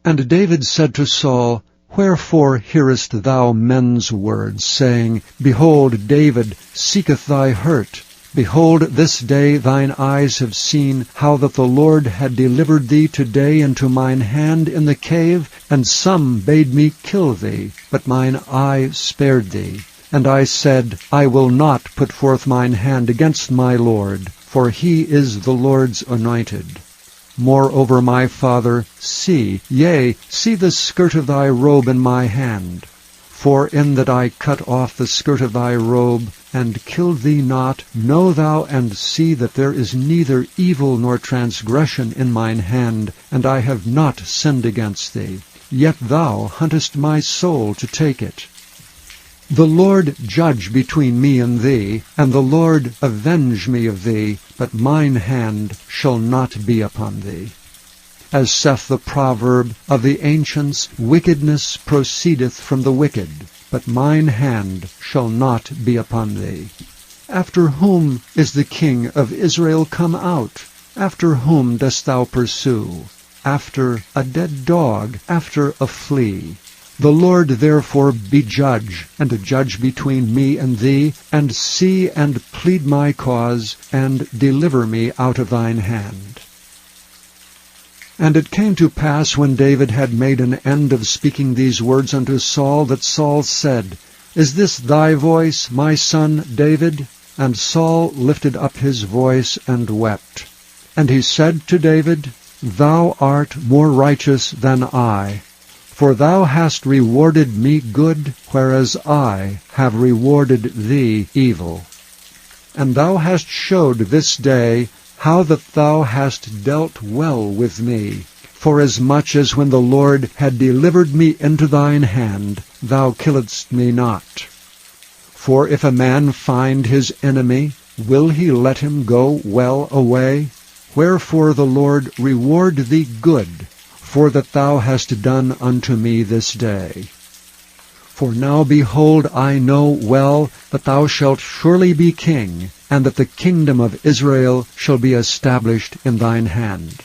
And David said to Saul, Wherefore hearest thou men's words, saying, Behold, David seeketh thy hurt? Behold, this day thine eyes have seen how that the Lord had delivered thee today into mine hand in the cave, and some bade me kill thee, but mine eye spared thee. And I said, I will not put forth mine hand against my Lord, for he is the Lord's anointed. Moreover, my father, see the skirt of thy robe in my hand. For in that I cut off the skirt of thy robe, and killed thee not, know thou and see that there is neither evil nor transgression in mine hand, and I have not sinned against thee. Yet thou huntest my soul to take it. The Lord judge between me and thee, and the Lord avenge me of thee, but mine hand shall not be upon thee. As saith the proverb of the ancients, wickedness proceedeth from the wicked, but mine hand shall not be upon thee. After whom is the king of Israel come out? After whom dost thou pursue? After a dead dog, after a flea. The Lord therefore be judge, and judge between me and thee, and see and plead my cause, and deliver me out of thine hand. And it came to pass, when David had made an end of speaking these words unto Saul, that Saul said, Is this thy voice, my son David? And Saul lifted up his voice and wept. And he said to David, Thou art more righteous than I, for thou hast rewarded me good, whereas I have rewarded thee evil. And thou hast showed this day how that thou hast dealt well with me, forasmuch as when the Lord had delivered me into thine hand, thou killedst me not. For if a man find his enemy, will he let him go well away? Wherefore the Lord reward thee good, for that thou hast done unto me this day. For now, behold, I know well that thou shalt surely be king, and that the kingdom of Israel shall be established in thine hand.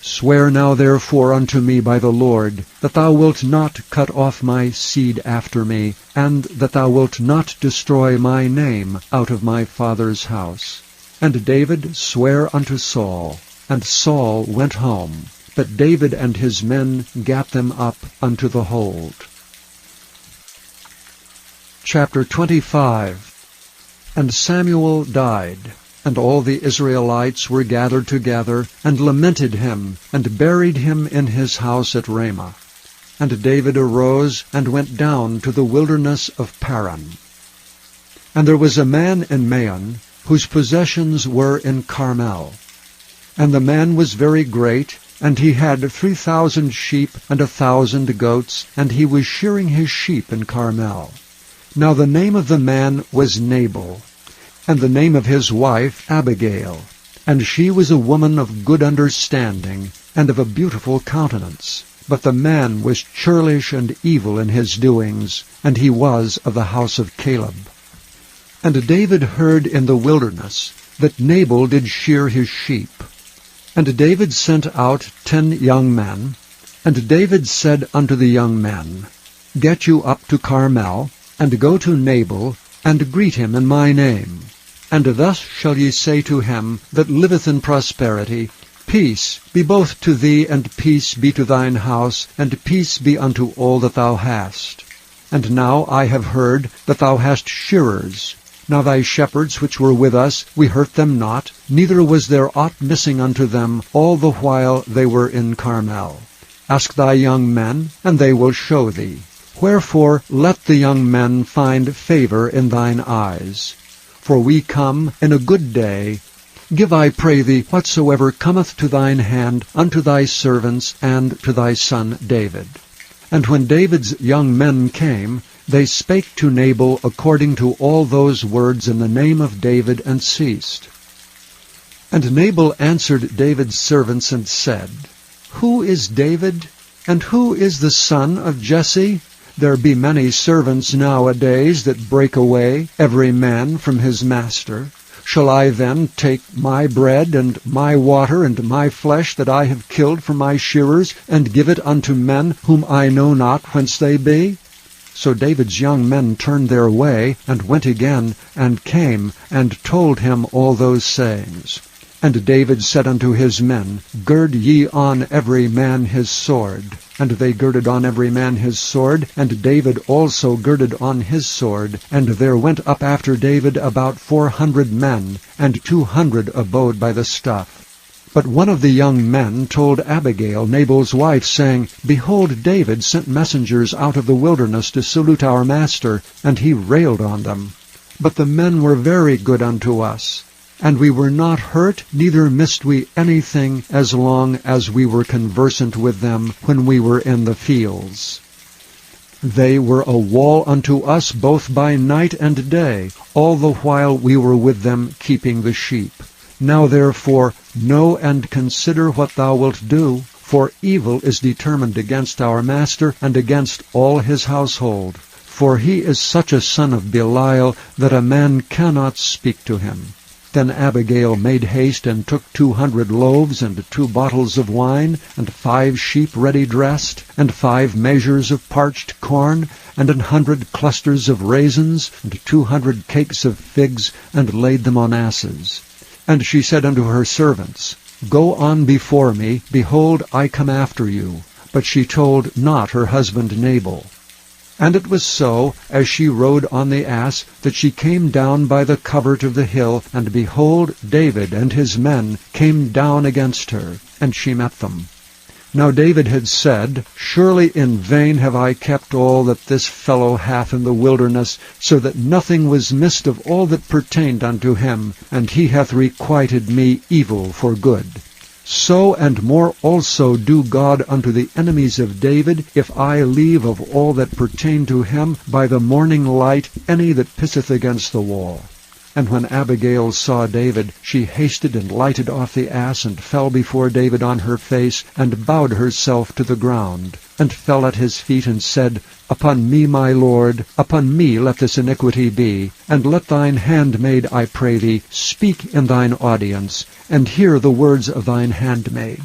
Swear now therefore unto me by the Lord, that thou wilt not cut off my seed after me, and that thou wilt not destroy my name out of my father's house. And David sware unto Saul, and Saul went home. But David and his men gat them up unto the hold. Chapter 25. And Samuel died, and all the Israelites were gathered together, and lamented him, and buried him in his house at Ramah. And David arose, and went down to the wilderness of Paran. And there was a man in Maon, whose possessions were in Carmel. And the man was very great, and he had 3,000 sheep and 1,000 goats, and he was shearing his sheep in Carmel. Now the name of the man was Nabal, and the name of his wife Abigail. And she was a woman of good understanding, and of a beautiful countenance. But the man was churlish and evil in his doings, and he was of the house of Caleb. And David heard in the wilderness that Nabal did shear his sheep. And David sent out 10 young men. And David said unto the young men, Get you up to Carmel, and go to Nabal, and greet him in my name. And thus shall ye say to him that liveth in prosperity, Peace be both to thee, and peace be to thine house, and peace be unto all that thou hast. And now I have heard that thou hast shearers. Now thy shepherds which were with us, we hurt them not, neither was there aught missing unto them all the while they were in Carmel. Ask thy young men, and they will show thee. Wherefore let the young men find favor in thine eyes. For we come in a good day. Give, I pray thee, whatsoever cometh to thine hand unto thy servants and to thy son David. And when David's young men came, they spake to Nabal according to all those words in the name of David, and ceased. And Nabal answered David's servants and said, Who is David, and who is the son of Jesse? There be many servants nowadays that break away, every man from his master. Shall I then take my bread and my water and my flesh that I have killed for my shearers, and give it unto men whom I know not whence they be? So David's young men turned their way, and went again, and came, and told him all those sayings. And David said unto his men, Gird ye on every man his sword. And they girded on every man his sword, and David also girded on his sword. And there went up after David about 400 men, and 200 abode by the stuff. But one of the young men told Abigail, Nabal's wife, saying, Behold, David sent messengers out of the wilderness to salute our master, and he railed on them. But the men were very good unto us, and we were not hurt, neither missed we anything, as long as we were conversant with them when we were in the fields. They were a wall unto us both by night and day, all the while we were with them keeping the sheep. Now therefore know and consider what thou wilt do, for evil is determined against our master and against all his household. For he is such a son of Belial that a man cannot speak to him. Then Abigail made haste, and took 200 loaves, and 2 bottles of wine, and 5 sheep ready dressed, and 5 measures of parched corn, and 100 clusters of raisins, and 200 cakes of figs, and laid them on asses. And she said unto her servants, Go on before me, behold, I come after you. But she told not her husband Nabal. And it was so, as she rode on the ass, that she came down by the covert of the hill, and behold, David and his men came down against her, and she met them. Now David had said, Surely in vain have I kept all that this fellow hath in the wilderness, so that nothing was missed of all that pertained unto him, and he hath requited me evil for good. So and more also do God unto the enemies of David, if I leave of all that pertain to him by the morning light any that pisseth against the wall. And when Abigail saw David, she hasted and lighted off the ass, and fell before David on her face, and bowed herself to the ground, and fell at his feet, and said, Upon me, my lord, upon me let this iniquity be, and let thine handmaid, I pray thee, speak in thine audience, and hear the words of thine handmaid.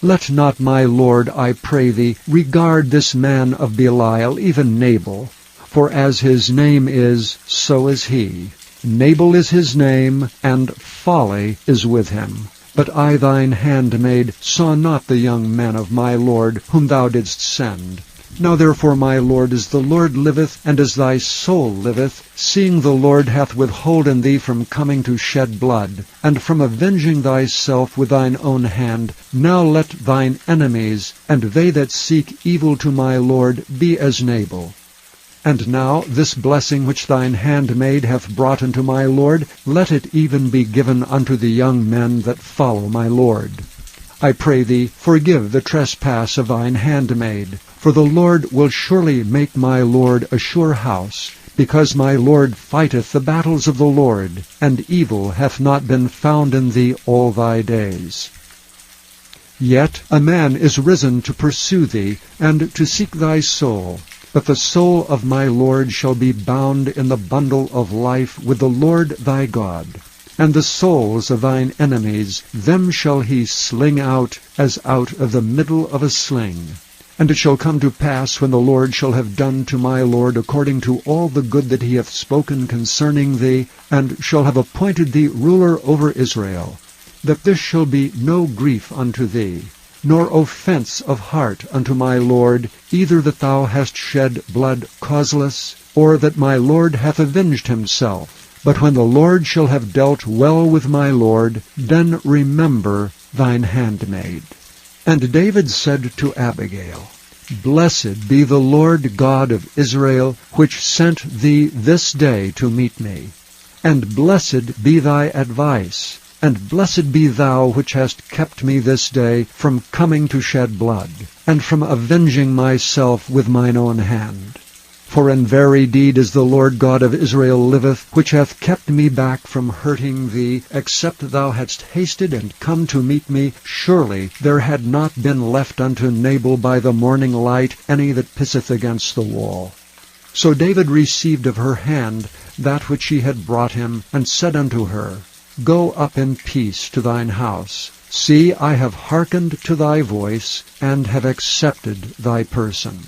Let not my lord, I pray thee, regard this man of Belial, even Nabal, for as his name is, so is he. Nabal is his name, and folly is with him. But I thine handmaid saw not the young men of my lord, whom thou didst send. Now therefore, my lord, as the Lord liveth, and as thy soul liveth, seeing the Lord hath withholden thee from coming to shed blood, and from avenging thyself with thine own hand, now let thine enemies, and they that seek evil to my lord, be as Nabal. And now this blessing which thine handmaid hath brought unto my lord, let it even be given unto the young men that follow my lord. I pray thee, forgive the trespass of thine handmaid, for the Lord will surely make my lord a sure house, because my lord fighteth the battles of the Lord, and evil hath not been found in thee all thy days. Yet a man is risen to pursue thee, and to seek thy soul. But the soul of my Lord shall be bound in the bundle of life with the Lord thy God. And the souls of thine enemies, them shall he sling out, as out of the middle of a sling. And it shall come to pass, when the Lord shall have done to my Lord according to all the good that he hath spoken concerning thee, and shall have appointed thee ruler over Israel, that this shall be no grief unto thee, nor offense of heart unto my Lord, either that thou hast shed blood causeless, or that my Lord hath avenged himself. But when the Lord shall have dealt well with my Lord, then remember thine handmaid. And David said to Abigail, Blessed be the Lord God of Israel, which sent thee this day to meet me. And blessed be thy advice, And blessed be thou which hast kept me this day from coming to shed blood, and from avenging myself with mine own hand. For in very deed as the Lord God of Israel liveth, which hath kept me back from hurting thee, except thou hadst hasted and come to meet me, surely there had not been left unto Nabal by the morning light any that pisseth against the wall. So David received of her hand that which she had brought him, and said unto her, Go up in peace to thine house. See, I have hearkened to thy voice, and have accepted thy person.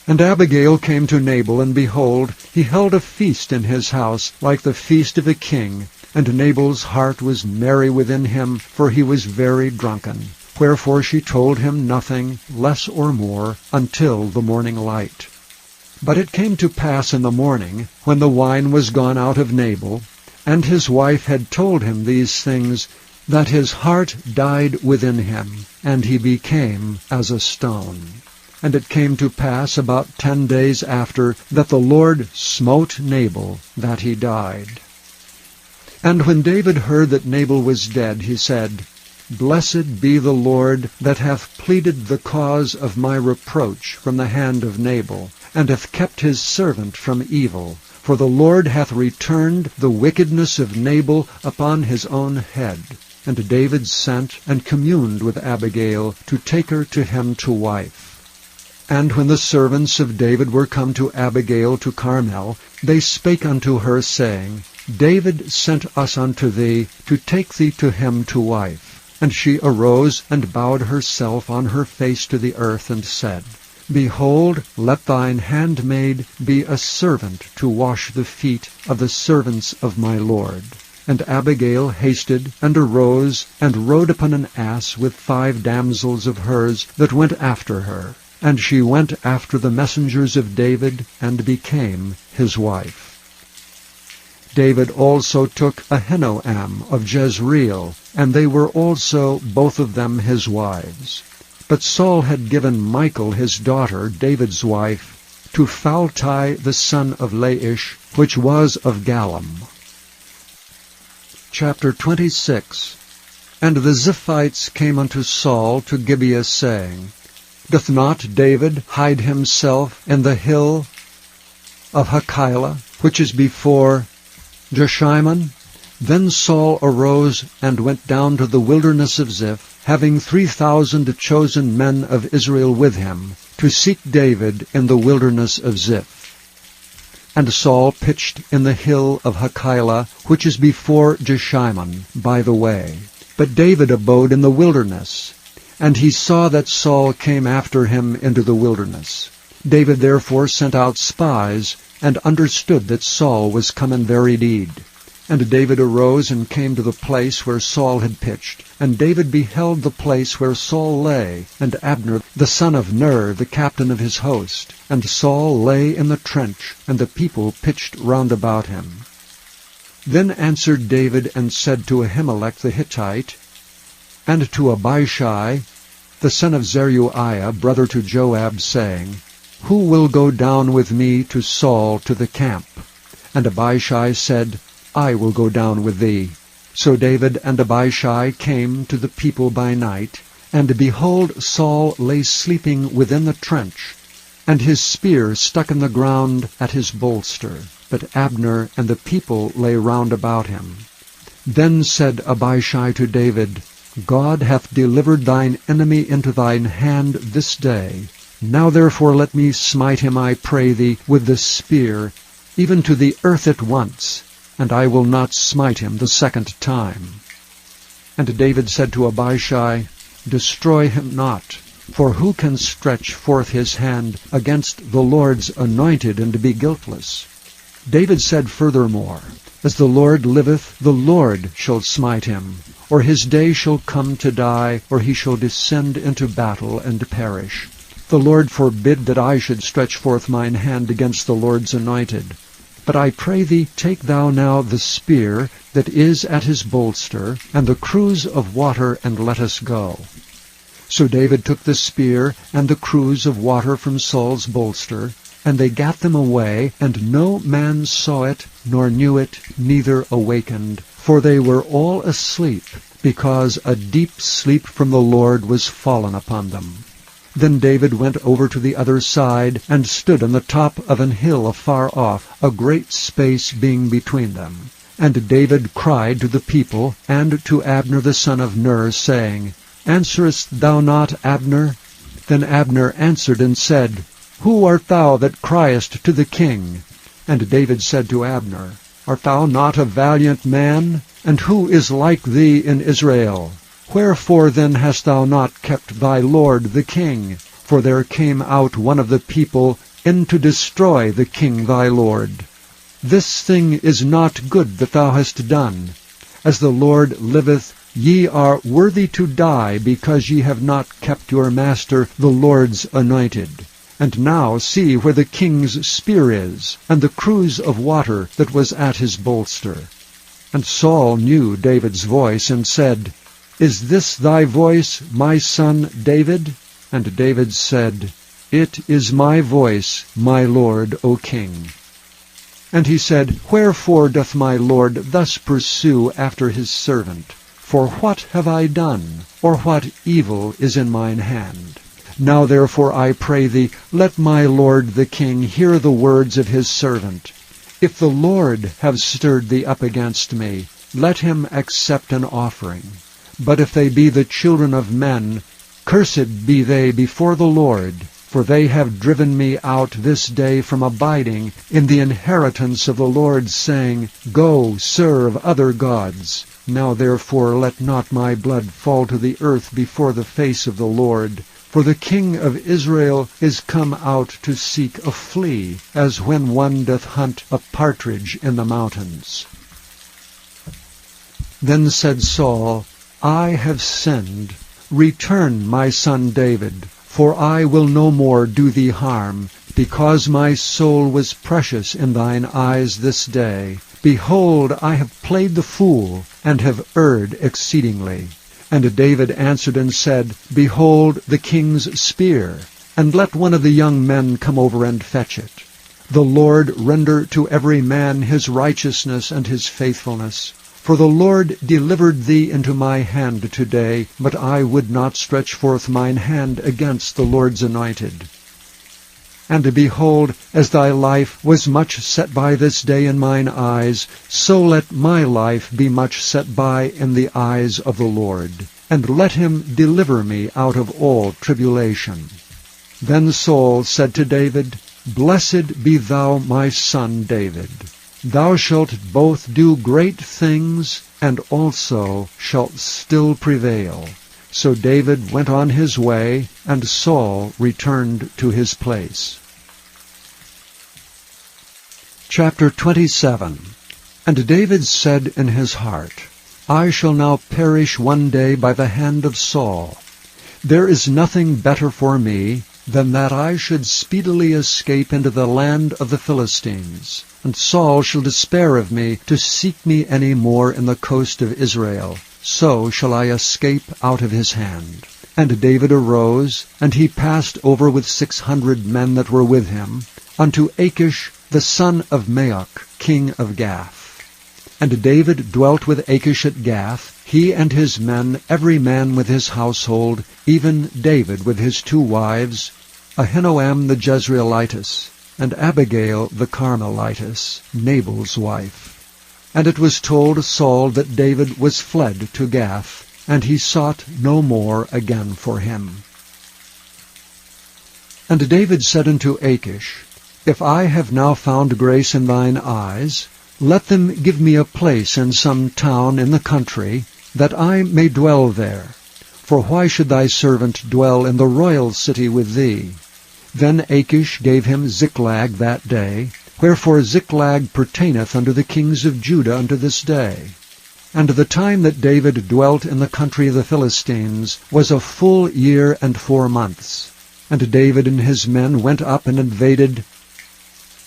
And Abigail came to Nabal, and behold, he held a feast in his house, like the feast of a king. And Nabal's heart was merry within him, for he was very drunken. Wherefore she told him nothing, less or more, until the morning light. But it came to pass in the morning, when the wine was gone out of Nabal, and his wife had told him these things, that his heart died within him, and he became as a stone. And it came to pass about 10 days after, that the Lord smote Nabal, that he died. And when David heard that Nabal was dead, he said, Blessed be the Lord, that hath pleaded the cause of my reproach from the hand of Nabal, and hath kept his servant from evil. For the Lord hath returned the wickedness of Nabal upon his own head. And David sent and communed with Abigail, to take her to him to wife. And when the servants of David were come to Abigail to Carmel, they spake unto her, saying, David sent us unto thee, to take thee to him to wife. And she arose, and bowed herself on her face to the earth, and said, Behold, let thine handmaid be a servant to wash the feet of the servants of my lord. And Abigail hasted, and arose, and rode upon an ass with 5 damsels of hers that went after her. And she went after the messengers of David, and became his wife. David also took Ahinoam of Jezreel, and they were also both of them his wives. But Saul had given Michal his daughter, David's wife, to Phalti the son of Laish, which was of Gallim. Chapter 26. And the Ziphites came unto Saul to Gibeah, saying, Doth not David hide himself in the hill of Hachilah, which is before Jeshimon? Then Saul arose and went down to the wilderness of Ziph, having 3,000 chosen men of Israel with him, to seek David in the wilderness of Ziph. And Saul pitched in the hill of Hachilah, which is before Jeshimon, by the way. But David abode in the wilderness. And he saw that Saul came after him into the wilderness. David therefore sent out spies, and understood that Saul was come in very deed. And David arose and came to the place where Saul had pitched. And David beheld the place where Saul lay, and Abner the son of Ner, the captain of his host. And Saul lay in the trench, and the people pitched round about him. Then answered David and said to Ahimelech the Hittite, and to Abishai, the son of Zeruiah, brother to Joab, saying, Who will go down with me to Saul to the camp? And Abishai said, I will go down with thee. So David and Abishai came to the people by night, and behold, Saul lay sleeping within the trench, and his spear stuck in the ground at his bolster. But Abner and the people lay round about him. Then said Abishai to David, God hath delivered thine enemy into thine hand this day. Now therefore let me smite him, I pray thee, with the spear, even to the earth at once, and I will not smite him the second time. And David said to Abishai, Destroy him not, for who can stretch forth his hand against the Lord's anointed and be guiltless? David said furthermore, As the Lord liveth, the Lord shall smite him, or his day shall come to die, or he shall descend into battle and perish. The Lord forbid that I should stretch forth mine hand against the Lord's anointed. But I pray thee, take thou now the spear that is at his bolster, and the cruse of water, and let us go. So David took the spear and the cruse of water from Saul's bolster, and they gat them away, and no man saw it, nor knew it, neither awakened, for they were all asleep, because a deep sleep from the Lord was fallen upon them. Then David went over to the other side, and stood on the top of an hill afar off, a great space being between them. And David cried to the people, and to Abner the son of Ner, saying, Answerest thou not, Abner? Then Abner answered and said, Who art thou that criest to the king? And David said to Abner, Art thou not a valiant man? And who is like thee in Israel? Wherefore then hast thou not kept thy lord the king? For there came out one of the people in to destroy the king thy lord. This thing is not good that thou hast done. As the Lord liveth, ye are worthy to die, because ye have not kept your master the Lord's anointed. And now see where the king's spear is, and the cruse of water that was at his bolster. And Saul knew David's voice, and said, Is this thy voice, my son David? And David said, It is my voice, my lord, O king. And he said, Wherefore doth my lord thus pursue after his servant? For what have I done, or what evil is in mine hand? Now therefore I pray thee, let my lord the king hear the words of his servant. If the Lord have stirred thee up against me, let him accept an offering. But if they be the children of men, cursed be they before the Lord, for they have driven me out this day from abiding in the inheritance of the Lord, saying, Go, serve other gods. Now therefore let not my blood fall to the earth before the face of the Lord. For the king of Israel is come out to seek a flea, as when one doth hunt a partridge in the mountains. Then said Saul, I have sinned. Return, my son David, for I will no more do thee harm, because my soul was precious in thine eyes this day. Behold, I have played the fool, and have erred exceedingly. And David answered and said, Behold the king's spear, and let one of the young men come over and fetch it. The Lord render to every man his righteousness and his faithfulness. For the Lord delivered thee into my hand today, but I would not stretch forth mine hand against the Lord's anointed. And behold, as thy life was much set by this day in mine eyes, so let my life be much set by in the eyes of the Lord, and let him deliver me out of all tribulation. Then Saul said to David, Blessed be thou, my son David. Thou shalt both do great things, and also shalt still prevail. So David went on his way, and Saul returned to his place. Chapter 27. And David said in his heart, I shall now perish one day by the hand of Saul. There is nothing better for me than that I should speedily escape into the land of the Philistines. And Saul shall despair of me to seek me any more in the coast of Israel. So shall I escape out of his hand. And David arose, and he passed over with 600 men that were with him, unto Achish the son of Maoch, king of Gath. And David dwelt with Achish at Gath, he and his men, every man with his household, even David with his 2 wives, Ahinoam the Jezreelitess, and Abigail the Carmelitess, Nabal's wife. And it was told Saul that David was fled to Gath, and he sought no more again for him. And David said unto Achish, If I have now found grace in thine eyes, let them give me a place in some town in the country, that I may dwell there. For why should thy servant dwell in the royal city with thee? Then Achish gave him Ziklag that day, wherefore Ziklag pertaineth unto the kings of Judah unto this day. And the time that David dwelt in the country of the Philistines was a full year and 4 months. And David and his men went up and invaded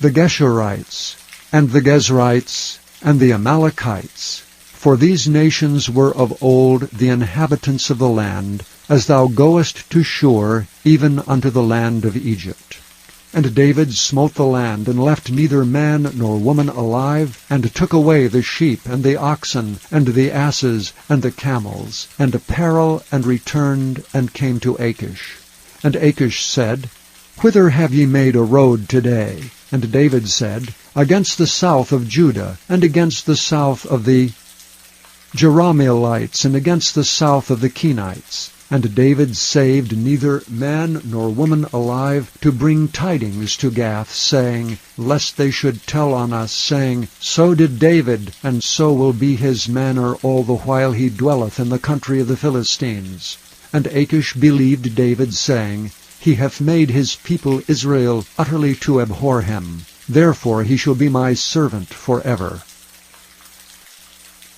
the Geshurites, and the Gezrites, and the Amalekites. For these nations were of old the inhabitants of the land, as thou goest to Shur, even unto the land of Egypt. And David smote the land, and left neither man nor woman alive, and took away the sheep, and the oxen, and the asses, and the camels, and apparel, and returned, and came to Achish. And Achish said, Whither have ye made a road today? And David said, Against the south of Judah, and against the south of the Jerahmeelites, and against the south of the Kenites. And David saved neither man nor woman alive, to bring tidings to Gath, saying, Lest they should tell on us, saying, So did David, and so will be his manner all the while he dwelleth in the country of the Philistines. And Achish believed David, saying, He hath made his people Israel utterly to abhor him. Therefore he shall be my servant forever.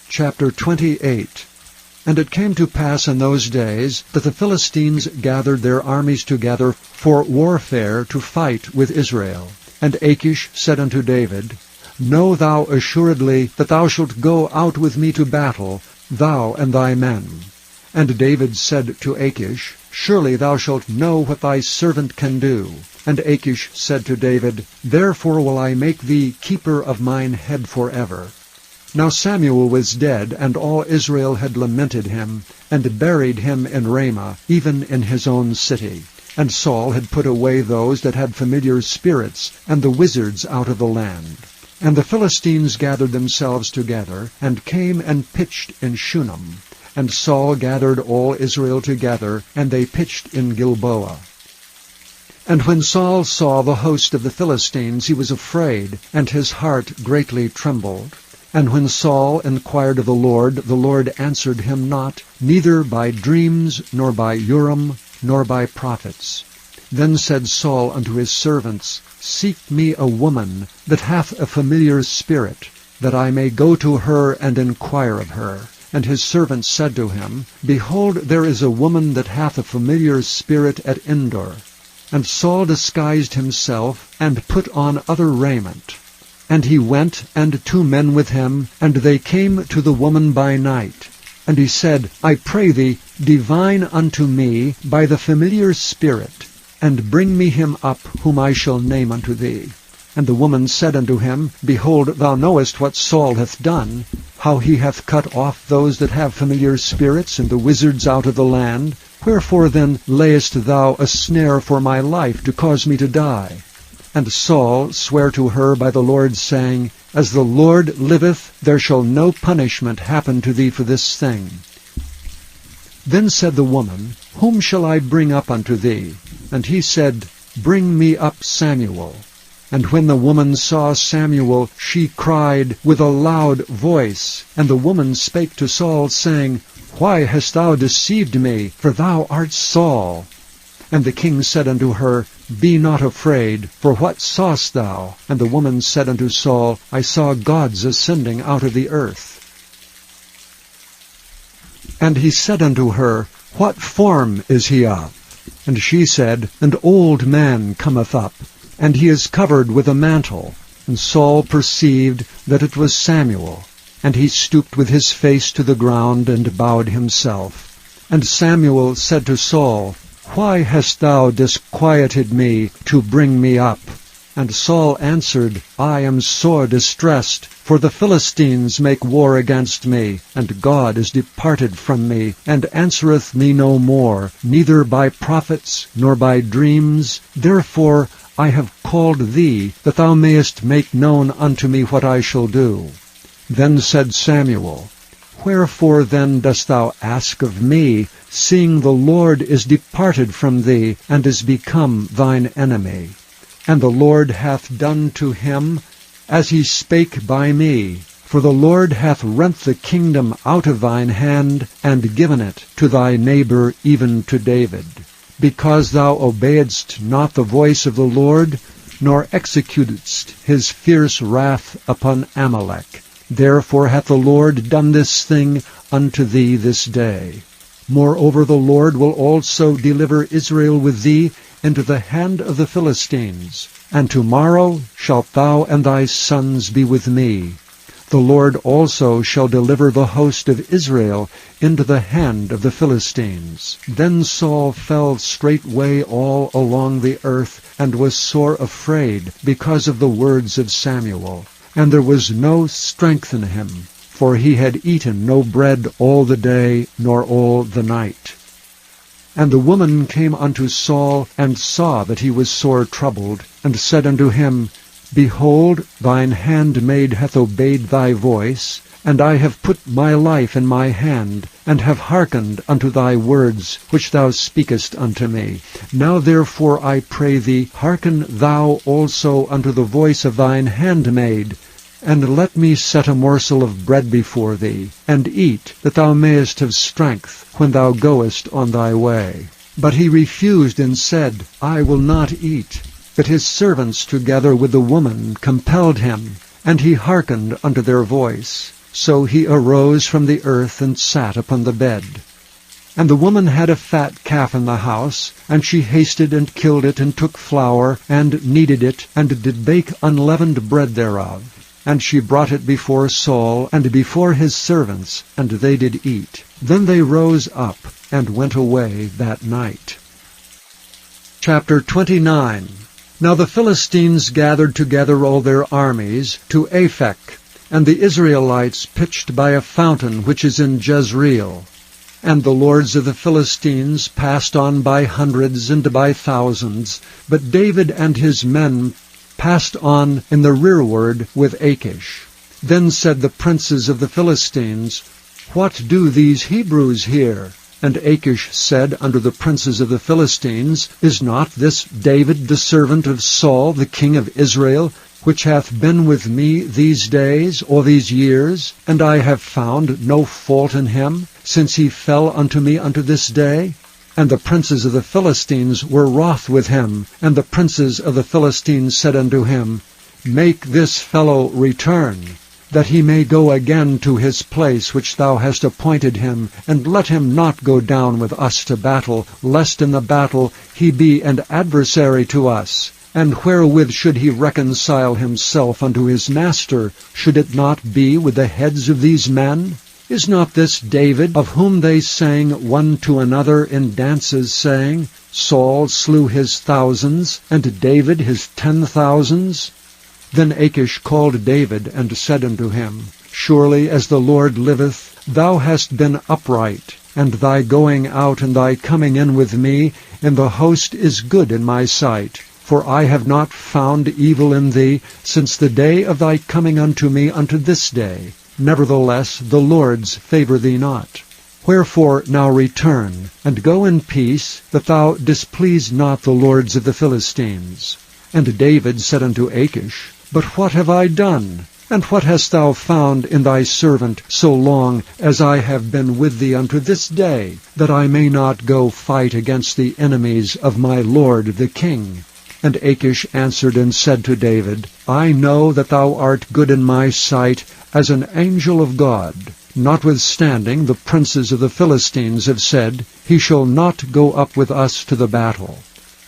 Chapter 28. And it came to pass in those days that the Philistines gathered their armies together for warfare to fight with Israel. And Achish said unto David, Know thou assuredly that thou shalt go out with me to battle, thou and thy men. And David said to Achish, Surely thou shalt know what thy servant can do. And Achish said to David, Therefore will I make thee keeper of mine head forever. Now Samuel was dead, and all Israel had lamented him, and buried him in Ramah, even in his own city. And Saul had put away those that had familiar spirits, and the wizards out of the land. And the Philistines gathered themselves together, and came and pitched in Shunem. And Saul gathered all Israel together, and they pitched in Gilboa. And when Saul saw the host of the Philistines, he was afraid, and his heart greatly trembled. And when Saul inquired of the Lord answered him not, neither by dreams, nor by Urim, nor by prophets. Then said Saul unto his servants, Seek me a woman that hath a familiar spirit, that I may go to her and inquire of her. And his servants said to him, Behold, there is a woman that hath a familiar spirit at Endor. And Saul disguised himself, and put on other raiment. And he went, and 2 men with him, and they came to the woman by night. And he said, I pray thee, divine unto me by the familiar spirit, and bring me him up, whom I shall name unto thee. And the woman said unto him, Behold, thou knowest what Saul hath done, how he hath cut off those that have familiar spirits, and the wizards out of the land. Wherefore then layest thou a snare for my life, to cause me to die? And Saul sware to her by the Lord, saying, As the Lord liveth, there shall no punishment happen to thee for this thing. Then said the woman, Whom shall I bring up unto thee? And he said, Bring me up Samuel. And when the woman saw Samuel, she cried with a loud voice. And the woman spake to Saul, saying, Why hast thou deceived me? For thou art Saul. And the king said unto her, Be not afraid, for what sawest thou? And the woman said unto Saul, I saw gods ascending out of the earth. And he said unto her, What form is he of? And she said, An old man cometh up, and he is covered with a mantle. And Saul perceived that it was Samuel. And he stooped with his face to the ground, and bowed himself. And Samuel said to Saul, Why hast thou disquieted me to bring me up? And Saul answered, I am sore distressed, for the Philistines make war against me, and God is departed from me, and answereth me no more, neither by prophets, nor by dreams. Therefore I have called thee, that thou mayest make known unto me what I shall do. Then said Samuel, Wherefore then dost thou ask of me, seeing the Lord is departed from thee, and is become thine enemy? And the Lord hath done to him as he spake by me. For the Lord hath rent the kingdom out of thine hand, and given it to thy neighbor, even to David. Because thou obeyedst not the voice of the Lord, nor executedst his fierce wrath upon Amalek. Therefore hath the Lord done this thing unto thee this day. Moreover the Lord will also deliver Israel with thee into the hand of the Philistines. And tomorrow shalt thou and thy sons be with me. The Lord also shall deliver the host of Israel into the hand of the Philistines. Then Saul fell straightway all along the earth, and was sore afraid because of the words of Samuel. And there was no strength in him, for he had eaten no bread all the day, nor all the night. And the woman came unto Saul, and saw that he was sore troubled, and said unto him, Behold, thine handmaid hath obeyed thy voice, and I have put my life in my hand, and have hearkened unto thy words, which thou speakest unto me. Now therefore I pray thee, hearken thou also unto the voice of thine handmaid, and let me set a morsel of bread before thee, and eat, that thou mayest have strength when thou goest on thy way. But he refused and said, I will not eat. But his servants together with the woman compelled him, and he hearkened unto their voice. So he arose from the earth and sat upon the bed. And the woman had a fat calf in the house, and she hasted and killed it, and took flour, and kneaded it, and did bake unleavened bread thereof. And she brought it before Saul, and before his servants, and they did eat. Then they rose up, and went away that night. Chapter 29. Now the Philistines gathered together all their armies to Aphek, and the Israelites pitched by a fountain which is in Jezreel. And the lords of the Philistines passed on by hundreds and by thousands, but David and his men passed on in the rearward with Achish. Then said the princes of the Philistines, What do these Hebrews here? And Achish said unto the princes of the Philistines, Is not this David the servant of Saul, the king of Israel, which hath been with me these days, or these years? And I have found no fault in him, since he fell unto me unto this day? And the princes of the Philistines were wroth with him. And the princes of the Philistines said unto him, Make this fellow return, that he may go again to his place which thou hast appointed him, and let him not go down with us to battle, lest in the battle he be an adversary to us. And wherewith should he reconcile himself unto his master? Should it not be with the heads of these men? Is not this David, of whom they sang one to another in dances, saying, Saul slew his thousands, and David his 10,000s? Then Achish called David, and said unto him, Surely as the Lord liveth, thou hast been upright, and thy going out and thy coming in with me in the host is good in my sight. For I have not found evil in thee since the day of thy coming unto me unto this day. Nevertheless the Lord's favour thee not. Wherefore now return, and go in peace, that thou displease not the lords of the Philistines. And David said unto Achish, But what have I done? And what hast thou found in thy servant so long as I have been with thee unto this day, that I may not go fight against the enemies of my lord the king? And Achish answered and said to David, I know that thou art good in my sight as an angel of God. Notwithstanding, the princes of the Philistines have said, He shall not go up with us to the battle.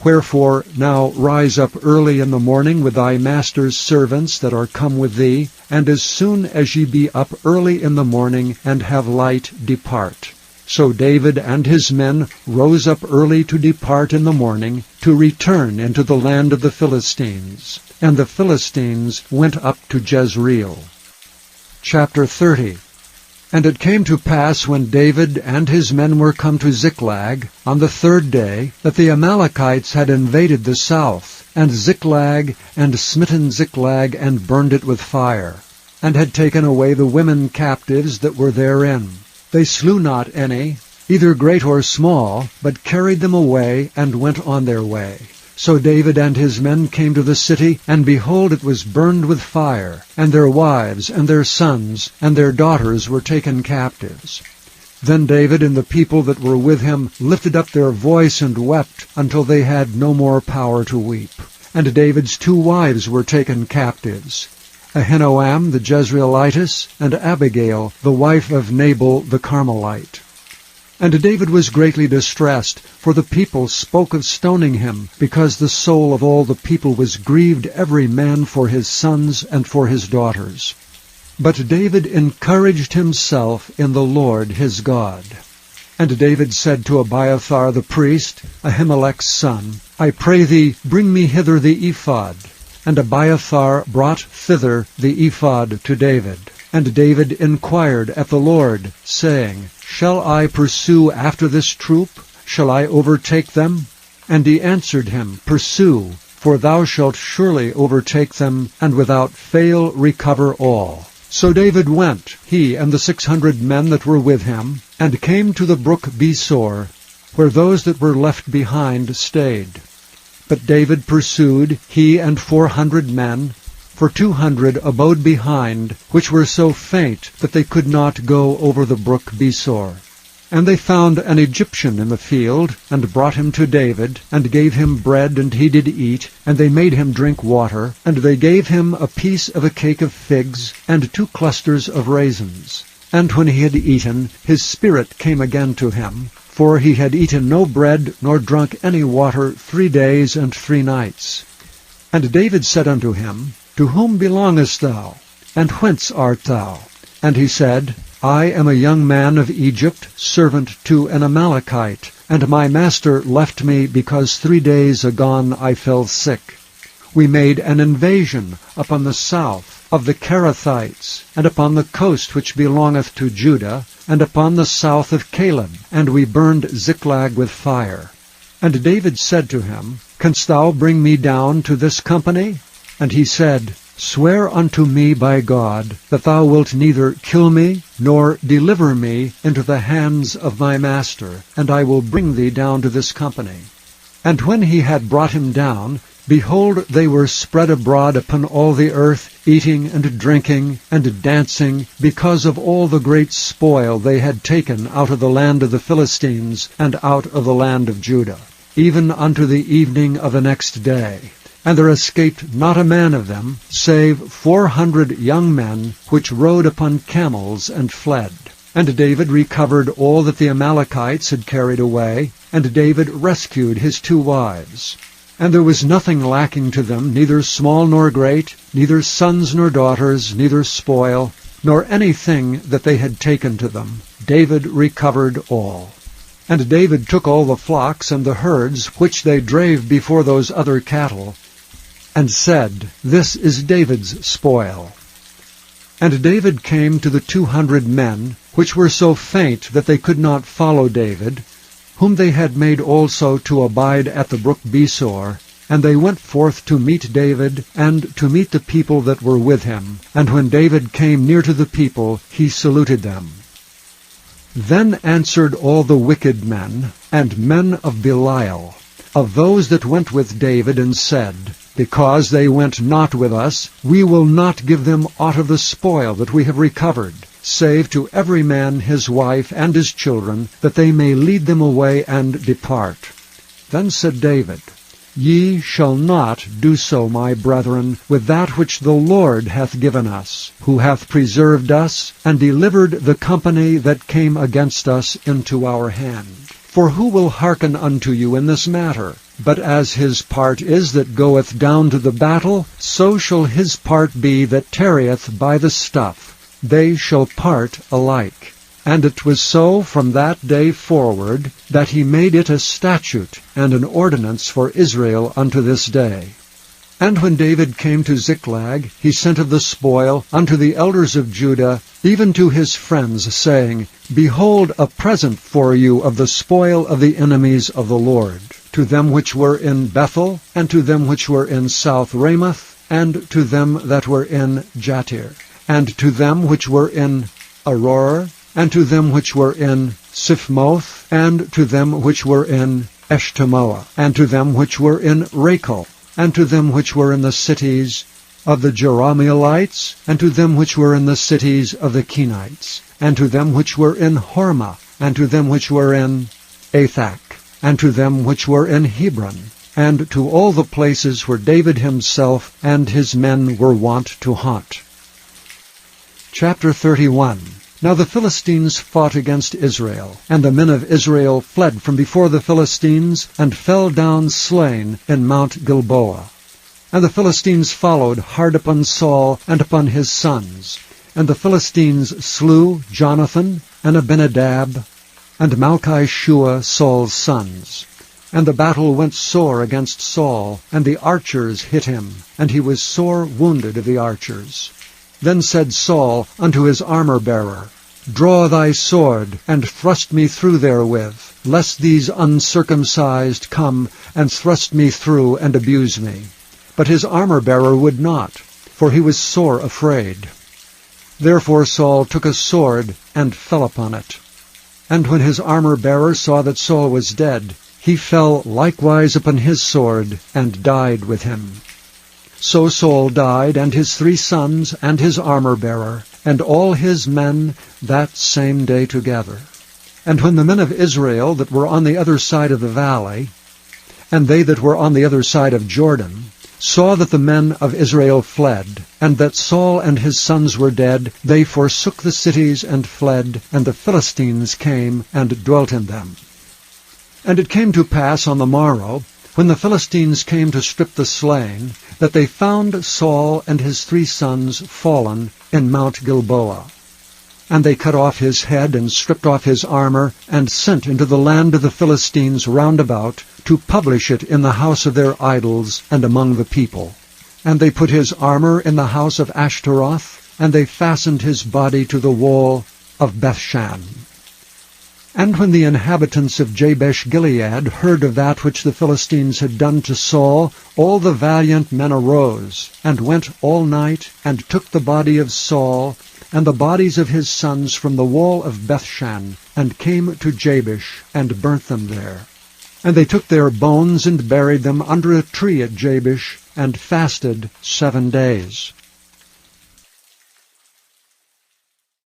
Wherefore now rise up early in the morning with thy master's servants that are come with thee, and as soon as ye be up early in the morning, and have light, depart. So David and his men rose up early to depart in the morning, to return into the land of the Philistines. And the Philistines went up to Jezreel. Chapter 30. And it came to pass, when David and his men were come to Ziklag on the third day, that the Amalekites had invaded the south, and Ziklag, and smitten Ziklag, and burned it with fire, and had taken away the women captives that were therein. They slew not any, either great or small, but carried them away, and went on their way. So David and his men came to the city, and behold, it was burned with fire, and their wives, and their sons, and their daughters were taken captives. Then David and the people that were with him lifted up their voice and wept, until they had no more power to weep. And David's 2 wives were taken captives, Ahinoam the Jezreelitess, and Abigail, the wife of Nabal the Carmelite. And David was greatly distressed, for the people spoke of stoning him, because the soul of all the people was grieved every man for his sons and for his daughters. But David encouraged himself in the Lord his God. And David said to Abiathar the priest, Ahimelech's son, I pray thee, bring me hither the ephod. And Abiathar brought thither the ephod to David. And David inquired at the Lord, saying, Shall I pursue after this troop? Shall I overtake them? And he answered him, Pursue, for thou shalt surely overtake them, and without fail recover all. So David went, he and the 600 men that were with him, and came to the brook Besor, where those that were left behind stayed. But David pursued, he and 400 men, for 200 abode behind, which were so faint that they could not go over the brook Besor. And they found an Egyptian in the field, and brought him to David, and gave him bread, and he did eat, and they made him drink water, and they gave him a piece of a cake of figs, and 2 clusters of raisins. And when he had eaten, his spirit came again to him, for he had eaten no bread, nor drunk any water 3 days and 3 nights. And David said unto him, To whom belongest thou? And whence art thou? And he said, I am a young man of Egypt, servant to an Amalekite, and my master left me because 3 days agone I fell sick. We made an invasion upon the south of the Kerethites, and upon the coast which belongeth to Judah, and upon the south of Caleb, and we burned Ziklag with fire. And David said to him, Canst thou bring me down to this company? And he said, Swear unto me by God that thou wilt neither kill me, nor deliver me into the hands of my master, and I will bring thee down to this company. And when he had brought him down, behold, they were spread abroad upon all the earth, eating and drinking and dancing, because of all the great spoil they had taken out of the land of the Philistines, and out of the land of Judah, even unto the evening of the next day. And there escaped not a man of them, save 400 young men, which rode upon camels and fled. And David recovered all that the Amalekites had carried away, and David rescued his 2 wives. And there was nothing lacking to them, neither small nor great, neither sons nor daughters, neither spoil, nor anything that they had taken to them. David recovered all. And David took all the flocks and the herds which they drave before those other cattle, and said, This is David's spoil. And David came to the 200 men, which were so faint that they could not follow David, whom they had made also to abide at the brook Besor, and they went forth to meet David, and to meet the people that were with him. And when David came near to the people, he saluted them. Then answered all the wicked men, and men of Belial, of those that went with David, and said, Because they went not with us, we will not give them aught of the spoil that we have recovered, save to every man his wife and his children, that they may lead them away and depart. Then said David, Ye shall not do so, my brethren, with that which the Lord hath given us, who hath preserved us, and delivered the company that came against us into our hand. For who will hearken unto you in this matter? But as his part is that goeth down to the battle, so shall his part be that tarrieth by the stuff. They shall part alike. And it was so from that day forward, that he made it a statute and an ordinance for Israel unto this day. And when David came to Ziklag, he sent of the spoil unto the elders of Judah, even to his friends, saying, Behold, a present for you of the spoil of the enemies of the Lord, to them which were in Bethel, and to them which were in South Ramoth, and to them that were in Jatir, and to them which were in Aroer, and to them which were in Siphmoth, and to them which were in Eshtemoa, and to them which were in Rachel, and to them which were in the cities of the Jerahmeelites, and to them which were in the cities of the Kenites, and to them which were in Hormah, and to them which were in Athak, and to them which were in Hebron, and to all the places where David himself and his men were wont to haunt. Chapter 31. Now the Philistines fought against Israel, and the men of Israel fled from before the Philistines, and fell down slain in Mount Gilboa. And the Philistines followed hard upon Saul and upon his sons. And the Philistines slew Jonathan and Abinadab and Malchi-Shua, Saul's sons. And the battle went sore against Saul, and the archers hit him, and he was sore wounded of the archers. Then said Saul unto his armor-bearer, Draw thy sword, and thrust me through therewith, lest these uncircumcised come and thrust me through and abuse me. But his armor-bearer would not, for he was sore afraid. Therefore Saul took a sword and fell upon it. And when his armor-bearer saw that Saul was dead, he fell likewise upon his sword, and died with him. So Saul died, and his 3 sons, and his armor-bearer, and all his men that same day together. And when the men of Israel that were on the other side of the valley, and they that were on the other side of Jordan, saw that the men of Israel fled, and that Saul and his sons were dead, they forsook the cities and fled, and the Philistines came and dwelt in them. And it came to pass on the morrow, when the Philistines came to strip the slain, that they found Saul and his 3 sons fallen in Mount Gilboa. And they cut off his head, and stripped off his armor, and sent into the land of the Philistines round about, to publish it in the house of their idols, and among the people. And they put his armor in the house of Ashtaroth, and they fastened his body to the wall of Bethshan. And when the inhabitants of Jabesh-Gilead heard of that which the Philistines had done to Saul, all the valiant men arose, and went all night, and took the body of Saul, and the bodies of his sons from the wall of Bethshan, and came to Jabesh, and burnt them there. And they took their bones, and buried them under a tree at Jabesh, and fasted 7 days.